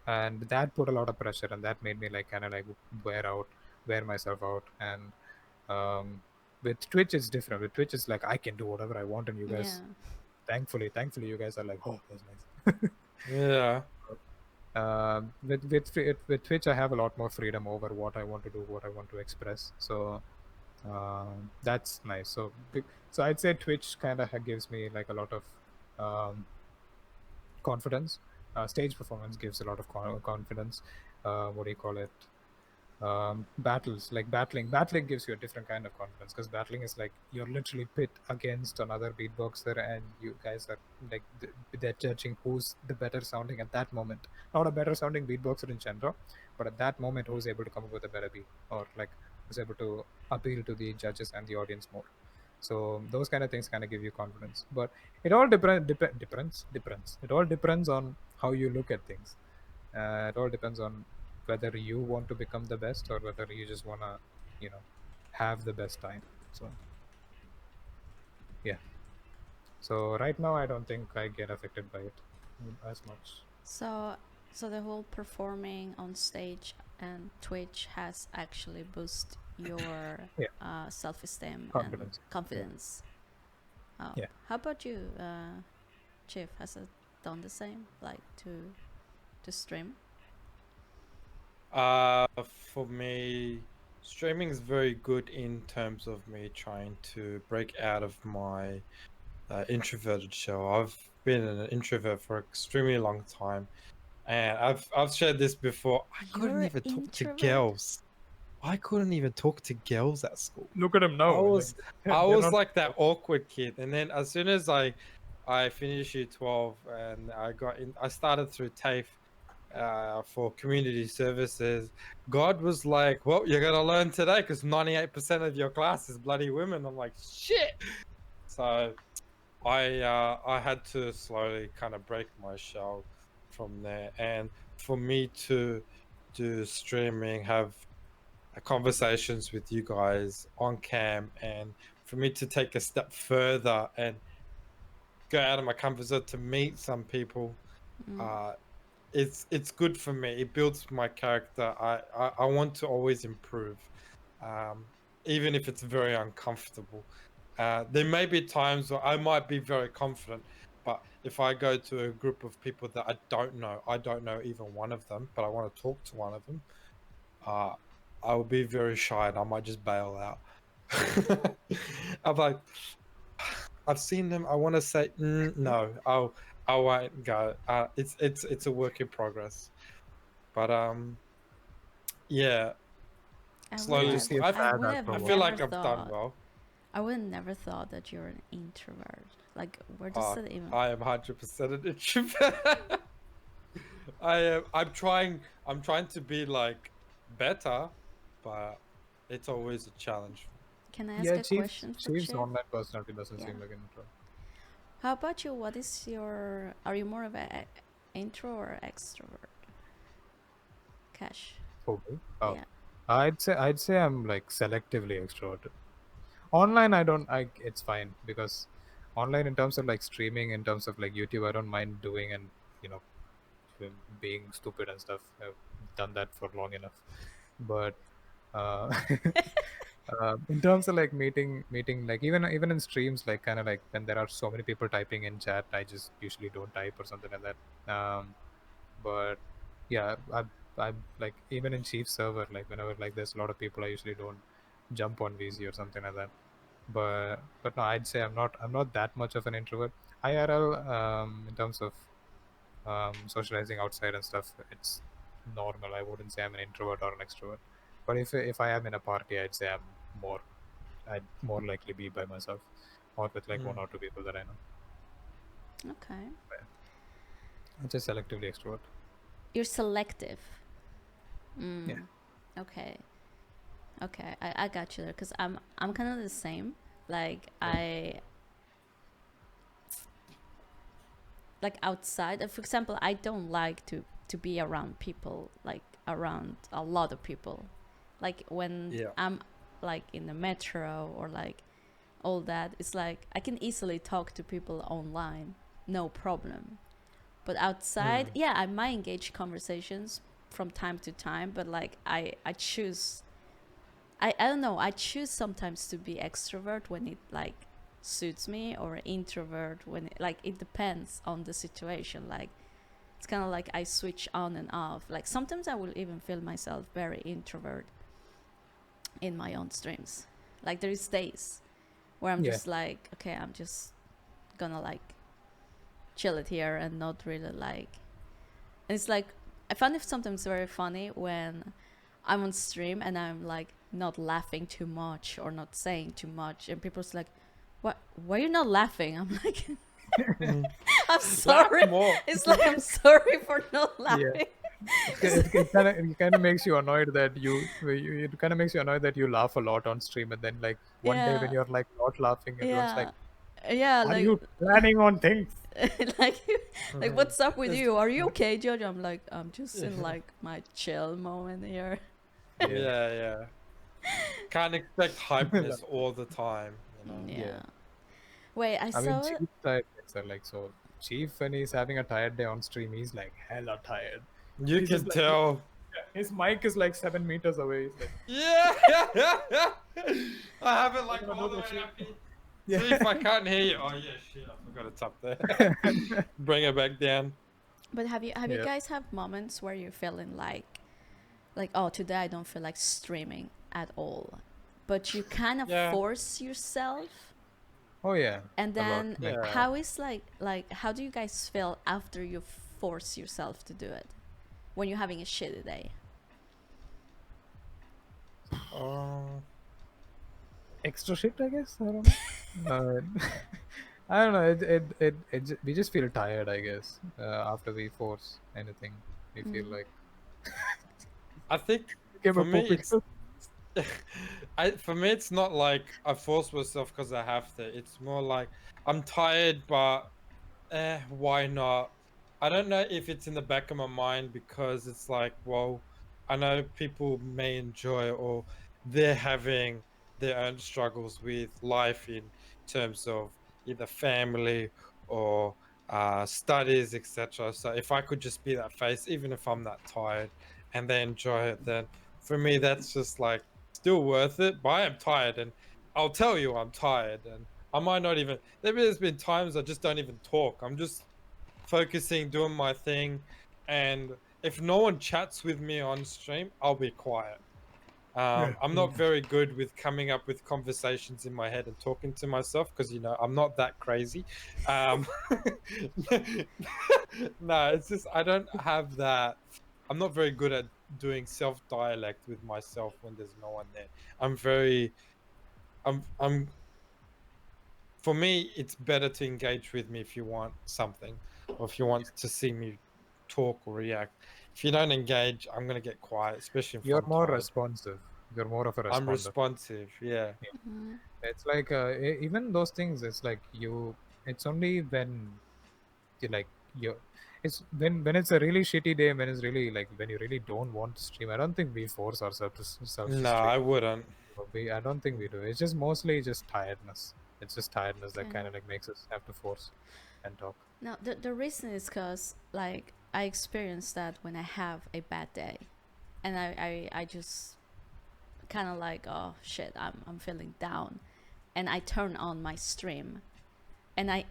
And that put a lot of pressure, and that made me like kind of like wear myself out. And with Twitch it's different. With Twitch it's like I can do whatever I want, and you guys, thankfully you guys are like, oh, that's nice. Yeah. With Twitch I have a lot more freedom over what I want to do, what I want to express. So that's nice. So I'd say Twitch kind of gives me like a lot of confidence. Stage performance gives a lot of confidence. What do you call it? Battles, like battling gives you a different kind of confidence, because battling is like you're literally pit against another beatboxer, and you guys are like they're judging who's the better sounding at that moment. Not a better sounding beatboxer in general, but at that moment who's able to come up with a better beat, or like who's able to appeal to the judges and the audience more. So those kind of things kind of give you confidence. But it all depends. It all depends on how you look at things. It all depends on whether you want to become the best, or whether you just want to, you know, have the best time. So yeah. So right now I don't think I get affected by it as much. so the whole performing on stage and Twitch has actually boosted your Yeah. self-esteem Confidence. and confidence. Yeah. How about you, Chief? Has it done the same, like to stream? For me, streaming is very good in terms of me trying to break out of my introverted shell. I've been an introvert for an extremely long time, and I've shared this before. I couldn't You're even talk to introvert? girls. I couldn't even talk to girls at school. Look at him now. I was not... like that awkward kid, and then as soon as I finished year 12 and I started through TAFE for community services. God was like, "Well, you're gonna learn today because 98% of your class is bloody women." I'm like, "Shit!" So I had to slowly kind of break my shell from there, and for me to do streaming, have conversations with you guys on cam, and for me to take a step further and go out of my comfort zone to meet some people, it's good for me. It builds my character. I want to always improve, even if it's very uncomfortable. There may be times where I might be very confident, but if I go to a group of people that I don't know even one of them, but I want to talk to one of them, I will be very shy and I might just bail out. I'm like, I've seen them. I want to say no. I won't go. It's a work in progress, but yeah. Slowly, just see a I fad would have I afterwards. feel never like I've done thought. well. I would have never thought that you're an introvert. Like, where does it even? I am 100% an introvert. I am. I'm trying. I'm trying to be like better, but it's always a challenge. Can I ask Yeah, a question for Chief's Chief? online personality doesn't Yeah. seem like an intro. How about you? What is your? Are you more of an intro or extrovert? Cash. For me? Oh. Yeah. I'd say I'm like selectively extroverted. Online it's fine, because online in terms of like streaming, in terms of like YouTube, I don't mind doing, and you know, being stupid and stuff. I've done that for long enough. But uh, in terms of like meeting like even in streams, like kind of like when there are so many people typing in chat, I just usually don't type or something like that. But yeah, I like even in Chief server, like whenever like there's a lot of people, I usually don't jump on VC or something like that. But no, I'd say I'm not that much of an introvert. IRL, in terms of socializing outside and stuff, it's normal. I wouldn't say I'm an introvert or an extrovert. But if I am in a party, I'd say more I'd more likely be by myself or with like one or two people that I know. Okay. I'd say selectively extrovert. You're selective. Yeah. Okay. Okay, I got you there because I'm kind of the same. Like like outside. For example, I don't like to be around people, like around a lot of people. Like when I'm like in the metro or like all that, it's like I can easily talk to people online, no problem. But outside, yeah, I might engage conversations from time to time, but like I choose I don't know, I choose sometimes to be extrovert when it like suits me, or introvert when it, like it depends on the situation. Like it's kind of like I switch on and off. Like sometimes I will even feel myself very introvert in my own streams. Like there is days where I'm just like, okay, I'm just gonna like chill it here and not really like. And it's like I find it sometimes very funny when I'm on stream and I'm like not laughing too much or not saying too much, and people's like, "What? Why are you not laughing?" I'm like, "I'm sorry." It's like I'm sorry for not laughing. It kind of makes you annoyed that it kind of makes you annoyed that you laugh a lot on stream, and then like one day when you're like not laughing, everyone's like, yeah, "Are like you planning on things?" like like what's up with you? Are you okay, Jojo? I'm like, I'm just in like my chill moment here. Yeah. Can't expect hypeness all the time, you know. Yeah. Wait, I I mean, saw. Chief tired days are like so. Chief, when he's having a tired day on stream, he's like hella tired. You He's can just like, tell. his mic is like 7 meters away. He's like, Yeah. I have it like all the way up here. See if I can't hear you. Oh yeah, shit! I forgot it's up there. Bring it back down. But have you guys have moments where you're feeling like oh, today I don't feel like streaming at all, but you kind of force yourself? oh yeah. And then Yeah. how is like how do you guys feel after you force yourself to do it when you're having a shitty day? Extra shit, I guess. I don't know. I don't know. We just feel tired, I guess. After we force anything, we feel like. I think for me it's not like I force myself because I have to. It's more like I'm tired, but why not? I don't know if it's in the back of my mind because it's like, well, I know people may enjoy or they're having their own struggles with life in terms of either family or studies, etc. So if I could just be that face, even if I'm that tired, and they enjoy it, then for me that's just like still worth it. But I am tired, and I'll tell you I'm tired, and I might not even. There's been times I just don't even talk. I'm just focusing, doing my thing, and if no one chats with me on stream, I'll be quiet. I'm not very good with coming up with conversations in my head and talking to myself because I'm not that crazy. No, it's just I don't have that. I'm not very good at doing self dialect with myself when there's no one there. I'm for me, it's better to engage with me if you want something, or if you want to see me talk or react. If you don't engage, I'm gonna get quiet, especially if You're I'm more tired. responsive. You're more of a responder. I'm responsive, yeah. It's like even those things. It's like you. It's only when you like you. It's when it's a really shitty day. When it's really like when you really don't want to stream. I don't think we force ourselves to No, stream. I wouldn't. I don't think we do. It's just mostly just tiredness. It's just tiredness that kind of like makes us have to force and talk. Now the reason is because like I experience that when I have a bad day, and I just kind of like, oh shit, I'm feeling down, and I turn on my stream, and I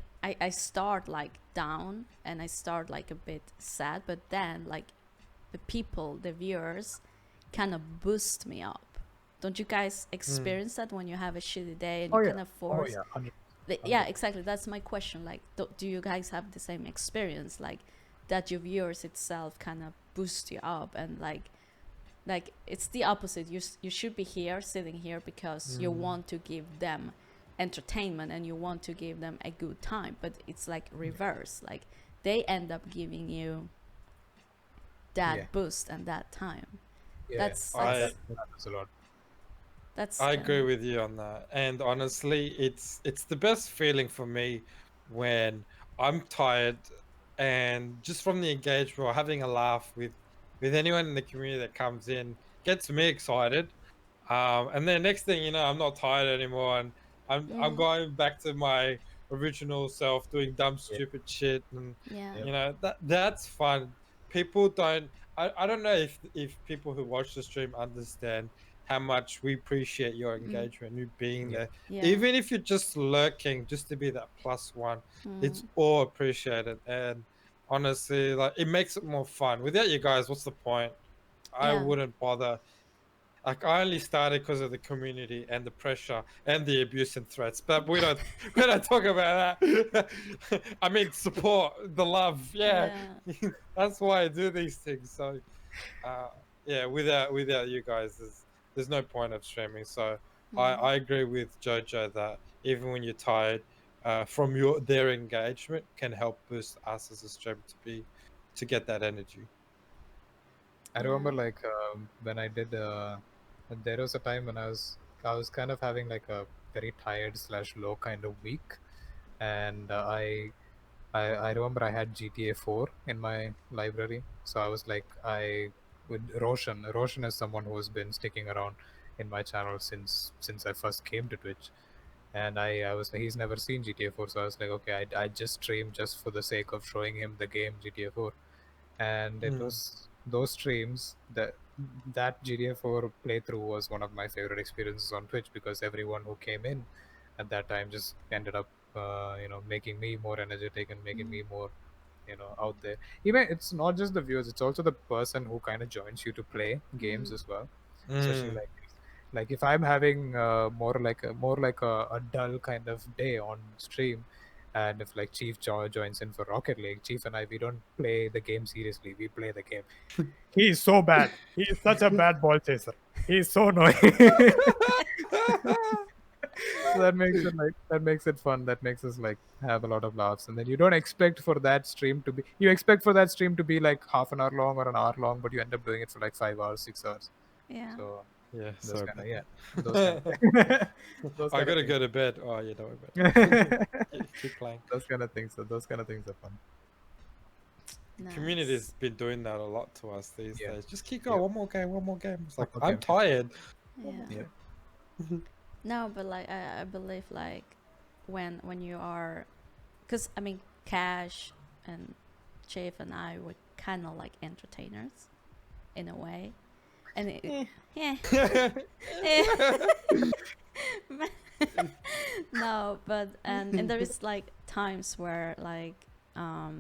start like down, and I start like a bit sad, but then like the people, the viewers, kind of boost me up. Don't you guys experience that when you have a shitty day and you kind of force? Oh, yeah. 100%. Yeah, exactly. That's my question. Like, do you guys have the same experience? Like, that your viewers itself kind of boost you up, and like it's the opposite. You should be here, sitting here, because you want to give them entertainment and you want to give them a good time. But it's like reverse. Like, they end up giving you that boost and that time. That's I happens a lot. agree with you on that. And honestly, it's the best feeling for me when I'm tired and just from the engagement or having a laugh with anyone in the community that comes in gets me excited. And then next thing you know, I'm not tired anymore, and I'm going back to my original self, doing dumb, stupid shit, and Yeah. you know that's fun. People don't. I don't know if people who watch the stream understand how much we appreciate your engagement, you being there, even if you're just lurking, just to be that plus one. It's all appreciated, and honestly, like it makes it more fun. Without you guys, what's the point? I wouldn't bother. Like I only started because of the community and the pressure and the abuse and threats, but we don't talk about that. I mean support, the love, that's why I do these things. So, without you guys, there's no point of streaming. So I agree with Jojo that even when you're tired, from their engagement can help boost us as a streamer to get that energy. I remember like when I did. There was a time when I was kind of having like a very tired / low kind of week, and I remember I had GTA 4 in my library, so I was like with Roshan. Roshan is someone who has been sticking around in my channel since I first came to Twitch, and I was like, he's never seen GTA 4, so I was like, okay, I just stream just for the sake of showing him the game GTA 4, and it was those streams that GTA 4 playthrough was one of my favorite experiences on Twitch, because everyone who came in at that time just ended up making me more energetic and making me more out there. Even it's not just the viewers, it's also the person who kind of joins you to play games as well, especially like if I'm having more like a dull kind of day on stream, and if like Chief joins in for Rocket League, Chief and I, we don't play the game seriously, we play the game. He is so bad, he is such a bad ball chaser, he is so annoying. So that makes it fun, that makes us like have a lot of laughs, and then you don't expect for that stream to be, you expect for that stream to be like half an hour long or an hour long, but you end up doing it for like 5 hours, 6 hours. So those kind of I gotta go to bed. Oh, you know about keep playing. Those kind of things are fun. Nice. Community's been doing that a lot to us these days. Just keep going, one more game. It's like I'm tired. No, but like I believe like when you are, because I mean Cash and Chief and I were kind of like entertainers in a way, and no, but and there is like times where like I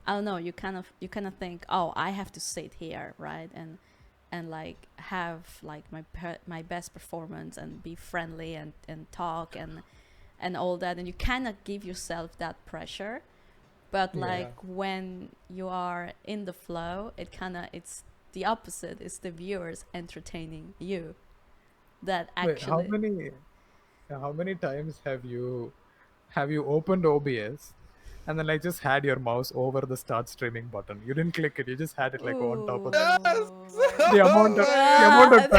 don't know, you kind of think, oh, I have to sit here, right, and like have like my best performance and be friendly and talk and all that, and you kind of give yourself that pressure. But like when you are in the flow, it's the opposite. It's the viewers entertaining you that actually. Wait, how many times have you opened OBS and then like just had your mouse over the start streaming button? You didn't click it, you just had it like on top of the amount of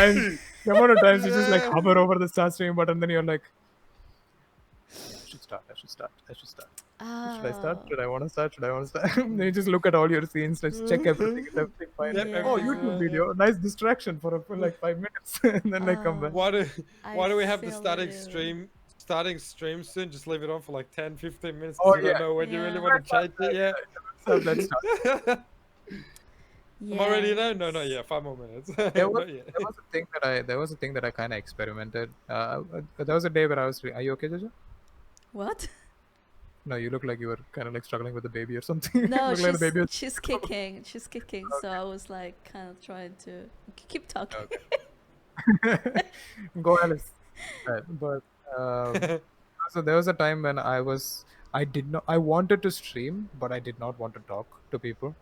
times you just like hover over the start streaming button, then you're like, I should start. Should I start? Should I want to start? Then you just look at all your scenes, let's check everything. Is everything fine? Oh, YouTube video, nice distraction for like 5 minutes, and then like come back. Why do we have the starting stream soon? Just leave it on for like 10-15 minutes. You don't know when you really want to change it. So let's start. I'm already there? No, not yet. 5 more minutes. There was a thing that I kind of experimented. There was a day where I was. Are you okay, Jojo? What? No, you look like you were kind of like struggling with the baby or something. No, Look like the baby was. she's kicking. She's kicking. So I was like kind of trying to keep talking. Okay. Go, Alice. Right. But so there was a time when I wanted to stream, but I did not want to talk to people.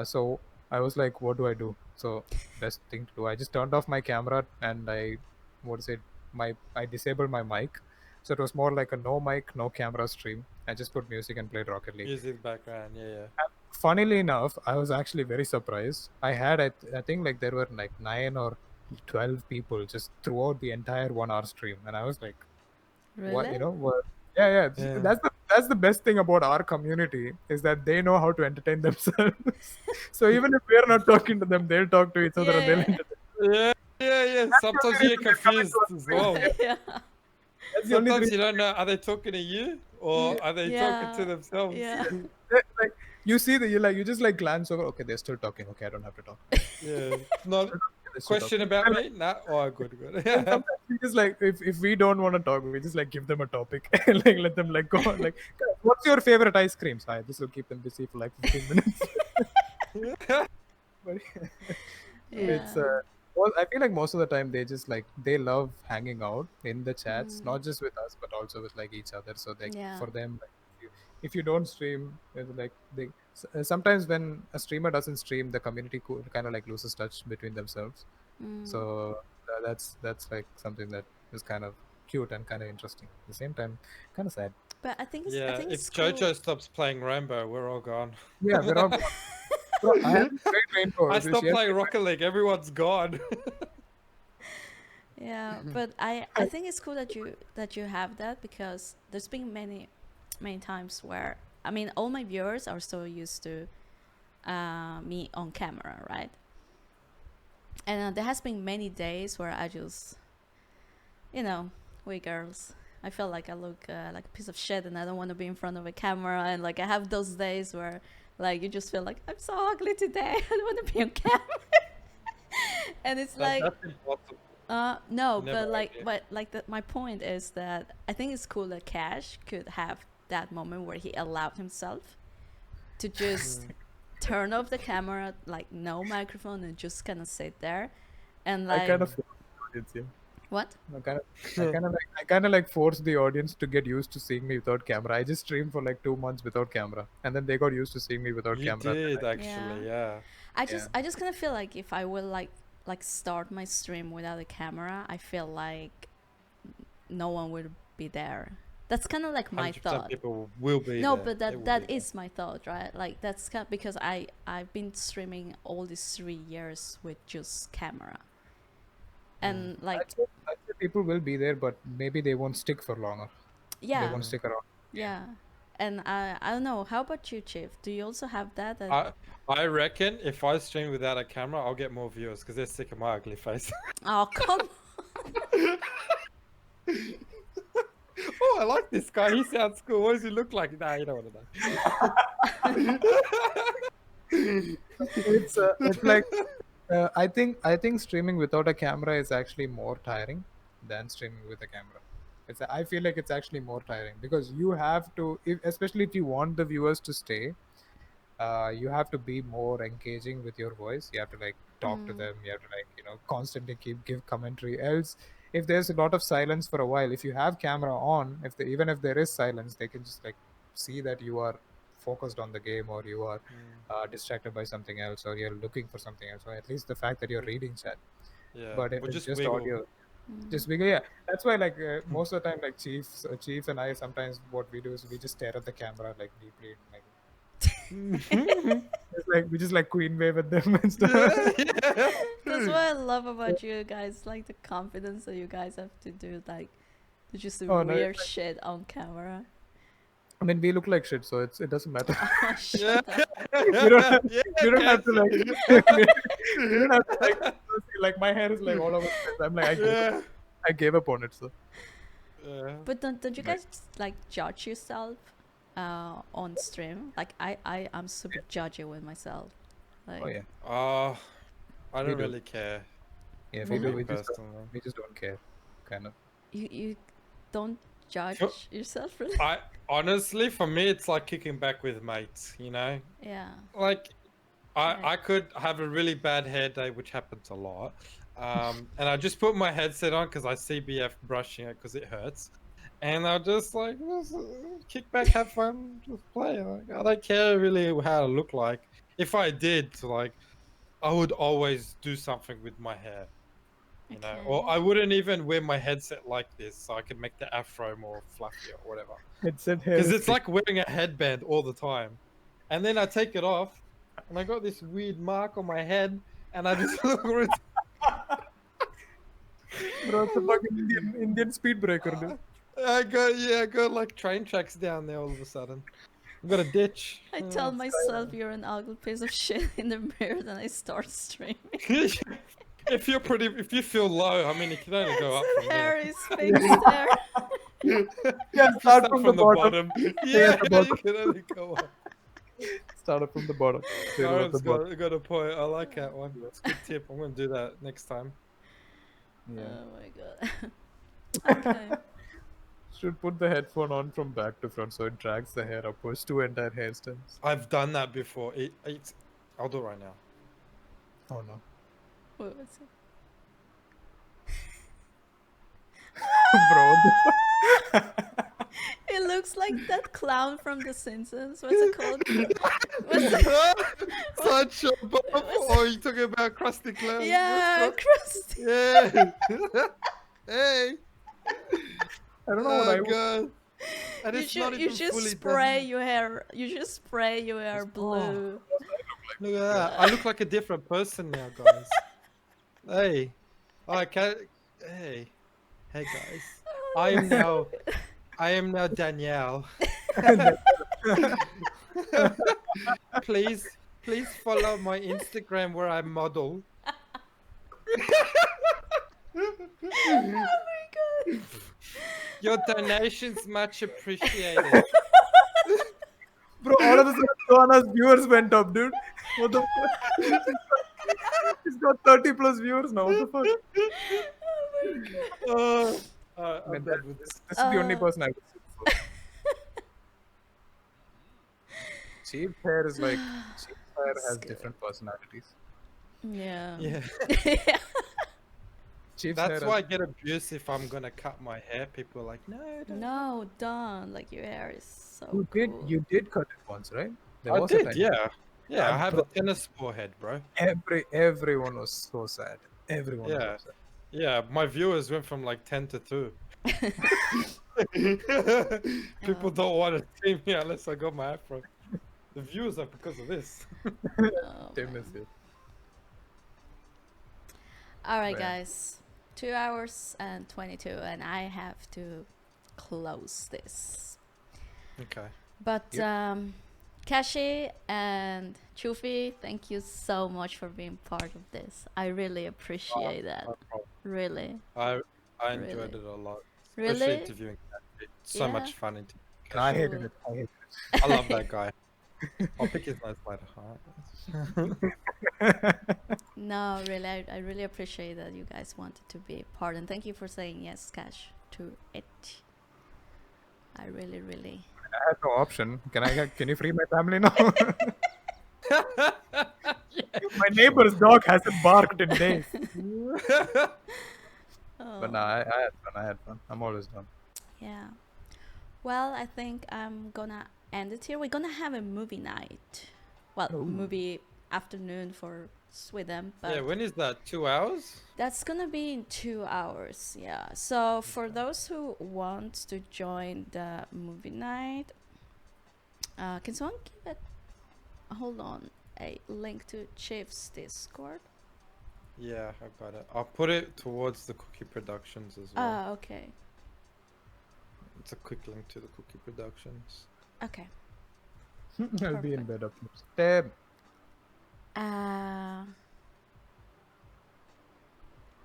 So I was like, what do I do? So best thing to do, I just turned off my camera and I disabled my mic. So it was more like a no mic, no camera stream. I just put music and played Rocket League. Music background, yeah. Funnily enough, I was actually very surprised. I think like there were like 9 or 12 people just throughout the entire 1 hour stream, and I was like, Really? what? Yeah. Yeah. That's the best thing about our community is that they know how to entertain themselves. So even if we're not talking to them, they'll talk to each other and they'll Yeah. entertain. Yeah. Sometimes the you get reason they're coming confused to us. as well. Yeah. That's the only Sometimes reason. you don't know, are they talking to you or are they talking to themselves? Yeah. Like you see that you just like glance over. Okay, they're still talking. Okay, I don't have to talk. Yeah. Not They're still question talking. about And, me? Nah. Oh, good. and sometimes we just like if we don't want to talk, we just like give them a topic and like let them like go on. Like, "Guys, what's your favorite ice cream?" So this will keep them busy for like 15 minutes. But it's Yeah. well, I feel like most of the time they love hanging out in the chats, Mm. not just with us but also with like each other. So like Yeah. for them, like if you don't stream, it's like sometimes when a streamer doesn't stream, the community kind of like loses touch between themselves. Mm. So that's like something that is kind of cute and kind of interesting at the same time, kind of sad. But I think Yeah, it's if cool. JoJo stops playing Rainbow, we're all gone. Yeah, we're all. Bro, I haven't played Rainbow. I She stopped has playing been Rocket League, everyone's gone. Yeah, but I think it's cool that you have that, because there's been many times where, I mean, all my viewers are so used to me on camera, right? And there has been many days where I just, we girls, I feel like I look like a piece of shit and I don't want to be in front of a camera, and like I have those days where like you just feel like I'm so ugly today, I don't want to be on camera. And it's like That's impossible. no, Never but my point is that I think it's cool that Cash could have that moment where he allowed himself to just turn off the camera, like no microphone, and just kind of sit there, and like I kind of yeah. what? I kind of like force the audience to get used to seeing me without camera. I just streamed for like 2 months without camera, and then they got used to seeing me without You camera. did actually, yeah. I just kind of feel like if I will like start my stream without a camera, I feel like no one will be there. That's kind of like my 100% thought. people will be No, there. but They will that be is my thought, right? Like that's because I've been streaming all these 3 years with just camera, and like I'd say people will be there, but maybe they won't stick for longer. They yeah, won't stick around. yeah. And I don't know. How about you, Chief? Do you also have that? there. I reckon if I stream without a camera, I'll get more viewers because they're sick of my ugly face. Oh, come Oh, I like this guy. He sounds cool. What does he look like? Nah, you don't want to know. It's like I think streaming without a camera is actually more tiring than streaming with a camera. I feel like it's actually more tiring because you have to, especially if you want the viewers to stay, you have to be more engaging with your voice. You have to like talk to them. You have to like constantly give commentary. Else, if there's a lot of silence for a while, if you have camera on, even if there is silence, they can just like see that you are focused on the game, or you are distracted by something else, or you're looking for something else, or at least the fact that you're reading chat. Yeah. But if Or it's just just wiggle. audio, just bigger, yeah. That's why like most of the time, like Chief and I, sometimes what we do is we just stare at the camera like deeply, like it's like we just like queen wave at them and stuff. That's what I love about you guys, like the confidence that you guys have to do, like to just do Oh, no, weird shit on camera. I mean, we look like shit, so it doesn't matter. Oh, shut up. You don't have, Yeah, you don't have to like, Cassie. you don't have to like my hair is like all over the place. I'm like I gave up on it. So Yeah. But don't you guys like judge yourself on stream? Like I'm super judgy with myself. Like, oh yeah, I We don't do. really care. yeah. For We do. me We just Personally. don't care, kind of. you don't judge yourself, really? I honestly, for me, it's like kicking back with mates. You know, Yeah. like Right. I could have a really bad hair day, which happens a lot. And I just put my headset on because I CBF brushing it because it hurts. And I'll just like kick back, have fun, just play. Like I don't care really how I look like. If I did, like I would always do something with my hair, you know, or Okay. I wouldn't even wear my headset like this so I can make the afro more fluffy or whatever. Headset hair Because is it's like wearing a headband all the time. And then I take it off and I got this weird mark on my head and I just look bro, it's a fucking Indian speed breaker, dude. I got like train tracks down there all of a sudden. I got a ditch. I tell myself you're an ugly piece of shit in the mirror, then I start streaming. if you feel low, I mean, you can only go up from there. Harry's fixed there. Yeah, start from the bottom. Yeah, the bottom. you can only go up. Start up from the bottom. Say what Aaron's the bottom. got a point. I like that one. It's a good tip. I'm gonna do that next time. Yeah. Oh my god. Okay. Should put the headphone on from back to front so it drags the hair upwards to entire hairstyles. I've done that before. I'll do it right now. Oh no. What was it? Bro. It looks like that clown from The Simpsons. What's it called? What's it? Sideshow Bob? Or are you talking about Krusty Clown? Yeah, Krusty. Yeah. Hey. I don't know what I would. God. And You it's not should, even you should fully spray done. your hair. You should spray your hair blue. Look at that. I look like a different person now, guys. Hey. Hey. Hey, guys. I am now Danielle. please follow my Instagram where I model. Oh my god. Your donations much appreciated. Bro, all of a sudden, Joanna's viewers went up, dude. What the fuck? He's got 30 plus viewers now. What the fuck? Oh my god. I'm done with this. This is the only person I would see. Cheap hair is like cheap hair has Good. different personalities. Yeah. Yeah. Cheap That's hair why I get abused if I'm gonna cut my hair. People are like, no, don't. No, don't. Like your hair is so cool. you did cut it once, right? There I was a did, time. yeah. Yeah, I have a bro. tennis forehead, bro. Everyone was so sad. Everyone Yeah. was so sad. Yeah, my viewers went from like 10 to 2. People don't want to see me unless I got my afro. The views are because of this. Oh, They man. miss you. All right, Man. guys. 2 hours and 22, and I have to close this. Okay. But Kashi and Chufi, thank you so much for being part of this. I really appreciate that. No problem. Really. I enjoyed Really? it a lot. Especially Really? interviewing Cassie. It's so Yeah. much fun interviewing. I hated Cool. it. I hated I love that guy. I'll pick his nose later. Alright. No, really, I really appreciate that you guys wanted to be a part, and thank you for saying yes, Cash, to it. I really, really. I had no option. Can you free my family now? My neighbor's dog hasn't barked in days. Oh, But no, I had fun. I had fun. I'm always done. yeah. Well, I think I'm gonna end it here. We're gonna have a movie night. Well, Ooh. movie afternoon for Sweden, but Yeah, when is that? 2 hours? that's gonna be in 2 hours. Yeah. So for those who want to join the movie night, can someone give it? Hold on, a link to Chief's Discord. Yeah, I got it. I'll put it towards the Cookie Productions as well. Ah, okay, It's a quick link to the Cookie Productions. okay. I'll be in Perfect. bed up. Stab.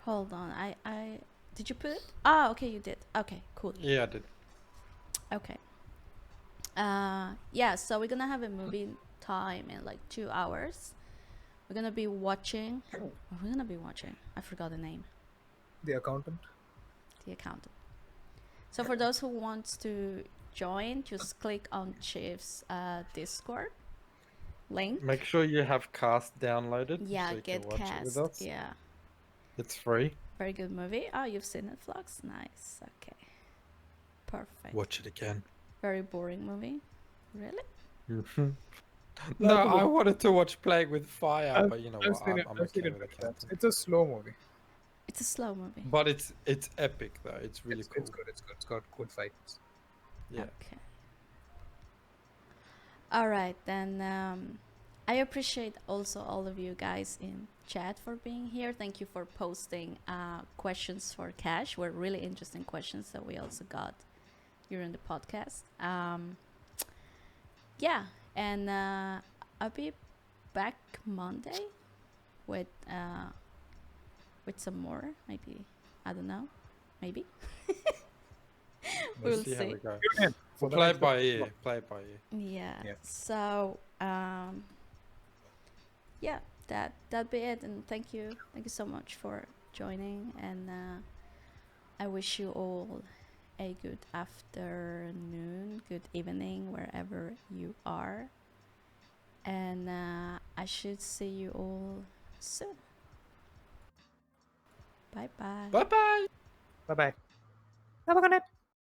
Hold on. I did you put it? Ah, okay, you did. Okay, cool. Yeah, I did. Okay. Yeah, so we're gonna have a movie time in like 2 hours. We're gonna be watching. What we're gonna be watching? I forgot the name. The accountant. The accountant. So for those who want to join, just click on Chief's Discord link. Make sure you have Cast downloaded Yeah, so you get can watch it with cast. us. Yeah, It's free. very good movie. Oh, you've seen it, Flux? Nice. Okay, perfect. Watch it again. Very boring movie. Really? No, I wanted to watch Playing with Fire, I've- but you know I've what? seen it- I'm I've seen okay it with many accounting. times. It's a slow movie. It's a slow movie. But it's epic though. It's really cool. It's good. It's good. It's got good fights. Yeah. Okay. All right, then I appreciate also all of you guys in chat for being here. Thank you for posting questions for Cash. Were really interesting questions that we also got during the podcast. Yeah, and I'll be back Monday with some more. Maybe, I don't know. Maybe. We'll see how see. we go. For the Play next it by episode. ear. Play it by ear. Yeah. Yeah. So yeah, that'd be it. And thank you so much for joining. And I wish you all a good afternoon, good evening, wherever you are. And I should see you all soon. Bye bye. Bye bye. Bye bye. Have a good night.